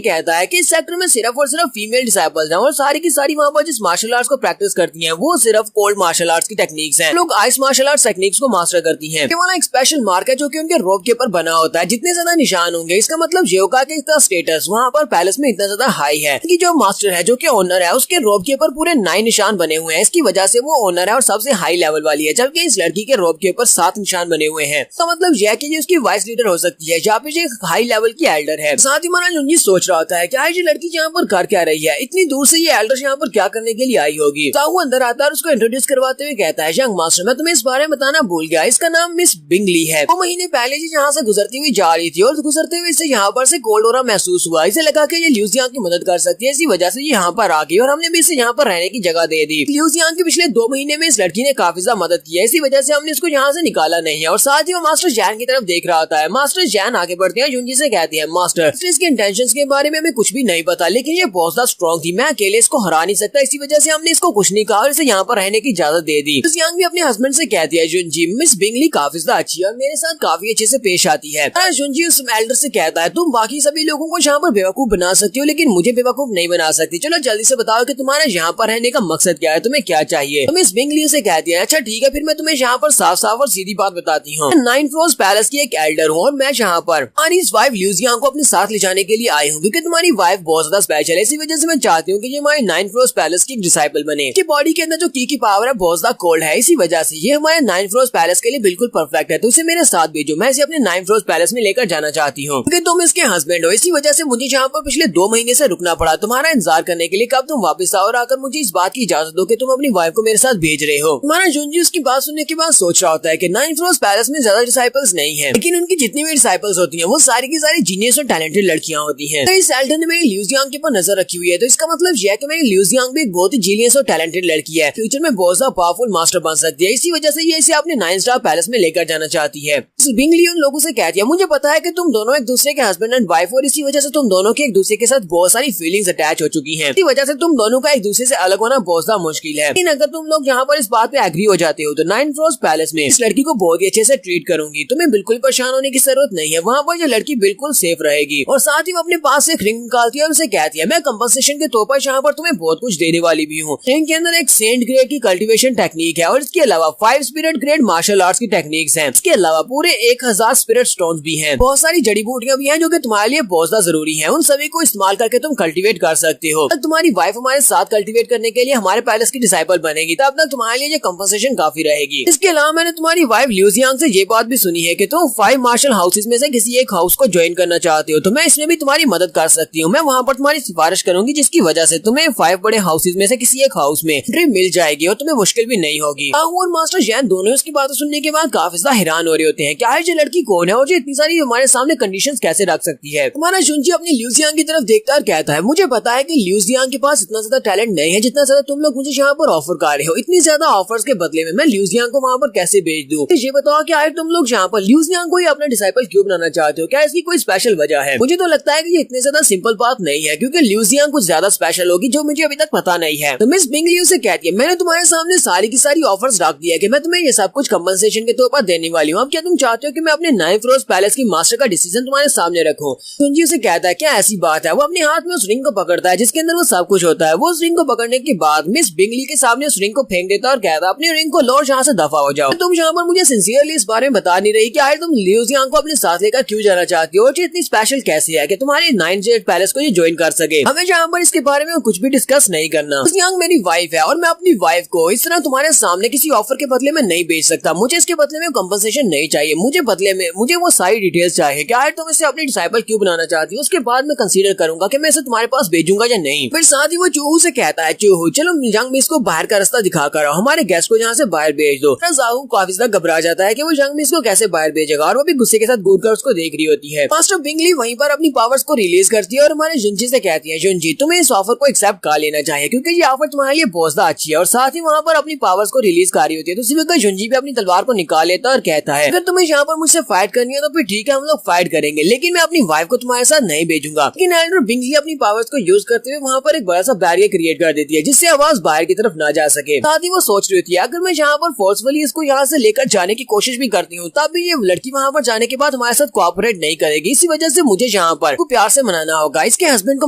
कहता है कि इस सेक्टर में सिर्फ और सिर्फ फीमेल डिसाइपल्स हैं और सारी की सारी वहाँ पर जिस मार्शल आर्ट्स को प्रैक्टिस करती हैं वो सिर्फ कोल्ड मार्शल आर्ट्स की टेक्निक्स हैं। लोग आइस मार्शल आर्ट्स टेक्निक्स को मास्टर करती हैं। ये वाला एक स्पेशल मार्क है जो कि उनके रोब के ऊपर बना होता है। जितने ज्यादा निशान होंगे इसका मतलब जेओका का स्टेटस वहाँ पर पैलेस में इतना ज्यादा हाई है कि जो मास्टर है, जो कि ओनर है, उसके रोब के ऊपर पूरे 9 निशान बने हुए हैं। इसकी वजह से वो ओनर है और सबसे हाई लेवल वाली है, जबकि इस लड़की के रोब के ऊपर 7 निशान बने हुए हैं। तो मतलब यह कि ये उसकी वाइस लीडर हो सकती है, जहाँ पे ये हाई लेवल की एल्डर है। साथ ही महाराज लुंजी सोच रहा होता है क्या ये लड़की यहाँ पर कर क्या रही है, इतनी दूर से ये एल्डर यहाँ पर क्या करने के लिए आई होगी। तो वो अंदर आता है और उसको इंट्रोड्यूस करवाते हुए कहता है, यंग मास्टर मैं तुम्हें इस बारे में बताना भूल गया, इसका नाम मिस बिंगली है। वो महीने पहले जी यहाँ से गुजरती हुई जा रही थी और गुजरते हुए इसे यहाँ पर से कोल्ड ओरा महसूस हुआ। इसे लगा कि ये ल्यूजियांग की मदद कर सकती है, इसी वजह से ये यहाँ पर आ गई और हमने भी इसे यहाँ पर रहने की जगह दे दी। ल्यूजियांग के पिछले 2 महीने में इस लड़की ने काफी ज्यादा मदद की है, इसी वजह से हमने इसको यहाँ से निकाला नहीं है। और साथ ही वो मास्टर जैन की तरफ देख रहा होता है। मास्टर जैन आगे बढ़ते हैं, युनजी से कहते हैं, मास्टर इसके इंटेंशंस के बारे में हमें कुछ भी नहीं पता, लेकिन ये बहुत ज्यादा स्ट्रॉन्ग थी, मैं अकेले इसको हरा नहीं सकता, इसी वजह से हमने इसको कुछ नहीं कहा और इसे यहाँ पर रहने की इजाजत दे दी। ल्यूजियांग भी अपने हस्बैंड से कहती है, युनजी मिस बिंगली काफी ज्यादा अच्छी है और मेरे साथ काफी अच्छे से पेश आती है। युनजी उस एल्डर से कहता है, तुम बाकी सभी लोगों को यहाँ पर बेवकूफ बना सकती हो लेकिन मुझे बेवकूफ नहीं बना सकती, चलो जल्दी से बताओ कि तुम्हारा यहाँ पर रहने का मकसद क्या है, तुम्हें क्या चाहिए। तो मिस बिंगली से कहती है, अच्छा ठीक है फिर मैं तुम्हें यहाँ पर साफ साफ और सीधी बात बताती हूँ। 9 फ्रोस्ट पैलेस की एक एल्डर हूँ और मैं यहाँ पर तुम्हारी इस वाइफ ल्यूजियांग को अपने साथ ले जाने के लिए आई हूँ, क्योंकि तुम्हारी वाइफ बहुत ज्यादा स्पेशल है, इसी वजह से मैं चाहती हूँ कि ये हमारे 9 फ्रोस्ट पैलेस की डिसाइपल बने। इसकी बॉडी के अंदर जो की पावर है बहुत ज्यादा कोल्ड है, इसी वजह से ये हमारे 9 फ्रोस्ट पैलेस के लिए बिल्कुल परफेक्ट है, तो इसे मेरे साथ भेजो, मैं इसे अपने 9 फ्रोस्ट पैलेस में लेकर जाना चाहती हूँ, क्योंकि तुम इसके हस्बैंड हो, इसी वजह से मुझे यहाँ पर पिछले 2 महीने से रुकना पड़ा तुम्हारा इंतजार करने के लिए। कब तुम वापस आओ और आकर मुझे इस बात की इजाजत दो कि तुम अपनी वाइफ को मेरे साथ भेज रहे हो। तुम्हारा जुनजी उसकी बात सुनने के बाद सोच रहा होता है कि 9 फ्रोस्ट पैलेस में ज्यादा डिसाइपल्स नहीं है, लेकिन उनकी जितनी भी डिसाइपल्स होती हैं वो सारी की सारी जीनियस और टैलेंटेड लड़कियां होती हैं। तो इस एल्डर ने मेरी ल्यूजियांग के ऊपर नजर रखी हुई है, तो इसका मतलब यह है कि मेरी ल्यूजियांग भी एक बहुत ही जीनियस और टैलेंटेड लड़की है, फ्यूचर में बहुत ज्यादा पावरफुल मास्टर बन सकती है, इसी वजह से ये इसे अपने 9 स्टार पैलेस में लेकर जाना चाहती है। बिंगली उन लोगों से कहती है, मुझे पता है कि तुम दोनों एक दूसरे के हस्बैंड एंड वाइफ और इसी वजह से तुम दोनों के एक दूसरे के साथ बहुत सारी फीलिंग्स अटैच हो चुकी हैं, इसी वजह से तुम दोनों का एक दूसरे से अलग होना बहुत ज्यादा मुश्किल है। लेकिन अगर तुम लोग यहाँ पर इस बात पे एग्री हो जाते हो तो 9 फ्रोस्ट पैलेस में इस लड़की को बहुत ही अच्छे से ट्रीट करूंगी, तुम्हें बिल्कुल परेशान होने की जरूरत नहीं है, वहाँ पर ये लड़की बिल्कुल सेफ रहेगी। और साथ ही वो अपने पास से एक रिंग निकालती है और उसे कहती है, मैं कंपनसेशन के तौर पर यहाँ पर तुम्हें बहुत कुछ देने वाली भी हूँ। रिंग के अंदर एक सेंट ग्रेड की कल्टीवेशन टेक्निक है और इसके अलावा 5 स्पिरिट ग्रेड मार्शल आर्ट्स की टेक्निक्स हैं। इसके अलावा पूरे 1000 स्पिरिट स्टोन्स भी हैं, बहुत सारी जड़ी बूटियां भी हैं जो कि तुम्हारे लिए बहुत ज्यादा जरूरी है, उन सभी को इस्तेमाल करके तुम कल्टीवेट कर सकते हो। तुम्हारी वाइफ हमारे साथ कल्टीवेट करने के लिए हमारे पैलेस की डिसाइपल बनेगी, तब तक तुम्हारे लिए ये कंपनसेशन काफी रहेगी। इसके अलावा मैंने तुम्हारी वाइफ ल्यूजियांग से ये बात भी सुनी है कि तुम 5 मार्शल हाउसेस में से किसी एक हाउस को ज्वाइन करना चाहते हो, तो मैं इसमें भी तुम्हारी मदद कर सकती हूँ। मैं वहाँ पर तुम्हारी सिफारिश करूंगी, जिसकी वजह से तुम्हें 5 बड़े हाउसेस में से किसी एक हाउस में एंट्री मिल जाएगी और तुम्हें मुश्किल भी नहीं होगी। और मास्टर जैन दोनों उसकी बातें सुनने के बाद काफी ज्यादा हैरान हो रहे होते हैं, क्या ये लड़की कौन है और इतनी सारी हमारे सामने कंडीशंस कैसे रख सकती है। हमारा शुनजी अपनी ल्यूजियांग की तरफ देखकर कहता है, मुझे पता है कि ल्यूजियांग के पास इतना ज्यादा टैलेंट नहीं है जितना ज्यादा तुम लोग मुझे यहाँ पर ऑफर कर रहे हो। इतनी ज्यादा ऑफर्स के बदले में मैं ल्यूजियांग को वहाँ पर कैसे भेज दूं? तो ये बताओ कि आखिर तुम लोग यहाँ पर ल्यूजियांग को ही अपना डिसाइपल क्यों बनाना चाहते हो? क्या इसकी कोई स्पेशल वजह है? मुझे तो लगता है कि ये इतनी ज्यादा सिंपल बात नहीं है, क्योंकि ल्यूजियांग कुछ ज्यादा स्पेशल होगी जो मुझे अभी तक पता नहीं है। तो मिस बिंगली उसे कहती है, मैंने तुम्हारे सामने सारी की सारी ऑफर्स रख दिया कि मैं तुम्हें ये सब कुछ कंपनसेशन के तौर पर देने वाली हूँ। अब क्या तुम चाहते हो कि मैं अपने 9 फ्रोस्ट पैलेस की मास्टर का डिसीजन तुम्हारे सामने रखूं? शुनजी उसे कहता है, क्या ऐसी बात है? वो अपने हाथ में उस रिंग को पकड़ता है जिसके अंदर वो सब कुछ होता है। वो उस रिंग को पकड़ने के बाद मिस बिंगली के सामने उस रिंग को फेंक देता है और कहता है, अपनी रिंग को लो और यहाँ से दफा हो जाओ। तुम यहाँ पर मुझे सिंसियरली इस बारे में बता नहीं रही कि आखिर तुम ल्यूजियांग को अपने साथ लेकर क्यों जाना चाहती हो और इतनी स्पेशल कैसे है कि तुम्हारे 9 जेड पैलेस को ये ज्वाइन कर सके। हमें यहाँ पर इसके बारे में कुछ भी डिस्कस नहीं करना। ल्यूजियांग मेरी वाइफ है और मैं अपनी वाइफ को इस तरह तुम्हारे सामने किसी ऑफर के बदले में नहीं बेच सकता। मुझे इसके बदले में कंपनसेशन नहीं चाहिए, मुझे बदले में मुझे वो सारी डिटेल्स चाहिए कि आखिर तुम इसे अपनी डिसाइपल क्यों बनाना चाहती हो। उसके बाद मैं कंसीडर करूंगा कि मैं इसे तुम्हारे पास भेजूंगा या नहीं। फिर साथ ही वो चूहू से कहता है, चूहू चलो जंग मिस को बाहर का रास्ता दिखा कर आओ, हमारे गेस्ट को यहाँ से बाहर भेज दो। जाहू काफी ज्यादा घबरा जाता है कि वो जंग मिस को कैसे बाहर भेजेगा और वो भी गुस्से के साथ घूर कर उसको देख रही होती है। मास्टर बिंगली वहीं पर अपनी पावर्स को रिलीज करती है और हमारे जुनजी से कहती है, जुनजी तुम्हें इस ऑफर को एक्सेप्ट कर लेना चाहिए क्योंकि ये ऑफर तुम्हारे लिए बहुत ज्यादा अच्छी है। और साथ ही वहाँ पर अपनी पावर्स को रिलीज कर रही होती है, तो उसी वक्त जुनजी भी अपनी तलवार को निकाल लेता है और कहता है, अगर तुम्हें यहाँ पर मुझसे फाइट करनी है तो फिर ठीक है, हम लोग फाइट करेंगे, लेकिन मैं अपनी वाइफ को तुम्हारे साथ नहीं भेजूंगा। लेकिन एल्डर बिंगली अपनी पावर पावर्स को यूज करते हुए वहाँ पर एक बड़ा सा बैरियर क्रिएट कर देती है, जिससे आवाज बाहर की तरफ ना जा सके। साथ ही वो सोच रही होती है अगर मैं यहाँ पर फोर्सफुली इसको यहाँ से लेकर जाने की कोशिश भी करती हूँ तब भी ये लड़की वहाँ पर जाने के बाद हमारे साथ कोऑपरेट नहीं करेगी। इसी वजह से मुझे यहाँ पर प्यार से मनाना होगा, इसके हस्बैंड को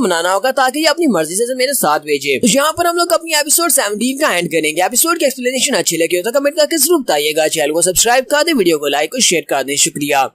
मनाना होगा ताकि ये अपनी मर्जी से मेरे साथ भेजे। तो यहाँ पर हम लोग अपनी एपिसोड 17 का एंड करेंगे। एपिसोड की एक्सप्लेनेशन अच्छी लगी हो तो कमेंट करके जरूर बताइएगा। चैनल को सब्सक्राइब कर दे, वीडियो को लाइक और शेयर कर दे। शुक्रिया।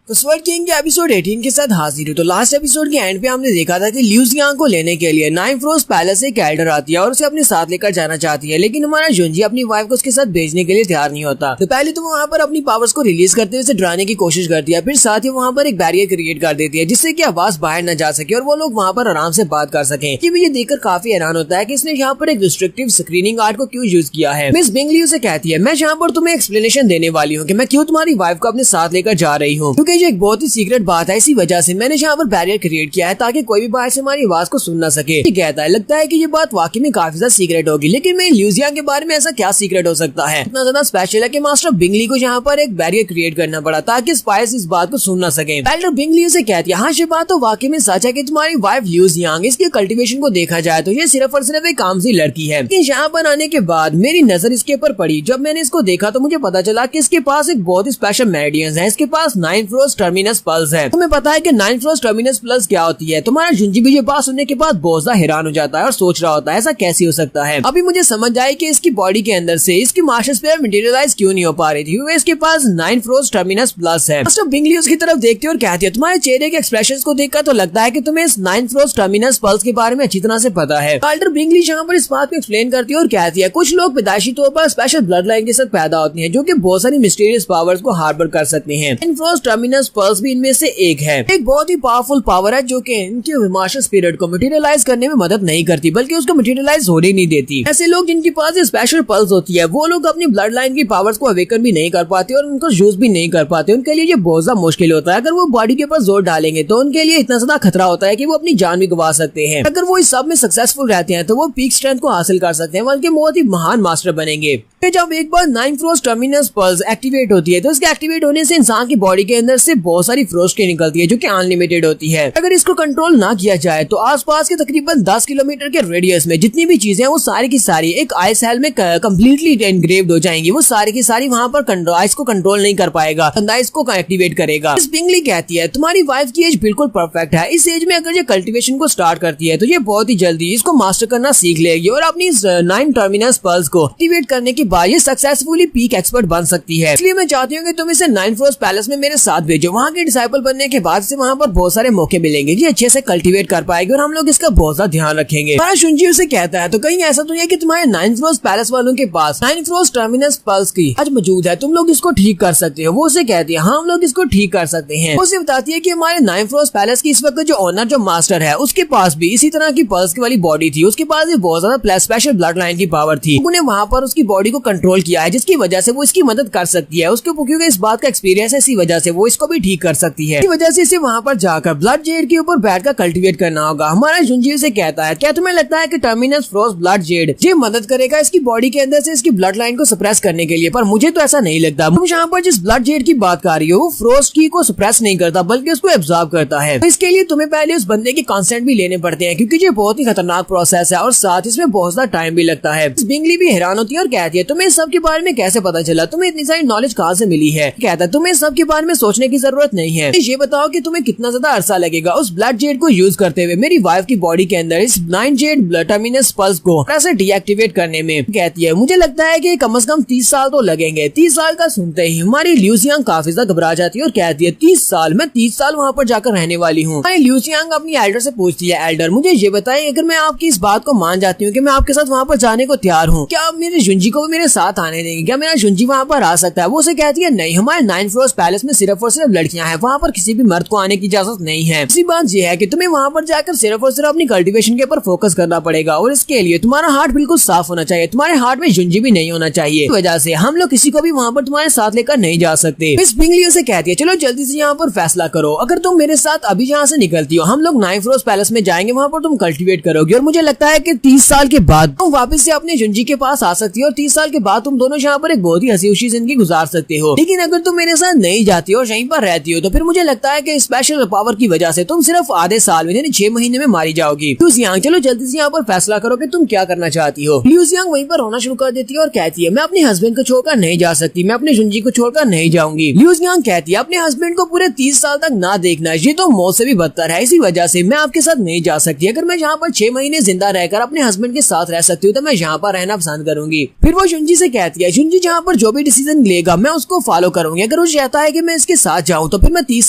तो स्वर्ड किंग के एपिसोड 18 के साथ हाजिर हूँ। तो लास्ट एपिसोड के एंड पे हमने देखा था कि लिu जियांग को लेने के लिए नाइन्थ रोज पैलेस से एक एल्डर आती है और उसे अपने साथ लेकर जाना चाहती है, लेकिन हमारा जुंजी अपनी वाइफ को उसके साथ भेजने के लिए तैयार नहीं होता। तो पहले तो वहाँ पर अपनी पावर्स को रिलीज करते हुए डराने की कोशिश करती है, फिर साथ ही वहाँ पर एक बैरियर क्रिएट कर देती है जिससे कि आवाज बाहर न जा सके और वो लोग वहाँ पर आराम से बात कर सके। ये देखकर काफी हैरान होता है कि इसने यहाँ पर एक रिस्ट्रिक्टिव स्क्रीनिंग आर्ट को क्यों यूज किया है। मिस बिंगली उसे कहती है मैं यहाँ पर तुम्हें एक्सप्लेनेशन देने वाली हूँ कि मैं क्यों तुम्हारी वाइफ को अपने साथ लेकर जा रही हूँ, क्योंकि ये एक बहुत ही सीक्रेट बात है। इसी वजह से मैंने यहाँ पर बैरियर क्रिएट किया है ताकि कोई भी बाहर से हमारी आवाज को सुन ना सके। ये कहता है लगता है कि ये बात वाकई में काफी ज्यादा सीक्रेट होगी, लेकिन मैं लिu जियांग के बारे में ऐसा क्या सीक्रेट हो सकता है इतना ज्यादा स्पेशल है कि मास्टर बिंगली को यहाँ पर एक बैरियर क्रिएट करना पड़ा ताकि स्पाइस इस बात को सुन ना सके। एल्डर बिंगली से कहती है हाँ ये बात तो वाकई में सच है कि तुम्हारी वाइफ लिu जियांग इसके कल्टीवेशन को देखा जाए तो ये सिर्फ और सिर्फ एक कामजी लड़की है। लेकिन यहाँ पर आने के बाद मेरी नजर इसके ऊपर पड़ी। जब मैंने इसको देखा तो मुझे पता चला कि इसके पास एक बहुत ही स्पेशल मेरिडियंस है। इसके पास 9 रोज टर्मिनस पल्स है। तुम्हें पता है कि 9 रोज टर्मिनस प्लस क्या होती है? तुम्हारा जुंजी भी ये बात सुनने के बाद बहुत ज्यादा हैरान हो जाता है और सोच रहा होता है ऐसा कैसे हो सकता है। अभी मुझे समझ आया कि इसकी बॉडी के अंदर से इसकी मास्टर स्पेयर मटेरियलाइज क्यों नहीं हो पा रही थी, क्योंकि इसके पास 9 रोज टर्मिनस प्लस है। मास्टर बिंगली उसकी तरफ देखती है और कहती है तुम्हारे चेहरे के एक्सप्रेशन को देखकर तो लगता है कि तुम्हें इस 9 रोज टर्मिनस पल्स के बारे में अच्छी तरह से पता है। एल्डर बिंगली यहाँ पर इस बात को एक्सप्लेन करती है और कहती है कुछ लोग पैदाइशी तौर पर स्पेशल ब्लड लाइन के साथ पैदा होते हैं जो कि बहुत सारी मिस्टीरियस पावर्स को हार्बर कर सकते हैं। 9 रोज टर्मिनस पल्स भी इनमें से एक है। एक बहुत ही पावरफुल पावर है जो कि इनके मास्टर स्पिरिट को मटेरियलाइज करने में मदद नहीं करती बल्कि उसको मटेरियलाइज होने नहीं देती। ऐसे लोग जिनके पास स्पेशल पल्स होती है वो लोग अपनी ब्लड लाइन की पावर्स को अवेकन भी नहीं कर पाते और उनको यूज भी नहीं कर पाते। उनके लिए ये बहुत ज्यादा मुश्किल होता है। अगर वो बॉडी के ऊपर जोर डालेंगे तो उनके लिए इतना ज्यादा खतरा होता है कि वो अपनी जान भी गवा सकते हैं। अगर वो इस सब में सक्सेसफुल रहते हैं तो वो पीक स्ट्रेंथ को हासिल कर सकते हैं, बल्कि बहुत ही महान मास्टर बनेंगे। जब एक बार 9 रोज टर्मिनस पल्स एक्टिवेट होती है तो इसके एक्टिवेट होने से इंसान की बॉडी के अंदर से बहुत सारी फ्रोस्टें निकलती है जो कि अनलिमिटेड होती है। अगर इसको कंट्रोल ना किया जाए तो आसपास के तकरीबन 10 किलोमीटर के रेडियस में जितनी भी चीजें हैं वो सारी की सारी एक आइस सेल में कम्प्लीटली एनग्रेव्ड हो जाएंगी। वो सारी की सारी वहाँ पर आइस को कंट्रोल नहीं कर पाएगा, आइस को एक्टिवेट करेगा। मिस बिंगली कहती है तुम्हारी वाइफ की एज बिल्कुल परफेक्ट है। इस एज में अगर ये कल्टीवेशन को स्टार्ट करती है तो ये बहुत ही जल्दी इसको मास्टर करना सीख लेगी और अपनी 9 टर्मिनस पल्स को एक्टिवेट करने के बाद ये सक्सेसफुली पीक एक्सपर्ट बन सकती है। इसलिए मैं चाहती हूँ कि तुम इसे 9 रोज पैलेस में मेरे साथ भेजो। वहाँ के डिसाइपल बनने के बाद से वहाँ पर बहुत सारे मौके मिलेंगे, ये अच्छे से कल्टीवेट कर पाएगी और हम लोग इसका बहुत ज्यादा ध्यान रखेंगे। हमारा शुंजी उसे कहता है तो कहीं ऐसा तो नहीं है कि तुम्हारे 9 रोज पैलेस वालों के पास 9 रोज टर्मिनस पल्स की आज मौजूद है, तुम लोग इसको ठीक कर सकते हो? वो उसे कहती है हाँ हम लोग इसको ठीक कर सकते हैं। वो उसे बताती है कि हमारे 9 रोज पैलेस की इस वक्त जो ओनर जो मास्टर है उसके पास भी इसी तरह की पल्स वाली बॉडी थी। उसके पास भी बहुत ज्यादा स्पेशल ब्लड लाइन की पावर थी। उन्हें वहाँ पर उसकी बॉडी को कंट्रोल किया है जिसकी वजह से वो इसकी मदद कर सकती है। उसके क्योंकि इस बात का एक्सपीरियंस है इसी वजह से वो इसको भी ठीक कर सकती है। इसी वजह से इसे वहाँ पर जाकर ब्लड जेड के ऊपर बैठकर कल्टीवेट करना होगा। हमारा जुंजी से कहता है क्या तुम्हें लगता है कि टर्मिनस फ्रोज ब्लड जेड ये मदद करेगा इसकी बॉडी के अंदर से इसकी ब्लड लाइन को सप्रेस करने के लिए? पर मुझे तो ऐसा नहीं लगता। तुम यहाँ पर जिस ब्लड जेड की बात कर रही हो वो फ्रोज की को सप्रेस नहीं करता बल्कि उसको एब्जॉर्ब करता है। तो इसके लिए तुम्हें पहले उस बंदे के कंसेंट भी लेने पड़ते हैं क्योंकि ये बहुत ही खतरनाक प्रोसेस है और साथ इसमें बहुत ज्यादा टाइम भी लगता है। बिंगली भी हैरान होती है और कहती है तुम्हें सब के बारे में कैसे पता चला? तुम्हें इतनी सारी नॉलेज कहाँ से मिली है? कहता है तुम्हें सब के बारे में सोचने की जरूरत नहीं है। ये बताओ कि तुम्हें कितना ज्यादा अरसा लगेगा उस ब्लड जेड को यूज करते हुए मेरी वाइफ की बॉडी के अंदर इस 9 जेड टर्मिनस पल्स को कैसे डीएक्टिवेट करने में? कहती है मुझे लगता है कि कम से कम 30 साल तो लगेंगे। 30 साल का सुनते ही हमारी लिu जियांग काफी ज्यादा घबरा जाती है और कहती है 30 साल? मैं 30 साल वहाँ पर जाकर रहने वाली हूँ। लिu जियांग अपनी एल्डर से पूछती है एल्डर मुझे ये बताएं अगर मैं आपकी इस बात को मान जाती हूँ कि मैं आपके साथ वहाँ पर जाने को तैयार हूँ, क्या आप मेरे जुंजी को भी मेरे साथ आने देंगे? क्या मेरा जुंजी वहाँ पर आ सकता है? वो उसे कहती है नहीं, हमारे 9 रोज पैलेस में सिर्फ और सिर्फ लड़कियां हैं, वहाँ पर किसी भी मर्द को आने की इजाजत नहीं है। इसी बात ये है कि तुम्हें वहाँ पर जाकर सिर्फ और सिर्फ अपनी कल्टीवेशन के ऊपर फोकस करना पड़ेगा और इसके लिए तुम्हारा हार्ट बिल्कुल साफ होना चाहिए। तुम्हारे हार्ट में जुंजी भी नहीं होना चाहिए। इस वजह से हम लोग किसी को भी वहाँ पर तुम्हारे साथ लेकर नहीं जा सकते। मिस बिंगली उसे कहती है चलो जल्दी से यहाँ पर फैसला करो, अगर तुम मेरे साथ अभी यहाँ से निकलती हो हम लोग 9 रोज पैलेस में जाएंगे, वहाँ पर तुम कल्टीवेट करोगे और मुझे लगता है कि 30 साल के बाद तुम वापस से अपने जुंजी के पास आ सकती हो और 30 साल के बाद तुम दोनों यहाँ पर एक बहुत ही हंसी खुशी जिंदगी गुजार सकते हो, लेकिन अगर तुम मेरे साथ नहीं जाती हो और यहीं पर रहती हो तो फिर मुझे लगता है कि स्पेशल पावर की वजह से तुम सिर्फ आधे साल में यानी 6 महीने में मारी जाओगी। लिu जियांग चलो जल्दी से यहाँ पर फैसला करो कि तुम क्या करना चाहती हो। लिu जियांग वहीं पर रोना शुरू कर देती है और कहती है मैं अपने हस्बैंड को छोड़कर नहीं जा सकती, मैं अपने जुंजी को छोड़कर नहीं जाऊंगी। लिu जियांग कहती है अपने हस्बैंड को पूरे 30 साल तक ना देखना ये तो मौत से भी बदतर है, इसी वजह से मैं आपके साथ नहीं जा सकती। अगर मैं यहाँ पर 6 महीने जिंदा रहकर अपने हस्बैंड के साथ रह सकती हूँ तो मैं यहाँ पर रहना पसंद करूंगी। फिर वो जुंजी से कहती है जुंजी जहाँ पर जो भी डिसीजन लेगा मैं उसको फॉलो करूंगी, अगर वो चाहता है कि मैं इसके साथ जाऊँ तो फिर मैं 30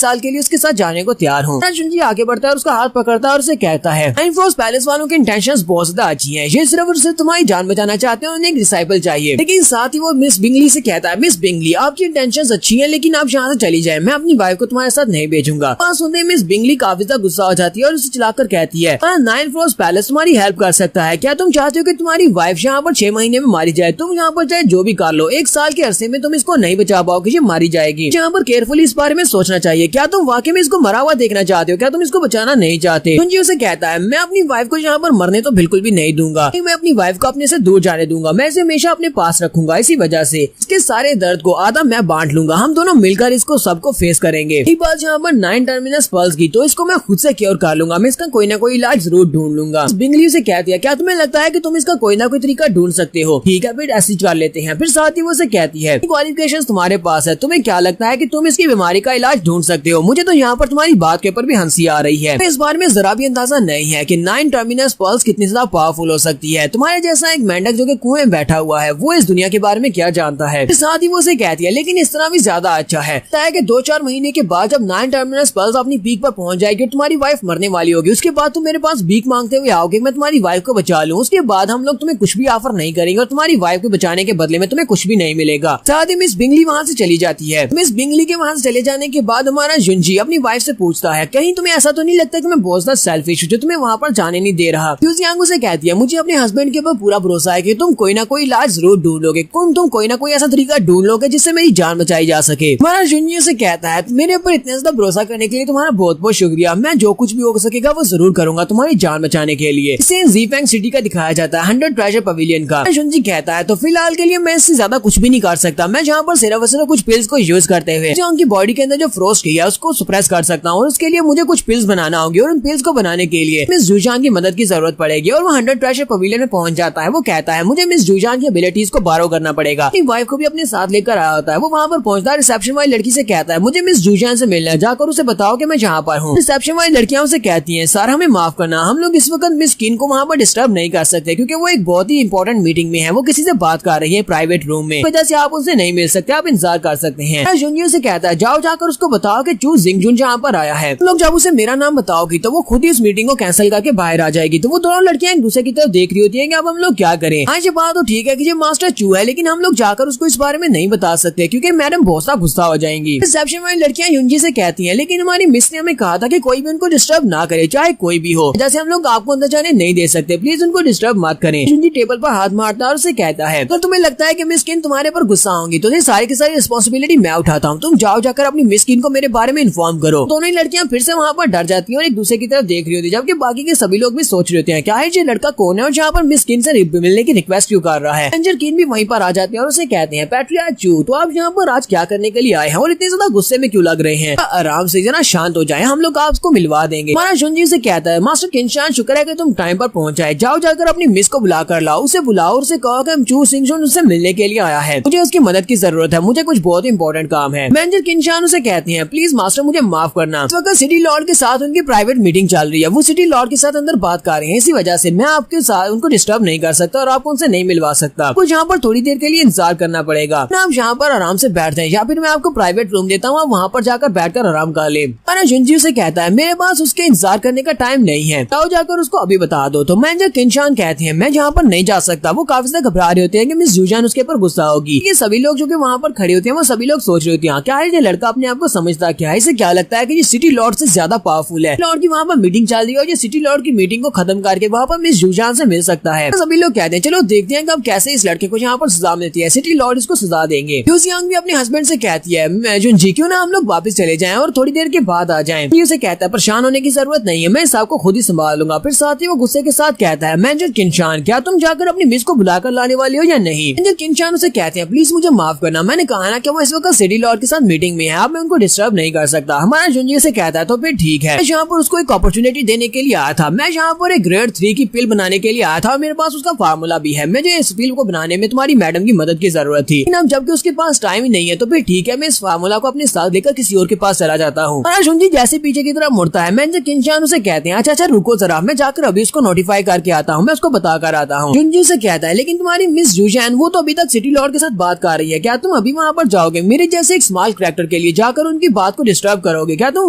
साल के लिए उसके साथ जाने को तैयार हूँ। जुंजी आगे बढ़ता है और उसका हाथ पकड़ता है और उसे कहता है नाइन फ्रॉस्ट पैलेस वालों की इंटेंशंस बहुत ज्यादा अच्छी हैं, ये सिर्फ उससे तुम्हारी जान बचाना चाहते हैं, उन्हें एक डिसाइपल चाहिए। लेकिन साथ ही वो मिस बिंगली से कहता है मिस बिंगली आपकी इंटेंशंस अच्छी हैं लेकिन आप यहाँ से चली जाए, मैं अपनी वाइफ को तुम्हारे साथ नहीं भेजूंगा। सुनते मिस बिंगली काफी ज्यादा गुस्सा हो जाती है और उसे चिल्लाकर कहती है नाइन फ्रॉस्ट पैलेस तुम्हारी हेल्प कर सकता है, क्या तुम चाहते हो कि तुम्हारी वाइफ यहाँ पर 6 महीने में मारी जाए? तुम यहाँ पर चाहे जो भी कर लो, 1 साल के अरसे में तुम इसको नहीं बचा पाओगे, ये मारी जाएगी। यहाँ पर केयरफुली इस बारे में सोचना चाहिए, क्या तुम वाकई में इसको मरा हुआ देखना चाहते हो, क्या तुम इसको बचाना नहीं चाहते? जुंजी उसे कहता है मैं अपनी वाइफ को यहाँ पर मरने तो बिल्कुल भी नहीं दूंगा, मैं अपनी वाइफ को अपने से दूर जाने दूंगा, मैं इसे हमेशा अपने पास रखूंगा, इसी वजह से इसके सारे दर्द को आधा मैं बांट लूंगा, हम दोनों मिलकर इसको सबको फेस करेंगे। एक बात यहाँ पर 9 टर्मिनस पल्स की तो इसको मैं खुद से क्योर कर लूंगा, मैं इसका कोई ना कोई इलाज जरूर ढूंढ लूंगा। बिंगली से कहती है क्या तुम्हें लगता है कि तुम इसका कोई ना कोई तरीका ढूंढ सकते हो? ठीक है फिर ऐसी कर लेते हैं। फिर साथ ही वो से कहती है क्वालिफिकेशंस तुम्हारे पास है, तुम्हें क्या लगता है कि तुम इसकी बीमारी का इलाज ढूंढ सकते हो? मुझे तो यहाँ पर तुम्हारी बात के ऊपर भी हंसी आ रही है, इस बारे में जरा भी अंदाजा नहीं है कि 9 टर्मिनस पल्स कितनी ज्यादा पावरफुल हो सकती है। तुम्हारे जैसा एक मेंढक जो कि कुएं में बैठा हुआ है वो इस दुनिया के बारे में क्या जानता है? साथ ही वो से कहती है लेकिन इस तरह भी ज्यादा अच्छा है कि 2-4 महीने के बाद जब 9 टर्मिनस पल्स अपनी पीक पर पहुंच जाएगी और तुम्हारी वाइफ मरने वाली होगी, उसके बाद तुम मेरे पास भीख मांगते हुए आओगे मैं तुम्हारी वाइफ को बचा लूं, उसके बाद हम लोग तुम्हें कुछ भी ऑफर नहीं करेंगे और तुम्हारी वाइफ को बचाने के बदले में तुम्हें कुछ भी नहीं मिलेगा। साथ ही मिस बिंगली वहाँ से चली जाती है। मिस बिंगली के वहाँ से चले जाने के बाद हमारा जुंजी अपनी वाइफ से पूछता है कहीं तुम्हें ऐसा तो नहीं लगता कि मैं बहुत ज्यादा सेल्फिश हूँ जो तुम्हें वहाँ पर जाने नहीं दे रहा? लिu जियांग उसे कहती है मुझे अपने हस्बैंड के ऊपर पूरा भरोसा है कि तुम कोई ना कोई इलाज जरूर ढूंढ लोगे, तुम कोई ना कोई ऐसा तरीका ढूंढ लोगे जिससे मेरी जान बचाई जा सके। हमारा जुंजी उसे कहता है मेरे ऊपर इतना ज्यादा भरोसा करने के लिए तुम्हारा बहुत बहुत शुक्रिया, मैं जो कुछ भी हो सकेगा वो जरूर करूंगा तुम्हारी जान बचाने के लिए। सीन ज़ीफेंग सिटी का दिखाया जाता है 100 ट्रेजर पवेलियन का। जुंजी कहता है तो फिलहाल के लिए मैं इससे ज्यादा कुछ भी नहीं कर सकता, मैं जहाँ पर सिर्फ कुछ पिल्स को यूज करते हुए जो उनकी बॉडी के अंदर जो फ्रोस्ट किया उसको सुप्रेस कर सकता हूँ और उसके लिए मुझे कुछ पिल्स बनाना होगी और उन पिल्स को बनाने के लिए मिस जूजान की मदद की जरूरत पड़ेगी और वो 100 ट्रेजर पवेलियन में पहुंच जाता है। वो कहता है मुझे मिस जूजान की एबिलिटीज को बारो करना पड़ेगा, अपनी वाइफ को भी अपने साथ लेकर आया होता है। वो वहाँ पर पहुंचता है, रिसेप्शन वाली लड़की से कहता है मुझे मिस जूजान से मिलना है, जाकर उसे बताओ कि मैं जहाँ पर हूँ। रिसेप्शन वाली लड़कियां उसे कहती है सर हमें माफ करना, हम लोग इस वक्त मिस किन को वहाँ पर डिस्टर्ब नहीं कर सकते क्योंकि वो एक बहुत ही इंपॉर्टेंट मीटिंग में है, वो किसी से बात कर रही है प्राइवेट रूम में, वजह से आप उनसे नहीं मिल सकते, आप इंतजार कर सकते हैं। जुंजी से कहता है जाओ जाकर उसको बताओ कि चू जिंगजुन जहाँ पर आया है, तुम लोग जब उसे मेरा नाम बताओगी तो वो खुद ही इस मीटिंग को कैंसिल करके बाहर आ जाएगी। तो वो दोनों लड़कियां एक दूसरे की तरफ देख रही होती है कि अब हम लोग क्या करें। हाँ ये बात तो ठीक है कि ये मास्टर चू है लेकिन हम लोग जाकर उसको इस बारे में नहीं बता सकते क्योंकि मैडम बहुत सा गुस्सा हो जाएंगी। रिसेप्शन वाली लड़कियां युंजी से कहती है लेकिन हमारी मिस ने हमें कहा था कि कोई भी उनको डिस्टर्ब ना करे चाहे कोई भी हो, जैसे हम लोग आपको अंदर जाने नहीं दे सकते, प्लीज उनको डिस्टर्ब मत करें। युंजी टेबल पर हाथ मारता है और उसे कहता है अगर तुम्हें लगता है कि मिस किन तुम्हारे पर गुस्सा होंगी तो ये सारी की सारी रिस्पॉन्सिबिलिटी मैं उठाता हूँ, तुम जाओ जाकर अपनी मिस किन को मेरे बारे में इन्फॉर्म करो। दोनों ही लड़कियां फिर से वहाँ पर डर जाती है और एक दूसरे की तरफ देख रही होती है, जबकि बाकी के सभी लोग भी सोच रहे होते हैं क्या है ये लड़का कौन है और जहाँ पर मिस किन से मिलने की रिक्वेस्ट क्यों कर रहा है। रेंजर किन भी वहीं पर आ जाते हैं और उसे कहते हैं पैट्रियार्क चू तो आप यहाँ पर आज क्या करने के लिए आए हैं और इतने ज्यादा गुस्से में क्यों लग रहे हैं? आराम से जना शांत हो जाए, हम लोग आपको मिलवा देंगे। हमारा जुंजी से कहता है मास्टर किनशान शुक्र है कि तुम टाइम पर पहुंच जाए, जाओ जाकर अपनी मिस को बुला कर लाओ, उसे बुलाओ और उसे कहो कि हम चू सिंगजुन उससे मिलने के लिए आया है, मुझे उसकी मदद की जरूरत है, मुझे कुछ बहुत इंपॉर्टेंट काम है। मैनेजर किनशान उसे कहते हैं प्लीज मास्टर मुझे माफ करना, इस वक्त सिटी लॉर्ड के साथ उनकी प्राइवेट मीटिंग चल रही है, वो सिटी लॉर्ड के साथ अंदर बात कर रहे हैं, इसी वजह से मैं आपके साथ उनको डिस्टर्ब नहीं कर सकता और आपको उनसे नहीं मिलवा सकता, कुछ यहाँ पर थोड़ी देर के लिए इंतजार करना पड़ेगा, आप यहाँ पर आराम से बैठ जाएं या फिर मैं आपको प्राइवेट रूम देता हूँ, आप वहाँ पर जाकर बैठकर आराम कर ले। जुंजी से कहता है मेरे पास उसके इंतजार करने का टाइम नहीं है, आओ जाकर उसको अभी बता दो। तो मैनेजर किनशान कहते हैं मैं जहाँ पर नहीं जा सकता, वो काफी ज्यादा घबरा रहे होते हैं कि मिस जूजान उसके ऊपर गुस्सा होगी। ये सभी लोग जो कि वहाँ पर खड़े होते हैं वो सभी लोग सोच रहे होते हैं क्या है ये लड़का अपने आप को समझता क्या है, इसे क्या लगता है कि ये सिटी लॉर्ड से ज्यादा पावरफुल है, लॉर्ड की वहाँ पर मीटिंग चल रही है और ये सिटी लॉर्ड की मीटिंग को खत्म करके वहाँ पर मिस जूजान से मिल सकता है। सभी लोग कहते हैं चलो देखते हैं कि अब कैसे इस लड़के को यहाँ पर सजा मिलती है, सिटी लॉर्ड इसको सजा देंगे। लिu जियांग भी अपने हस्बैंड से कहती है जुंजी क्यों ना हम लोग वापस चले जाएं और थोड़ी देर के बाद आ जाएं। ये उसे कहता है परेशान होने की जरूरत नहीं है, मैं इस आपको खुद ही संभाल लूंगा। फिर साथ ही वो गुस्से के साथ कहता है मैनेजर किनशान क्या तुम जाकर अपनी मिस को बुलाकर लाने वाली हो या नहीं। मेजर किनशान उसे कहते हैं प्लीज मुझे माफ करना, मैंने कहा ना कि वो इस वक्त सिटी लॉर्ड के साथ मीटिंग में है, अब मैं उनको डिस्टर्ब नहीं कर सकता। हमारा जुंजी से कहता है तो फिर ठीक है, मैं यहाँ पर उसको एक अपॉर्चुनिटी देने के लिए आया था। मैं यहाँ पर एक ग्रेड 3 की पिल बनाने के लिए आया था और मेरे पास उसका फार्मूला भी है। मुझे इस पिल को बनाने में तुम्हारी मैडम की मदद की जरूरत थी, लेकिन अब जबकि उसके पास टाइम ही नहीं है तो फिर ठीक है, मैं इस फार्मूला को अपने साथ लेकर किसी और के पास चला जाता हूँ। हमारा जुंजी जैसे पीछे की तरफ मुड़ता है, मेजर किनशान उसे कहते हैं अच्छा रुको जरा, मैं जाकर अभी उसको नोटिफाई करके आता हूँ, मैं उसको बता कर आता हूँ। जुंजी से कहता है लेकिन तुम्हारी मिस जूजैन वो तो अभी तक सिटी लॉर्ड के साथ बात कर रही है, क्या तुम अभी वहाँ पर जाओगे मेरे जैसे एक स्मॉल कैरेक्टर के लिए जाकर उनकी बात को डिस्टर्ब करोगे? क्या तुम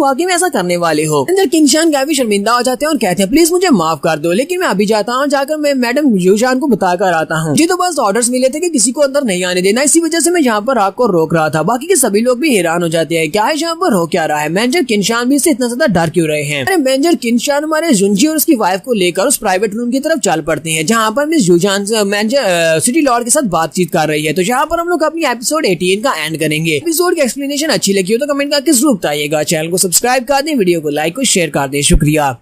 वाकई में ऐसा करने वाले हो? मेजर किनशान काफी शर्मिंदा हो जाते हैं और कहते हैं प्लीज मुझे माफ कर दो, लेकिन मैं अभी जाता हूँ, जाकर मैं मैडम जूजैन को बता कर आता हूँ। जी तो बस ऑर्डर्स मिले थे कि किसी को अंदर नहीं आने देना, इसी वजह से मैं यहाँ पर आग को रोक रहा था। बाकी के सभी लोग भी हैरान हो जाते हैं, क्या है यहाँ पर हो क्या रहा है, मेजर किनशान भी इससे इतना ज्यादा डर क्यों रहे हैं। अरे मेजर किनशान हमारे जुंजी और उसकी वाइफ को लेकर उस प्राइवेट रूम की तरफ चल पड़ते हैं जहाँ पर मिस जूजैन सिटी लॉर्ड के साथ बातचीत कर रही है। तो यहाँ पर हम लोग अपनी एपिसोड 18 का एंड करेंगे। एपिसोड की एक्सप्लेनेशन अच्छी लगी हो तो कमेंट करके जरूर बताइएगा। चैनल को सब्सक्राइब कर दें, वीडियो को लाइक और शेयर कर दें। शुक्रिया।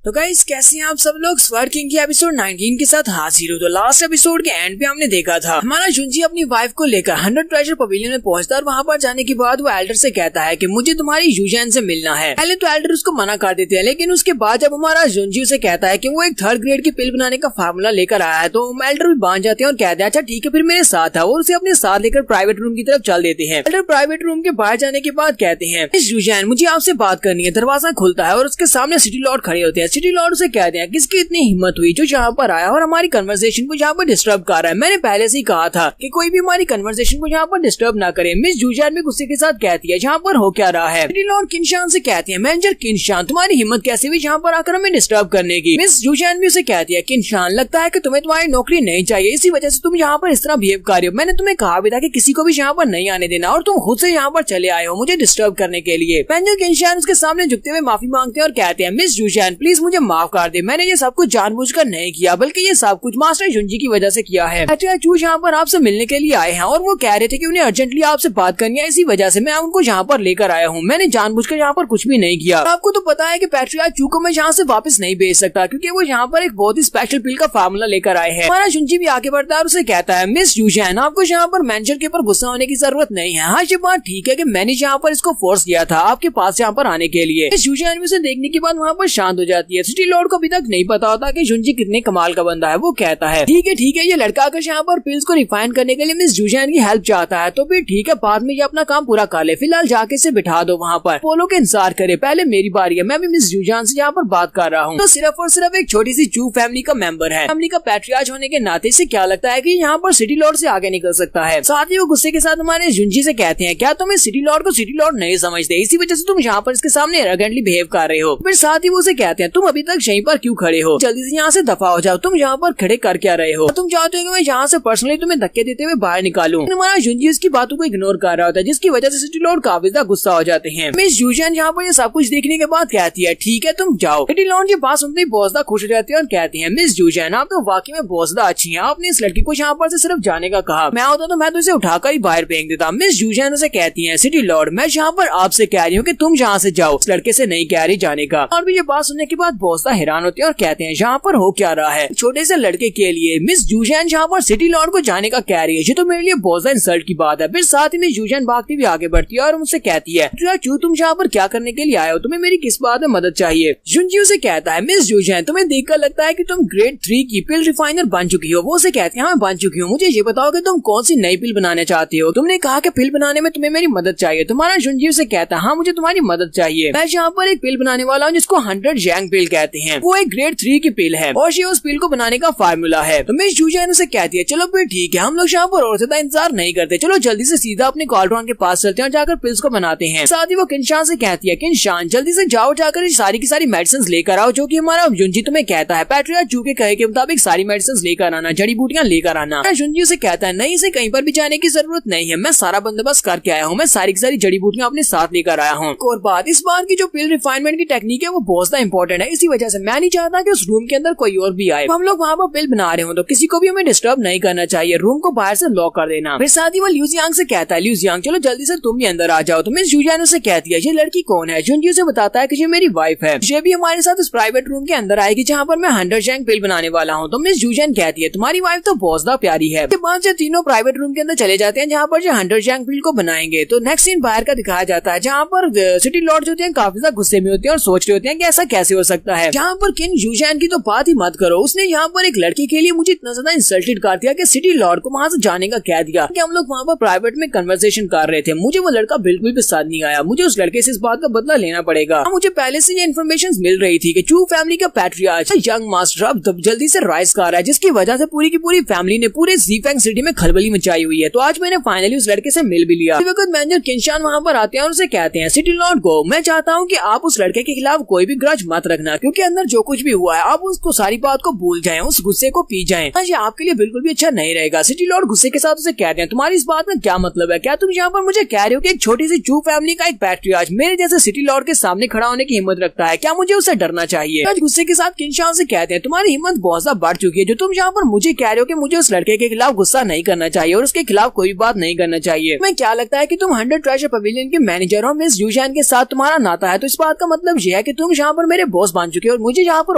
तो गाइस कैसे हैं आप सब लोग? स्वर्ड किंग की एपिसोड 19 के साथ हाजिर हो। तो लास्ट एपिसोड के एंड पे हमने देखा था हमारा जुंजी अपनी वाइफ को लेकर 100 ट्रेजर पवेलियन में पहुंचता है और वहां पर जाने के बाद वो एल्डर से कहता है कि मुझे तुम्हारी जूजैन से मिलना है। पहले तो एल्डर उसको मना कर देते हैं, लेकिन उसके बाद जब हमारा जुंजी उसे कहता है कि वो एक 3rd ग्रेड की पिल बनाने का फार्मूला लेकर आया है तो एल्डर भी बांध जाते हैं और कहते हैं अच्छा ठीक है फिर मेरे साथ है, और उसे अपने साथ लेकर प्राइवेट रूम की तरफ चल देते हैं। एल्डर प्राइवेट रूम के बाहर जाने के बाद कहते हैं इस जूजैन मुझे आपसे बात करनी है। दरवाजा खुलता है और उसके सामने सिटी लॉर्ड खड़े होते हैं। सिटी लॉर्ड उसे कहते हैं किसकी इतनी हिम्मत हुई जो यहाँ पर आया और हमारी कन्वर्सेशन को यहाँ पर डिस्टर्ब कर रहा है। मैंने पहले से ही कहा था कि कोई भी हमारी कन्वर्सेशन को यहाँ पर डिस्टर्ब ना करे। मिस जूजैन भी गुस्से के साथ कहती है यहाँ पर हो क्या रहा है। सिटी लॉर्ड किनशान से कहती है मेजर किनशान तुम्हारी हिम्मत कैसे हुई यहाँ पर आकर हमें डिस्टर्ब करने की। मिस जूजैन भी उसे कहती है किनशान लगता है कि तुम्हें तुम्हारी नौकरी नहीं चाहिए, इसी वजह से तुम यहाँ पर इस तरह बिहेव कर रही हो। मैंने तुम्हें कहा भी था कि किसी को भी यहाँ पर नहीं आने देना और तुम खुद से यहाँ पर चले आए हो मुझे डिस्टर्ब करने के लिए। मेजर किनशान उसके सामने झुकते हुए माफी मांगते हैं और कहते हैं मिस जूजैन प्लीज मुझे माफ कर दे, मैंने ये सब कुछ जानबूझकर नहीं किया बल्कि ये सब कुछ मास्टर जुंजी की वजह से किया है। चूज यहाँ पर आपसे मिलने के लिए आए हैं और वो कह रहे थे कि उन्हें अर्जेंटली आपसे बात करनी है, इसी वजह से मैं उनको यहाँ पर लेकर आया हूँ। मैंने जानबूझकर यहाँ पर कुछ भी नहीं किया। आपको तो पता है कि पैट्रिया चू को मैं यहाँ से वापस नहीं भेज सकता क्योंकि वो यहाँ पर एक बहुत ही स्पेशल पिल का फार्मूला लेकर आए हैं। हमारा जुंजी भी आगे बढ़ता है और उसे कहता है मिस जूजैन आपको यहाँ पर मैनेजर के ऊपर गुस्सा होने की जरूरत नहीं है। हाँ ये बात ठीक है कि मैंने यहाँ पर इसको फोर्स किया था आपके पास यहाँ पर आने के लिए। मिस जूजैन उसे देखने के बाद वहाँ पर शांत हो जाती है। सिटी लॉर्ड को अभी तक नहीं पता होता कि जुंजी कितने कमाल का बंदा है। वो कहता है ठीक है ये लड़का आकर यहाँ पर पिल्स को रिफाइन करने के लिए मिस जूजैन की हेल्प चाहता है तो फिर ठीक है बाद में ये अपना काम पूरा कर ले, फिलहाल जाके इसे बिठा दो वहाँ पर, पोलो के इंतजार करे, पहले मेरी बारी है, मैं भी मिस जूजैन से यहाँ पर बात कर रहा हूँ। तो सिर्फ और सिर्फ एक छोटी सी चू फैमिली का मेंबर है, फैमिली का पैट्रियार्च होने के नाते से क्या लगता है कि यहाँ पर सिटी लॉर्ड से आगे निकल सकता है। साथ ही वो गुस्से के साथ हमारे जुंजी से कहते हैं क्या तुम इस सिटी लॉर्ड को सिटी लॉर्ड नहीं समझते, इसी वजह से तुम यहाँ पर इसके सामने एरोगेंटली बिहेव कर रहे हो। फिर साथ ही वो उसे कहते हैं तुम अभी तक यहीं पर क्यों खड़े हो, जल्दी से यहाँ से दफा हो जाओ, तुम यहाँ पर खड़े कर क्या रहे हो, तुम चाहते हो कि मैं यहाँ से पर्सनली तुम्हें धक्के देते हुए बाहर निकालूं। हमारा जुंजी इसकी बातों को इग्नोर कर रहा होता है जिसकी वजह से सिटी लॉर्ड काफी ज्यादा गुस्सा हो जाते हैं। मिस जूजैन यहाँ पर ये सब कुछ देखने के बाद कहती है ठीक है तुम जाओ। सिटी लॉर्ड ये बात सुनते ही बहुत ज्यादा खुश हो जाती है और कहती है मिस जूजैन आप तो वाकई में बहुत ज्यादा अच्छी हैं, आपने इस लड़की को यहाँ पर से सिर्फ जाने का कहा, मैं होता तो मैं तो इसे उठाकर ही बाहर फेंक देता। मिस जूजैन उसे कहती है सिटी लॉर्ड मैं यहाँ पर आपसे कह रही हूँ कि तुम यहाँ से जाओ, इस लड़के से नहीं कह रही जाने का। और भी ये बात सुनने के बाद बहुत ज्यादा हैरान होती है और कहते हैं यहाँ पर हो क्या रहा है, छोटे से लड़के के लिए मिस जूजैन यहाँ पर सिटी लॉर्ड को जाने का कह रही है, ये तो मेरे लिए बहुत ज्यादा इंसल्ट की बात है। फिर साथ ही में जूजैन भागती हुई आगे बढ़ती है और मुझसे कहती है चू तुम यहाँ पर क्या करने के लिए आए हो, तुम्हें मेरी किस बात में मदद चाहिए। जुंजी उसे कहता है मिस जूजैन तुम्हें देखकर लगता है कि तुम ग्रेड 3 की पिल रिफाइनर बन चुकी हो। वो उसे कहती है मैं बन चुकी हूँ, मुझे ये बताओ कि तुम कौन सी नई पिल बनाने चाहती हो, तुमने कहा कि पिल बनाने में तुम्हें मेरी मदद चाहिए। तुम्हारा जुंजी उसे कहता है हाँ मुझे तुम्हारी मदद चाहिए, मैं यहाँ पर एक पिल बनाने वाला हूँ जिसको 100 जैंग पिल कहते हैं, वो एक ग्रेड 3 की पिल है और ये उस पिल को बनाने का फार्मूला है। तो मिस जूजैन उसे कहती है चलो फिर ठीक है हम लोग यहाँ पर और ज्यादा इंतजार नहीं करते, चलो जल्दी से सीधा अपने कॉल्ड्रॉन के पास चलते हैं और जाकर पिल्स को बनाते हैं। साथ ही वो किनशान से कहती है किनशान जल्दी से जाओ जाकर ये सारी की सारी मेडिसिन लेकर आओ जो कि हमारा जुंजी तुम्हें कहता है, पैट्रियार्च चू के कहे के मुताबिक सारी मेडिसिन लेकर आना, जड़ी बूटियां लेकर आना। जुंजी उसे कहता है नहीं इसे कहीं पर भी जाने की जरूरत नहीं है, मैं सारा बंदोबस्त करके आया हूँ, मैं सारी की सारी जड़ी बूटियां अपने साथ लेकर आया हूँ। और बात इस बात की जो पिल रिफाइनमेंट की टेक्निक है वो बहुत ज्यादा इंपॉर्टेंट है, है, इसी वजह से मैं नहीं चाहता कि उस रूम के अंदर कोई और भी आए। हम लोग वहाँ पर बिल बना रहे हो तो किसी को भी हमें डिस्टर्ब नहीं करना चाहिए, रूम को बाहर से लॉक कर देना। फिर साथ ही वो ल्यू जियांग से कहता है, ल्यू जियांग चलो जल्दी से तुम भी अंदर आ जाओ। तो मिस जुजियान उसे कहती है ये लड़की कौन है। जुनजी उसे बताता है कि ये मेरी वाइफ है, ये भी हमारे साथ इस प्राइवेट रूम के अंदर आएगी जहाँ पर मैं 100 जैंग बिल बनाने वाला हूँ। तो मिस जुजियान कहती है तुम्हारी वाइफ तो बहुत ज्यादा प्यारी है। उसके बाद से तीनों प्राइवेट रूम के अंदर चले जाते हैं जहाँ पर जो 100 जैंग बिल को बनाएंगे। तो नेक्स्ट सीन बाहर का दिखाया जाता है जहाँ पर सिटी लॉर्ड्स होते हैं काफी ज्यादा गुस्से में होते हैं और सोच रहे होते हैं कि ऐसा कैसे हो सकता है। जहाँ पर किंग जुजियान की तो बात ही मत करो, उसने यहाँ पर एक लड़की के लिए मुझे इतना ज्यादा इंसल्टेड कर दिया कि सिटी लॉर्ड को वहाँ से जाने का कह दिया कि हम लोग वहाँ पर प्राइवेट में कन्वर्सेशन कर रहे थे। मुझे वो लड़का बिल्कुल भी पसंद नहीं आया, मुझे उस लड़के से इस बात का बदला लेना पड़ेगा। मुझे पहले से ये इन्फॉर्मेशन मिल रही थी कि चू फैमिली का पैट्रियार्च यंग मास्टर अब जल्दी से राइज कर रहा है, जिसकी वजह से पूरी की पूरी फैमिली ने पूरे ज़ीफेंग सिटी में खलबली मचाई हुई है। तो आज मैंने फाइनली उस लड़के से मिल भी लिया। इस वक्त मैनेजर किनशान वहाँ पर आते हैं और उसे कहते हैं सिटी लॉर्ड को मैं चाहता हूँ कि आप उस लड़के के खिलाफ कोई भी ग्रज मत रखना, क्योंकि अंदर जो कुछ भी हुआ है आप उसको सारी बात को भूल जाएं, उस गुस्से को पी जाएं। ये आपके लिए बिल्कुल भी अच्छा नहीं रहेगा। सिटी लॉर्ड गुस्से के साथ उसे कहते हैं तुम्हारी इस बात में क्या मतलब है, क्या तुम यहाँ पर मुझे कह रहे हो कि एक छोटी सी चू फैमिली का एक पैट्रियार्च मेरे जैसे सिटी लॉर्ड के सामने खड़ा होने की हिम्मत रखता है, क्या मुझे उसे डरना चाहिए। आज गुस्से के साथ किनशान से कहते हैं तुम्हारी हिम्मत बहुत ज्यादा बढ़ चुकी है, जो तुम यहाँ पर मुझे कह रहे हो कि मुझे उस लड़के के खिलाफ गुस्सा नहीं करना चाहिए और उसके खिलाफ कोई बात नहीं करना चाहिए। मैं क्या लगता है कि तुम 100 ट्रेजर पवेलियन के मैनेजर और मिस जुजियान के साथ तुम्हारा नाता है, तो इस बात का मतलब यह है कि तुम यहाँ पर मेरे बॉस बन चुके हो और मुझे यहाँ पर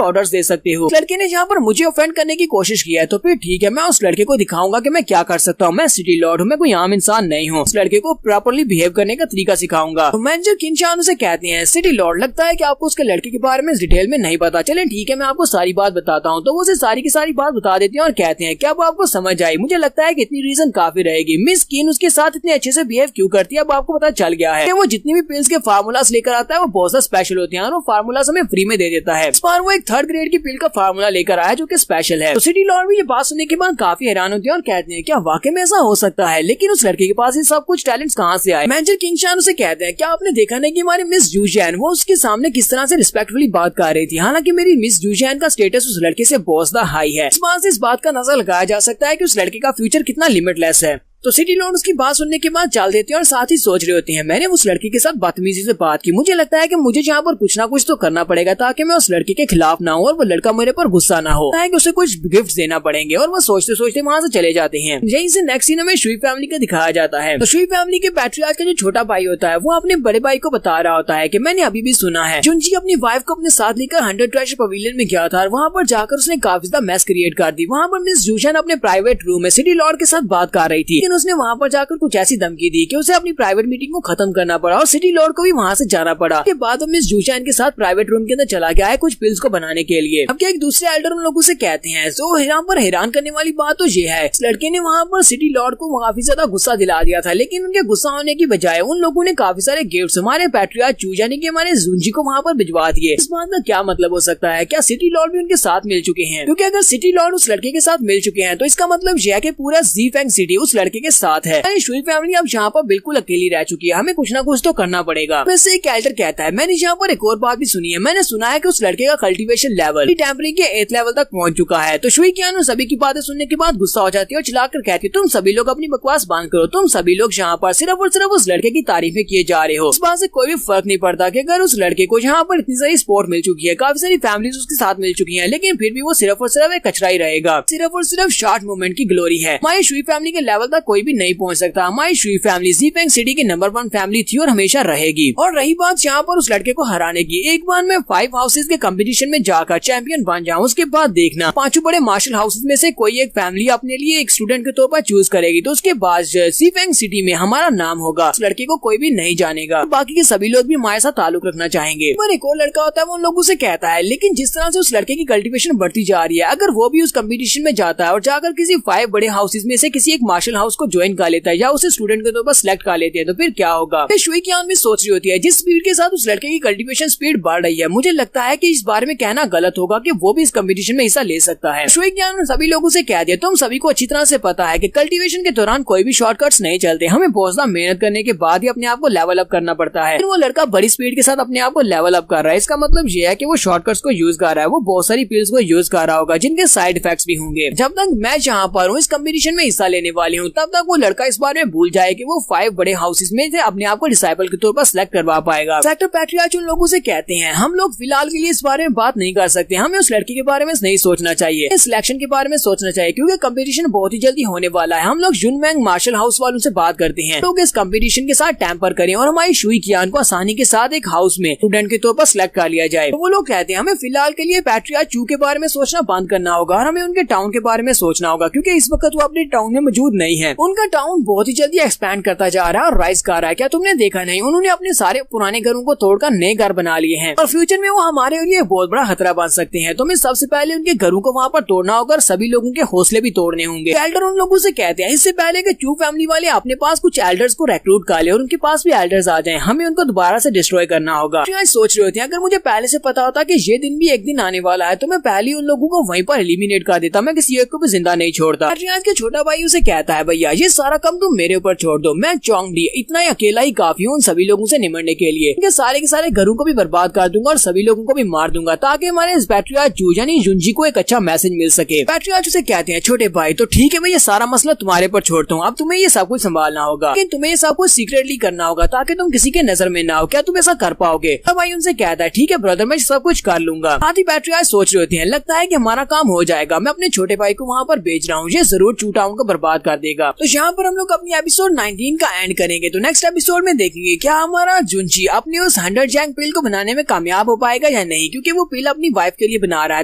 ऑर्डर्स दे सकते हो। लड़के ने यहाँ पर मुझे ऑफेंड करने की कोशिश की है, तो फिर ठीक है मैं उस लड़के को दिखाऊंगा कि मैं क्या कर सकता हूँ। मैं सिटी लॉर्ड हूँ, मैं कोई आम इंसान नहीं हूँ। उस लड़के को प्रॉपर्ली बिहेव करने का तरीका सिखाऊंगा। तो मैनेजर किनशान उसे कहते हैं सिटी लॉर्ड लगता है कि आपको उसके लड़के के बारे में डिटेल में नहीं पता, चले ठीक है मैं आपको सारी बात बताता हूँ। तो वो उसे सारी की सारी बात बता देते हैं और कहते हैं क्या वो आपको समझ आई, मुझे लगता है कि इतनी रीजन काफी रहेगी। मिस किन उसके साथ इतने अच्छे से बिहेव क्यों करती है अब आपको पता चल गया है कि वो जितनी भी पिल्स के फार्मूलास लेकर आता है वो बहुत ज्यादा स्पेशल होते हैं और वो फार्मूला हमें फ्री में दे देता है। इस बार वो एक 3rd ग्रेड की पिल का फार्मूला लेकर आया जो कि स्पेशल है। तो सिटी लॉर्ड भी ये बात सुनने के बाद काफी हैरान होते हैं और कहते हैं क्या वाकई में ऐसा हो सकता है, लेकिन उस लड़के के पास ये सब कुछ टैलेंट्स कहाँ से आए। मैनेजर किनशान उसे कहते हैं क्या आपने देखा नहीं कि हमारी मिस जुजियान वो उसके सामने किस तरह से रिस्पेक्टफुली बात कर रही थी, हालांकि मेरी मिस जुजियान का स्टेटस उस लड़के से बहुत ज्यादा हाई है। इस बात से इस बात का अंदाजा लगाया जा सकता है कि उस लड़के का फ्यूचर कितना लिमिटलेस है। तो सिटी लॉर्ड उसकी बात सुनने के बाद चाल देते हैं और साथ ही सोच रहे होते हैं मैंने उस लड़की के साथ बदतमीजी से बात की, मुझे लगता है कि मुझे यहाँ पर कुछ ना कुछ तो करना पड़ेगा ताकि मैं उस लड़के के खिलाफ ना हूँ और वो लड़का मेरे पर गुस्सा ना हो, कि उसे कुछ गिफ्ट देना पड़ेंगे। और वो सोचते सोचते वहाँ से चले जाते हैं। यहीं से नेक्स्ट सीन में शुई फैमिली का दिखाया जाता है। तो शुई फैमिली के पैट्रियार्च का जो छोटा भाई होता है वो अपने बड़े भाई को बता रहा होता है कि मैंने अभी भी सुना है जुनजी अपनी वाइफ को अपने साथ लेकर 100 ट्रेजर पवेलियन में गया था और वहाँ पर जाकर उसने काफी ज्यादा मैस क्रिएट कर दी। वहाँ पर मिस जुजियान अपने प्राइवेट रूम में सिटी लॉर्ड के साथ बात कर रही थी, लेकिन उसने वहाँ पर जाकर कुछ ऐसी धमकी दी कि उसे अपनी प्राइवेट मीटिंग को खत्म करना पड़ा और सिटी लॉर्ड को भी वहाँ से जाना पड़ा। के बाद वो मिस जुजियान के साथ प्राइवेट रूम के अंदर चला गया है कुछ पिल्स को बनाने के लिए। अब क्या एक दूसरे एल्डर उन लोगों से कहते हैं। तो यहाँ पर हैरान करने वाली बात तो ये है इस लड़के ने वहाँ पर सिटी लॉर्ड को काफी ज्यादा गुस्सा दिला दिया था, लेकिन उनके गुस्सा होने की बजाय उन लोगों ने काफी सारे गिफ्ट्स हमारे पैट्रियार्च चू यानी कि हमारे जुंजी को वहाँ पर भिजवा दिए। इस बात का क्या मतलब हो सकता है, क्या सिटी लॉर्ड भी उनके साथ मिल चुके हैं? क्योंकि अगर सिटी लॉर्ड उस लड़के के साथ मिल चुके हैं तो इसका मतलब यह है कि पूरा ज़ीफेंग सिटी उस लड़के के साथ है। शुई फैमिली अब यहाँ पर बिल्कुल अकेली रह चुकी है, हमें कुछ ना कुछ तो करना पड़ेगा। वैसे एक एल्डर कहता है मैंने यहाँ पर एक और बात भी सुनी है, मैंने सुना है कि उस लड़के का कल्टीवेशन लेवल टेम्परिंग के 8th लेवल तक पहुंच चुका है। तो शुई कियान सभी की बातें सुनने के बाद गुस्सा हो जाती है और चिल्लाकर कहती है तुम सभी लोग अपनी बकवास बंद करो, तुम सभी लोग यहाँ पर सिर्फ और सिर्फ उस लड़के की तारीफें किए जा रहे हो। इस बात से कोई भी फर्क नहीं पड़ता कि अगर उस लड़के को यहाँ पर इतनी सारी सपोर्ट मिल चुकी है, काफी सारी फैमिलीज उसके साथ मिल चुकी है, लेकिन फिर भी वो सिर्फ और सिर्फ एक कचरा ही रहेगा, सिर्फ और सिर्फ शॉर्ट मूवमेंट की ग्लोरी है। हमारी शुई फैमिली के लेवल तक कोई भी नहीं पहुँच सकता। हमारी शुई फैमिली ज़ीफेंग सिटी की नंबर 1 फैमिली थी और हमेशा रहेगी। और रही बात यहाँ पर उस लड़के को हराने की, एक बार मैं 5 हाउसेज के कंपटीशन में जाकर चैंपियन बन जाऊँ, उसके बाद देखना 5 बड़े मार्शल हाउसेज में से कोई एक फैमिली अपने लिए एक स्टूडेंट के तौर पर चूज करेगी, तो उसके बाद ज़ीफेंग सिटी में हमारा नाम होगा। उस लड़के को कोई भी नहीं जानेगा, बाकी के सभी लोग भी हमारे साथ ताल्लुक रखना चाहेंगे। पर एक और लड़का होता है वो उन लोगों से कहता है लेकिन जिस तरह से उस लड़के की कल्टीवेशन बढ़ती जा रही है, अगर वो भी उस कंपटीशन में जाता है और जाकर किसी 5 बड़े हाउसेज में से किसी एक मार्शल हाउस को ज्वाइन कर लेता है या उसे स्टूडेंट के तौर पर सिलेक्ट कर लेते हैं, तो फिर क्या होगा? शुई कियान भी सोच रही होती है जिस स्पीड के साथ उस लड़के की कल्टीवेशन स्पीड बढ़ रही है, मुझे लगता है कि इस बारे में कहना गलत होगा कि वो भी इस कंपटीशन में हिस्सा ले सकता है। शुई कियान ने सभी लोगों से कह दिया तुम सभी को अच्छी तरह से पता है कि कल्टीवेशन के दौरान कोई भी शॉर्टकट्स नहीं चलते, हमें बहुत ज्यादा मेहनत करने के बाद ही अपने आप को लेवल अप करना पड़ता है। वो लड़का बड़ी स्पीड के साथ अपने आप को लेवल अप कर रहा है, इसका मतलब ये है कि वो शॉर्टकट्स को यूज कर रहा है, वो बहुत सारी पिल्स को यूज कर रहा होगा जिनके साइड इफेक्ट्स भी होंगे। जब तक मैं जहाँ पर हूँ इस कंपटीशन में हिस्सा लेने वाली हूँ, तब तब तक वो लड़का इस बारे में भूल जाए कि वो 5 बड़े हाउसेस में से अपने आप को डिसाइपल के तौर पर सिलेक्ट करवा पाएगा। सेक्टर पैट्रियार्च उन लोगों से कहते हैं हम लोग फिलहाल के लिए इस बारे में बात नहीं कर सकते, हमें उस लड़की के बारे में नहीं सोचना चाहिए, सिलेक्शन के बारे में सोचना चाहिए क्योंकि कंपटीशन बहुत ही जल्दी होने वाला है। हम लोग जुनमैंग मार्शल हाउस वालों से बात करते हैं, लोग इस कंपटीशन के साथ टैंपर करें और हमारी शुई कियान को आसानी के साथ एक हाउस में स्टूडेंट के तौर पर सिलेक्ट कर लिया जाए। तो वो लोग कहते हैं हमें फिलहाल के लिए पैट्रियार्च चू के बारे में सोचना बंद करना होगा और हमें उनके टाउन के बारे में सोचना होगा क्योंकि इस वक्त वो अपने टाउन में मौजूद नहीं है। उनका टाउन बहुत ही जल्दी एक्सपैंड करता जा रहा है और राइज कर रहा है। क्या तुमने देखा नहीं, उन्होंने अपने सारे पुराने घरों को तोड़कर नए घर बना लिए हैं और फ्यूचर में वो हमारे लिए बहुत बड़ा खतरा बन सकते हैं। तो हमें सबसे पहले उनके घरों को वहाँ पर तोड़ना होगा और सभी लोगों के हौसले भी तोड़ने होंगे। एल्डर उन लोगों से कहते हैं इससे पहले कि चू फैमिली वाले अपने पास कुछ एल्डर्स को रिक्रूट कर ले और उनके पास भी एल्डर्स आ जाएं, हमें उनको दोबारा से डिस्ट्रॉय करना होगा। सोच रहे होते हैं अगर मुझे पहले से पता होता कि ये दिन भी एक दिन आने वाला है तो मैं पहले उन लोगों को वहीं पर एलिमिनेट कर देता, मैं किसी एक को भी जिंदा नहीं छोड़ता। रियाज के छोटा भाई उसे कहता है भैया ये सारा काम तुम मेरे ऊपर छोड़ दो, मैं चोंगडी इतना ही अकेला ही काफी हूँ उन सभी लोगों से निमटने के लिए। इनके सारे के सारे घरों को भी बर्बाद कर दूंगा और सभी लोगों को भी मार दूंगा ताकि हमारे इस पैट्रियार्च जू यानी जुंजी को एक अच्छा मैसेज मिल सके। पैट्रियार्च उसे कहते हैं छोटे भाई तो ठीक है मैं ये सारा मसला तुम्हारे पर छोड़ता हूँ, अब तुम्हें ये सब कुछ संभालना होगा लेकिन तुम्हें ये सब कुछ सीक्रेटली करना होगा ताकि तुम किसी के नजर में ना हो। क्या तुम ऐसा कर पाओगे? तब भाई उनसे कहता है ठीक है ब्रदर मैं सब कुछ कर लूंगा। साथ ही पैट्रियार्च सोच रहे होते हैं लगता है कि हमारा काम हो जाएगा, मैं अपने छोटे भाई को वहाँ पर भेज रहा हूँ, ये जरूर चू टाउन को बर्बाद कर देगा। तो यहाँ पर हम लोग अपनी एपिसोड 19 का एंड करेंगे। तो नेक्स्ट एपिसोड में देखेंगे क्या हमारा जुंजी अपने उस 100 जैंग पिल को बनाने में कामयाब हो पाएगा या नहीं, क्योंकि वो पिल अपनी वाइफ के लिए बना रहा है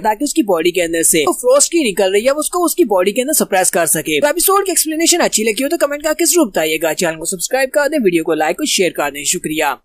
ताकि उसकी बॉडी के अंदर से फ्रोस्ट की निकल रही है उसको उसकी बॉडी के अंदर सप्रेस कर सके। तो एपिसोड की एक्सप्लेनेशन अच्छी लगी हो तो कमेंट करके जरूर बताइएगा। चैनल को सब्सक्राइब कर दें, वीडियो को लाइक और शेयर कर दें। शुक्रिया।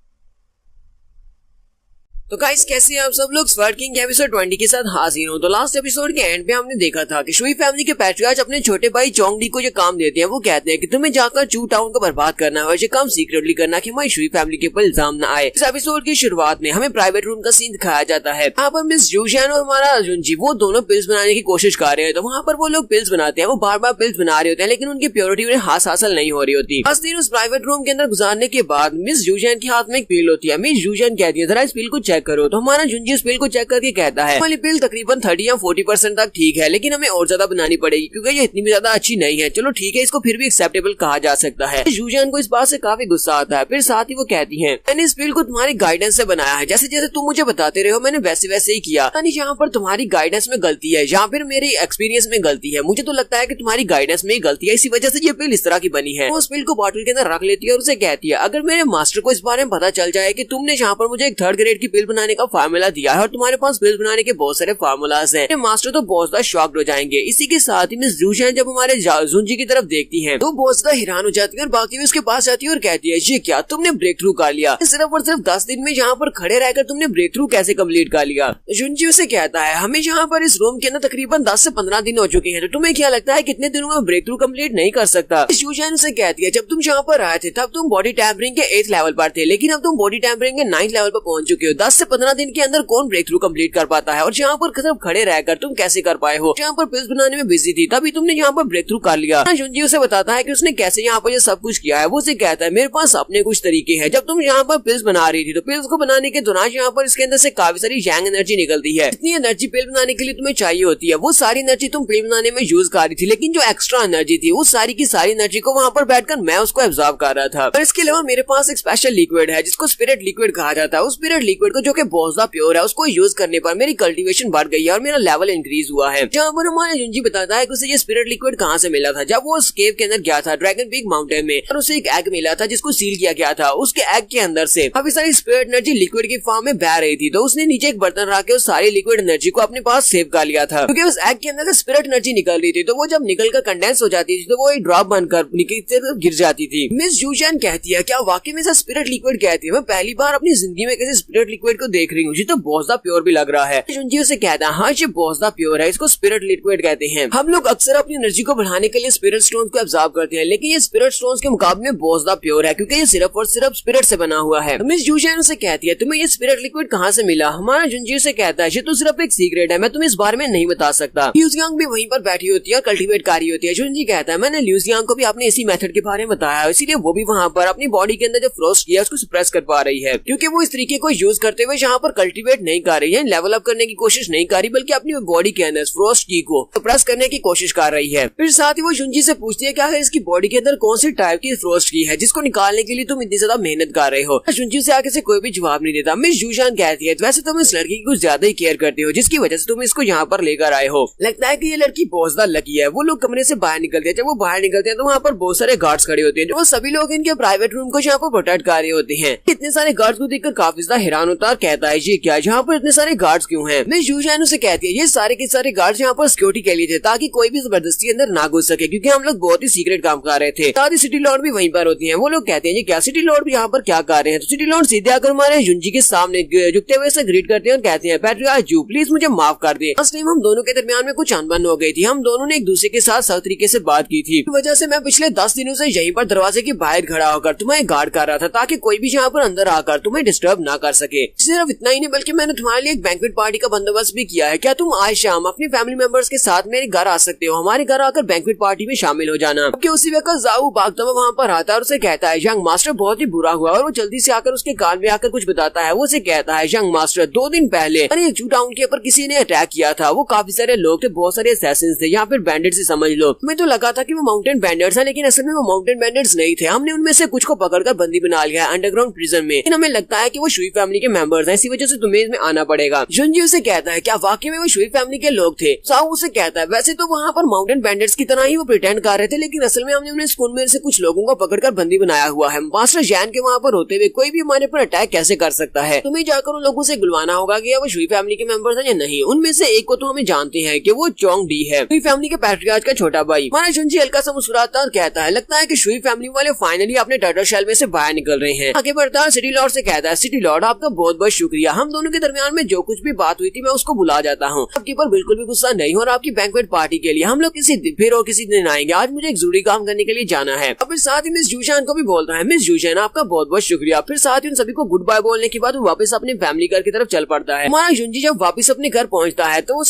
तो गाइस कैसे हैं आप सब लोग? स्वर्ड किंग के एपिसोड 20 के साथ हाजिर हूँ। तो लास्ट एपिसोड के एंड पे हमने देखा था कि शुई फैमिली के पैट्रियार्च अपने छोटे भाई चोंगडी को ये काम देते हैं। वो कहते हैं कि तुम्हें जाकर चू टाउन को बर्बाद करना है और ये काम सीक्रेटली करना कि हमारी शुई फैमिली के ऊपर इल्जाम न आए। इस एपिसोड की शुरुआत में हमें प्राइवेट रूम का सीन दिखाया जाता है। यहाँ पर मिस जूशियन और हमारा जुंजी वो दोनों पिल्स बनाने की कोशिश कर रहे हैं। तो वहाँ पर वो लोग पिल्स बनाते हैं, वो बार बार पिल्स बना रहे होते हैं लेकिन उनकी प्योरिटी उन्हें हासिल नहीं हो रही होती। 10 दिन उस प्राइवेट रूम के अंदर गुजारने के बाद मिस जूशियन के हाथ में एक पिल होती है। मिस जूशियन कहती है जरा इस पिल को चेक करो। तो हमारा जिस पिल को चेक करके कहता है हमारी पिल तकरीबन 30 या 40% तक ठीक है लेकिन हमें और ज्यादा बनानी पड़ेगी क्योंकि ये इतनी भी ज्यादा अच्छी नहीं है। चलो ठीक है, इसको फिर भी एक्सेप्टेबल कहा जा सकता है। जूजियन को इस बात से काफी गुस्सा आता है। फिर साथ ही वो कहती है मैंने इस पिल को तुम्हारी गाइडेंस से बनाया है, जैसे जैसे तुम मुझे बताते रहे हो मैंने वैसे वैसे ही किया। यानी यहाँ पर तुम्हारी गाइडेंस में गलती है या फिर मेरे एक्सपीरियंस में गलती है। मुझे तो लगता है कि तुम्हारी गाइडेंस में ही गलती है, इसी वजह से ये पिल इस तरह की बनी है। वो उस पिल को बॉटल के अंदर रख लेती है और उसे कहती है अगर मेरे मास्टर को इस बारे में पता चल जाए कि तुमने यहाँ पर मुझे एक 3rd ग्रेड की पिल बनाने का फार्मूला दिया है और तुम्हारे पास पिल बनाने के बहुत सारे फार्मूलाज हैं, मास्टर तो बहुत ज्यादा शॉक्ड हो जाएंगे। इसी के साथ ही मिस जूशियन जब हमारे जुंजी की तरफ देखती है तो बहुत ज्यादा हैरान हो जाती है और बाकी भी उसके पास जाती है और कहती है ये क्या तुमने ब्रेक थ्रू कर लिया? सिर्फ और सिर्फ 10 दिन में यहाँ पर खड़े रहकर तुमने ब्रेक थ्रू कैसे कम्प्लीट कर लिया? जुंजी उसे कहता है हमें यहाँ पर इस रूम के अंदर तकरीबन 10 से 15 दिन हो चुके हैं, तो तुम्हें क्या लगता है कितने दिनों में ब्रेक थ्रू कम्प्लीट नहीं कर सकता? जूशियन उसे कहती है जब तुम यहाँ पर आए थे तब तुम बॉडी टैम्परिंग के 8th लेवल पर थे लेकिन अब तुम बॉडी टैम्परिंग के 9th लेवल पर पहुंच चुके हो। 10 से 15 दिन के अंदर कौन ब्रेक थ्रू कम्प्लीट कर पाता है और यहाँ पर सिर्फ खड़े रहकर तुम कैसे कर पाए हो? यहाँ पर पिल्स बनाने में बिजी थी तभी तुमने यहाँ पर ब्रेक थ्रू कर लिया। जुंजी उसे बताता है कि उसने कैसे यहाँ पर ये सब कुछ किया है। वो उसे कहता है मेरे पास अपने कुछ तरीके हैं। जब तुम यहाँ पर पिल्स बना रही थी तो पिल्स को बनाने के दौरान यहाँ पर इसके अंदर से काफी सारी यांग एनर्जी निकलती है। इतनी एनर्जी पिल बनाने के लिए तुम्हें चाहिए होती है, वो सारी एनर्जी तुम पिल बनाने में यूज कर रही थी लेकिन जो एक्स्ट्रा एनर्जी थी उस सारी की सारी एनर्जी को वहाँ पर बैठकर मैं उसको एब्जॉर्ब कर रहा था। और इसके अलावा मेरे पास एक स्पेशल लिक्विड है जिसको स्पिरिट लिक्विड कहा जाता है। उस स्पिरिट लिक्विड को जो कि बहुत ज्यादा प्योर है उसको यूज करने पर मेरी कल्टीवेशन बढ़ गई है और मेरा लेवल इंक्रीज हुआ है। जहाँ पर हमारा जुंजी बताता है कि उसे ये स्पिरिट लिक्विड कहाँ से मिला था। जब वो उस केव के अंदर गया था ड्रैगन पीक माउंटेन में और उसे एक एग मिला था जिसको सील किया गया था। उसके एग के अंदर से काफी सारी स्पिरिट एनर्जी लिक्विड की फॉर्म में बह रही थी, तो उसने नीचे एक बर्तन रख के उस सारी लिक्विड एनर्जी को अपने पास सेव कर लिया था क्योंकि उस एग के अंदर से स्पिरिट एनर्जी निकल रही थी। तो वो जब निकल कर कंडेंस हो जाती थी तो वो एक ड्रॉप बनकर नीचे गिर जाती थी। मिस जूशियन कहती है क्या वाकई में स्पिरिट लिक्विड कहती है? मैं पहली बार अपनी जिंदगी में किसी स्पिरिट लिक्विड को देख रही हूँ, ये तो बहुत ज्यादा प्योर भी लग रहा है। जुंजी उसे कहता है हाँ ये बहुत ज्यादा प्योर है, इसको स्पिरिट लिक्विड कहते हैं। हम लोग अक्सर अपनी एनर्जी को बढ़ाने के लिए स्पिरिट स्टोन को एब्जॉर्ब करते हैं लेकिन ये स्पिरिट स्टोन के मुकाबले में बहुत ज्यादा प्योर है क्योंकि ये सिर्फ और सिर्फ स्पिरिट से बना हुआ है। मिस जूशियन से कहती है तुम्हें ये स्पिरिट लिक्विड कहाँ से मिला? हमारा जुंजी से कहता है ये तो सिर्फ एक सीक्रेट है, मैं तुम्हें इस बारे में नहीं बता सकता। ल्यूजियांग भी वहीं पर बैठी होती है, कल्टीवेट कर रही होती है। जुंजी कहता है मैंने ल्यूजियांग को भी अपने इसी मेथड के बारे में बताया, इसीलिए वो भी वहाँ पर अपनी बॉडी के अंदर जो फ्रोस्ट किया उसको सप्रेस कर पा रही है क्योंकि वो इस तरीके को यूज करते होते हुए यहाँ पर कल्टीवेट नहीं कर रही है, लेवल अप करने की कोशिश नहीं कर रही, बल्कि अपनी बॉडी के अंदर फ्रोस्ट की को प्रेस करने की कोशिश कर रही है। फिर साथ ही वो जुंजी से पूछती है क्या है इसकी बॉडी के अंदर कौन सी टाइप की फ्रोस्ट की है जिसको निकालने के लिए तुम इतनी ज्यादा मेहनत कर रहे हो। जुंजी से आगे से कोई भी जवाब नहीं देता। मिस जूशान कहती है वैसे तुम इस लड़की की कुछ ज्यादा ही केयर करते हो जिसकी वजह से तुम इसको यहाँ पर लेकर आए हो। लगता है कि ये लड़की बहुत ज्यादा लकी है। वो लोग कमरे से बाहर निकलते हैं। जब वो बाहर निकलते हैं तो वहाँ पर बहुत सारे गार्ड्स खड़े होते हैं जो सभी लोग इनके प्राइवेट रूम को यहाँ पर प्रोटेक्ट कर रहे होते हैं। इतने सारे गार्ड्स को देखकर काफी ज्यादा हैरान होता है और कहता है ये क्या, यहाँ पर इतने सारे गार्ड्स क्यों हैं। मिस जूशान उसे कहती है ये सारे के सारे गार्ड्स यहाँ पर सिक्योरिटी के लिए थे ताकि कोई भी जबरदस्ती अंदर ना घुस सके, क्योंकि हम लोग बहुत ही सीक्रेट काम कर रहे थे। साथ ही सिटी लॉर्ड भी वहीं पर होती हैं। वो लोग कहते हैं ये क्या, सिटी लॉर्ड भी यहाँ पर क्या कर रहे हैं। तो सिटी लॉर्ड सीधे आकर हमारे जुंजी के सामने झुकते हुए से ग्रीट करते हैं और कहते हैं पैट्रियार्क जू प्लीज मुझे माफ कर दे। फर्स्ट टाइम हम दोनों के दरमियान में कुछ अनबन हो गई थी। हम दोनों ने एक दूसरे के साथ सख्त तरीके से बात की थी। इस वजह से मैं पिछले 10 दिनों से यहीं पर दरवाजे के बाहर खड़ा होकर तुम्हें गार्ड कर रहा था ताकि कोई भी यहाँ पर अंदर आकर तुम्हें डिस्टर्ब ना कर सके। सिर्फ इतना ही नहीं बल्कि मैंने तुम्हारे लिए एक बैंक्वेट पार्टी का बंदोबस्त भी किया है। क्या तुम आज शाम अपनी फैमिली मेंबर्स के साथ मेरे घर आ सकते हो? हमारे घर आकर बैंक्वेट पार्टी में शामिल हो जाना। क्योंकि उसी वक्त जाऊ भागता हुआ वहाँ पर आता है और उसे कहता है यंग मास्टर बहुत ही बुरा हुआ, और वो जल्दी से आकर उसके कान में आकर कुछ बताता है। वो उसे कहता है यंग मास्टर 2 दिन पहले एक टाउन के ऊपर किसी ने अटैक किया था। वो काफी सारे लोग थे, बहुत सारे असैसिन्स थे, यहाँ पर बैंडिट्स से समझ लो। मैं तो लगा था कि वो माउंटेन बैंडिट्स है, लेकिन असल में वो माउंटेन बैंडिट्स नहीं थे। हमने उनमें से कुछ को पकड़कर बंदी बना लिया है अंडरग्राउंड प्रिजन में। लेकिन हमें लगता है कि वो शुई फैमिली के मेंबर्स हैं, इसी वजह से तुम्हें इसमें आना पड़ेगा। जुंजी उसे कहता है क्या वाकई में वो शुई फैमिली के लोग थे? साऊ उसे कहता है वैसे तो वहाँ पर माउंटेन बैंडिट्स की तरह ही वो प्रिटेंड कर रहे थे, लेकिन असल में हमने उन्हें स्कूल में से कुछ लोगों को पकड़कर बंदी बनाया हुआ है। मास्टर जैन के वहाँ पर होते हुए कोई भी हमारे पर अटैक कैसे कर सकता है? तुम्हें जाकर उन लोगों से बुलवाना होगा कि वो शुई फैमिली के मेंबर्स हैं या नहीं। उनमें से एक को तो हमें जानते हैं कि वो चोंग डी है, शुई फैमिली के पैट्रियार्क का छोटा भाई। हमारा जुंजी हल्का सा मुस्कुराता और कहता है लगता है कि शुई फैमिली वाले फाइनली अपने टर्टल शेल में से बाहर निकल रहे हैं। आगे बढ़ता है सिटी लॉर्ड से कहता है सिटी लॉर्ड आपका बहुत बहुत शुक्रिया। हम दोनों के दरमियान में जो कुछ भी बात हुई थी मैं उसको भुला जाता हूँ। आपके ऊपर बिल्कुल भी गुस्सा नहीं हो। और आपकी बैंक्वेट पार्टी के लिए हम लोग किसी दिन आएंगे। आज मुझे एक जरूरी काम करने के लिए जाना है। और फिर साथ ही मिस जूशान को भी बोलता है मिस जूशान आपका बहुत बहुत शुक्रिया। फिर साथ ही उन सभी को गुड बाय बोलने के बाद वो वापस अपने फैमिली घर की तरफ चल पड़ता है। हमारा जुंजी जब वापस अपने घर पहुंचता है तो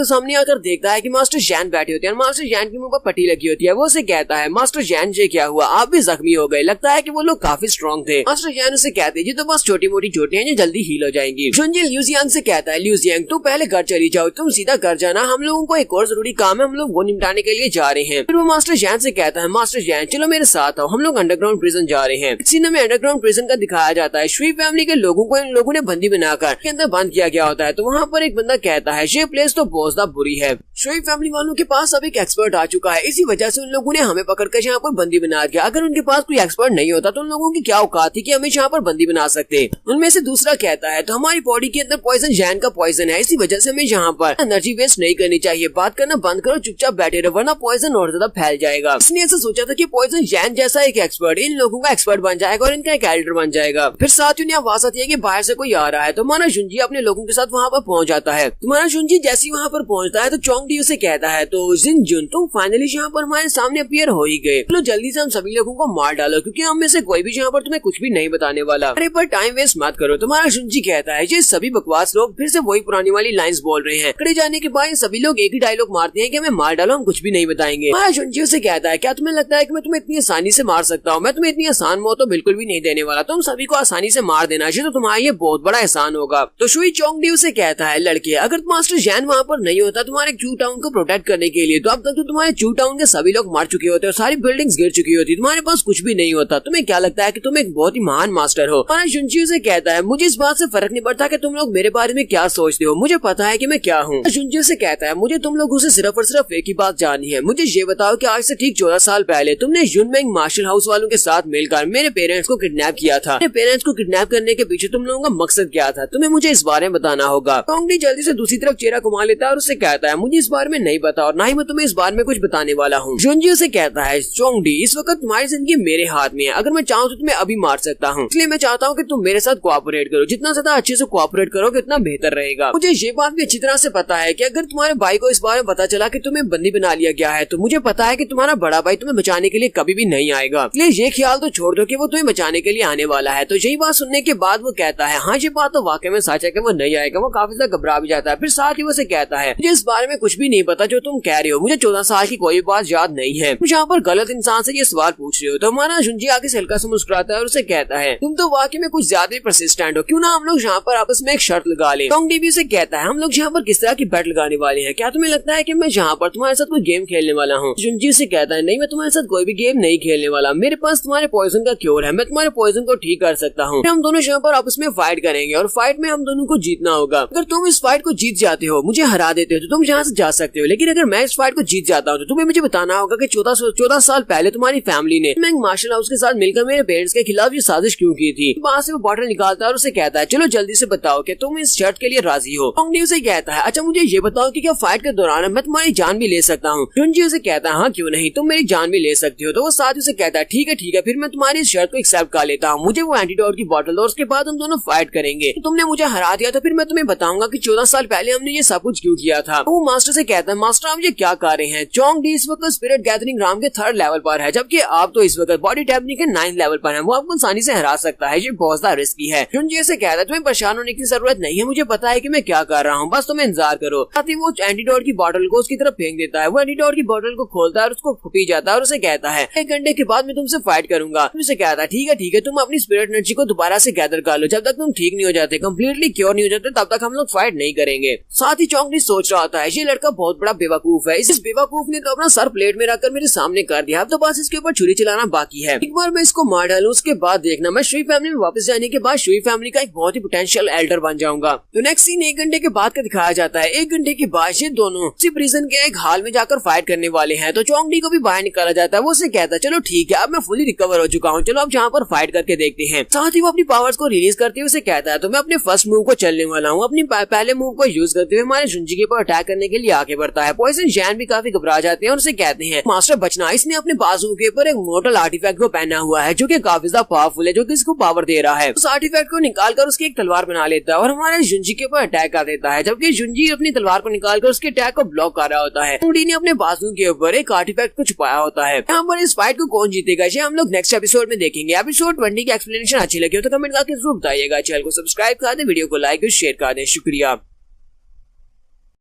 सामने आकर देखता है कि मास्टर जैन बैठे होते हैं। मास्टर जैन की मुंह पर पट्टी लगी होती है। वो उसे कहता है मास्टर जैन जी क्या हुआ, आप भी जख्मी हो गए? लगता है कि वो लोग काफी स्ट्रॉन्ग थे। मास्टर जैन उसे कहते हैं ये तो बस छोटी मोटी चोटें हैं जो जल्दी हील हो जाएंगी। जुंजी ल्यूजियांग से कहता है ल्यूजियांग तुम पहले घर चली जाओ, तुम सीधा घर जाना, हम लोगों को एक और जरूरी काम है, हम लोग वो निपटाने के लिए जा रहे हैं। फिर वो मास्टर जैन से कहता है मास्टर जैन चलो मेरे साथ आओ, हम लोग अंडरग्राउंड प्रिजन जा रहे हैं। सीन में अंडरग्राउंड प्रिजन का दिखाया जाता है। शुई फैमिली के लोगों को इन लोगों ने बंदी बनाकर के अंदर बंद किया गया होता है। तो वहाँ पर एक बंदा कहता है ये प्लेस तो बहुत ज्यादा बुरी है। शुई फैमिली वालों के पास अब एक एक्सपर्ट आ चुका है, इसी वजह से उन लोगों ने हमें पकड़कर यहाँ पर बंदी बना दिया। अगर उनके पास कोई एक्सपर्ट नहीं होता तो उन लोगों की क्या औकात थी कि हमें यहाँ पर बंदी बना सकते। उनमें से दूसरा कहता है तो हमारी बॉडी के अंदर पॉइजन जैन का पॉइजन है, इसी वजह से हमें यहाँ पर एनर्जी वेस्ट नहीं करनी चाहिए। बात करना बंद करो, चुपचाप बैठे रहो, वरना पॉइजन और ज्यादा फैल जाएगा। इसने ऐसा सोचा था कि पॉइजन जैन जैसा एक एक्सपर्ट इन लोगों का एक्सपर्ट बन जाएगा और इनका एक एल्डर बन जाएगा। फिर साथ ही उन्हें आवाज आती है कि बाहर से कोई आ रहा है। तो हमारा जुंजी अपने लोगों के साथ वहाँ पर पहुँच जाता है। तुम्हारा जुंजी जैसे ही वहाँ पर पहुँचता है तो चोंग डी उसे कहता है तो जिन जुन तुम फाइनली यहाँ पर हमारे सामने अपीयर हो ही गए। चलो जल्दी से हम सभी लोगों को मार डालो क्योंकि हम में से कोई भी यहाँ पर तुम्हें कुछ भी नहीं बताने वाला। अरे पर टाइम वेस्ट मत करो। तुम्हारा जुंजी कहता है ये सभी बकवास लोग फिर से वही पुरानी वाली लाइंस बोल रहे हैं। खड़े जाने के बाद सभी लोग एक ही डायलॉग मारते हैं कि हमें मार डालो, हम कुछ भी नहीं बताएंगे। हमारा जुंजी उसे कहता है क्या तुम्हें लगता है कि मैं तुम्हें इतनी आसानी से मार सकता हूँ? मैं तुम्हें इतनी आसान मौत तो बिल्कुल भी नहीं देने वाला। तुम सभी को आसानी से मार देना चाहिए, तो तुम्हारा ये बहुत बड़ा एहसान होगा। तो शुई चोंग डी उसे कहता है लड़के अगर मास्टर जैन वहाँ पर नहीं होता तुम्हारे चू टाउन को प्रोटेक्ट करने के लिए तो अब तक तो तुम्हारे चू टाउन के सभी लोग मर चुके होते और सारी बिल्डिंग्स गिर चुकी होती, तुम्हारे पास कुछ भी नहीं होता। तुम्हें क्या लगता है कि तुम एक बहुत ही महान मास्टर हो? हमारा जुंजी उसे कहता है मुझे इस बात से फर्क नहीं पड़ता कि तुम लोग मेरे बारे में क्या सोचते हो, मुझे पता है कि मैं क्या हूँ। जुंजी उसे कहता है मुझे तुम लोगों से सिर्फ और सिर्फ एक ही बात जाननी है। मुझे ये बताओ कि आज से ठीक 14 साल पहले तुमने युनमेंग मार्शल हाउस वालों के साथ मिलकर मेरे पेरेंट्स को किडनैप किया था। मेरे पेरेंट्स को किडनैप करने के पीछे तुम लोगों का मकसद क्या था? तुम्हें मुझे इस बारे में बताना होगा। चोंग डी जल्दी से दूसरी तरफ चेहरा घुमा लेता है और उसे कहता है मुझे इस बारे में नहीं पता और ना ही मैं तुम्हें इस बारे में कुछ बताने वाला हूँ। जुंजी उसे कहता है चोंग डी इस वक्त तुम्हारी जिंदगी मेरे हाथ में है, अगर मैं चाहूँ तो तुम्हें अभी मार सकता हूँ, इसलिए मैं चाहता हूँ कि तुम मेरे साथ कोऑपरेट करो। जितना ज्यादा अच्छे से कोऑपरेट करोगे उतना बेहतर रहेगा। मुझे ये बात भी अच्छी तरह से पता है कि अगर तुम्हारे भाई को इस बारे में पता चला कि तुम्हें बंदी बना लिया गया है तो मुझे पता है कि तुम्हारा बड़ा भाई तुम्हें बचाने के लिए कभी भी नहीं आएगा, इसलिए ये ख्याल तो छोड़ दो कि वो तुम्हें बचाने के लिए आने वाला है। तो यही बात सुनने के बाद वो कहता है हाँ ये बात तो वाकई में सच है कि वो नहीं आएगा। वो काफी ज्यादा घबरा भी जाता है। फिर साथ ही वो से कहता है मुझे इस बारे में कुछ भी नहीं पता जो तुम कह रहे हो, मुझे 14 साल की कोई बात याद नहीं है, मुझे यहाँ पर गलत इंसान से ये सवाल पूछ रहे हो। तो हमारा जुंजी आगे से हल्का सा मुस्कुराता है और उसे कहता है तुम तो वाकई में कुछ ज्यादा परसिस्टेंट हो, क्यों ना हम लोग यहाँ पर आपस में एक शर्त लगा ले। चोंग डी भी उसे कहता है हम लोग यहाँ पर किस तरह की बेट लगाने वाले हैं, क्या तुम्हें लगता है कि मैं यहाँ पर तुम्हारे साथ कोई गेम खेलने वाला हूँ। जुनजी उसे कहता है नहीं, मैं तुम्हारे साथ कोई भी गेम नहीं खेलने वाला, मेरे पास तुम्हारे पॉइजन का क्योर है, मैं तुम्हारे पॉइजन को ठीक कर सकता हूँ। हम दोनों यहाँ पर आपस में फाइट करेंगे और फाइट में हम दोनों को जीतना होगा। अगर तुम इस फाइट को जीत जाते हो, मुझे हरा देते हो, तो तुम यहाँ से जा सकते हो, लेकिन अगर मैं इस फाइट को जीत जाता हूँ तो तुम्हें मुझे बताना होगा कि 14 साल पहले तुम्हारी फैमिली ने मैं मार्शल हाउस के साथ मिलकर मेरे पेरेंट्स के खिलाफ ये साजिश क्यों की थी। वहाँ से वो बॉटल निकालता है और उसे कहता है चलो जल्दी से बताओ कि तुम इस शर्त के लिए राजी हो। चोंग डी उसे कहता है अच्छा मुझे ये बताओ कि क्या फाइट के दौरान मैं तुम्हारी जान भी ले सकता हूँ। जुनजी उसे कहता है हाँ क्यों नहीं, तुम मेरी जान भी ले सकते हो। तो वो साथ उसे कहता है ठीक है फिर मैं तुम्हारी इस शर्त को एक्सेप्ट कर लेता हूँ, मुझे वो एंटीडोट की बॉटल दो, उसके बाद हम दोनों फाइट करेंगे। तुमने मुझे हरा दिया तो फिर मैं तुम्हें बताऊंगा कि 14 साल पहले हमने ये सब कुछ क्यों किया था। वो मास्टर से कहता है मास्टर आप ये क्या कर रहे हैं। चोंग डी इस वक्त स्पिरिट गैदरिंग राम के 3rd लेवल पर है, जबकि आप तो इस वक्त बॉडी टैपिंग के 9th लेवल पर है, वो आपको आसानी से हरा सकता है, ये बहुत ज्यादा रिस्की है। जुनजी से कहता है तुम्हें परेशान होने की जरूरत नहीं है, मुझे पता है कि मैं क्या कर रहा हूँ, बस तुम्हें इंतजार करो। साथ ही वो एंटीडोट की बॉटल को उसकी तरफ फेंक देता है, वो एंटीडोट की बॉटल को खोलता है और उसको पी जाता है और उसे कहता है 1 घंटे के बाद मैं तुमसे फाइट करूंगा। उसे कहता है ठीक है तुम अपनी स्पिरिट एनर्जी को दोबारा से गैदर कर लो, जब तक तुम ठीक नहीं हो जाते, कम्प्लीटली क्योर नहीं हो जाते, तब तक हम लोग फाइट नहीं करेंगे। साथ ही चोंग डी सोच रहा होता है ये लड़का बहुत बड़ा बेवकूफ है, इस बेवकूफ ने तो अपना सर प्लेट में रखकर मेरे सामने कर दिया, अब तो बस इसके ऊपर छुरी चलाना बाकी है। एक बार मैं इसको मार डालूं, उसके बाद देखना मैं शुई फैमिली में वापस जाने के बाद शुई फैमिली का एक बहुत ही पोटेंशियल एल्डर बन जाऊंगा। तो नेक्स्ट सीन 1 घंटे के बाद का दिखाया जाता है। 1 घंटे के बाद ये दोनों उसी प्रिजन के एक हाल में जाकर फाइट करने वाले हैं। तो चोंग डी को भी बाहर निकाला जाता है, वो उसे कहता है चलो ठीक है अब मैं फुली रिकवर हो चुका हूँ, चलो अब यहाँ पर फाइट करके देखते हैं। साथ ही वो अपनी पावर्स को रिलीज करते हुए उसे कहता है तो मैं अपने फर्स्ट मूव को चलने वाला हूँ। अपनी पहले मूव को यूज करते हुए हमारे जुनजी के ऊपर अटैक करने के लिए आगे बढ़ता है। पॉइजन जैन भी काफी घबरा जाते हैं और उसे कहते हैं मास्टर बचना, इसने अपने बाजू के ऊपर एक मोर्टल आर्टिफैक्ट को पहना हुआ है जो कि काफी ज्यादा पावरफुल है, जो कि इसको पावर दे रहा है। उस आर्टिफैक्ट को निकालकर उसकी एक तलवार बना लेता है और हमारे जुनजी के ऊपर अटैक कर देता है, जबकि जुनजी अपनी तलवार को निकालकर उसके अटैक को ब्लॉक कर रहा होता है। चोंग डी ने अपने बाजू के ऊपर एक आर्टिफैक्ट को छुपाया होता है। यहाँ पर इस फाइट को कौन जीतेगा ये हम लोग नेक्स्ट एपिसोड में देखेंगे। एपिसोड 20 की एक्सप्लेनेशन अच्छी लगी हो तो कमेंट करके जरूर बताइएगा। चैनल को सब्सक्राइब कर दें, वीडियो को लाइक और शेयर कर दें। शुक्रिया।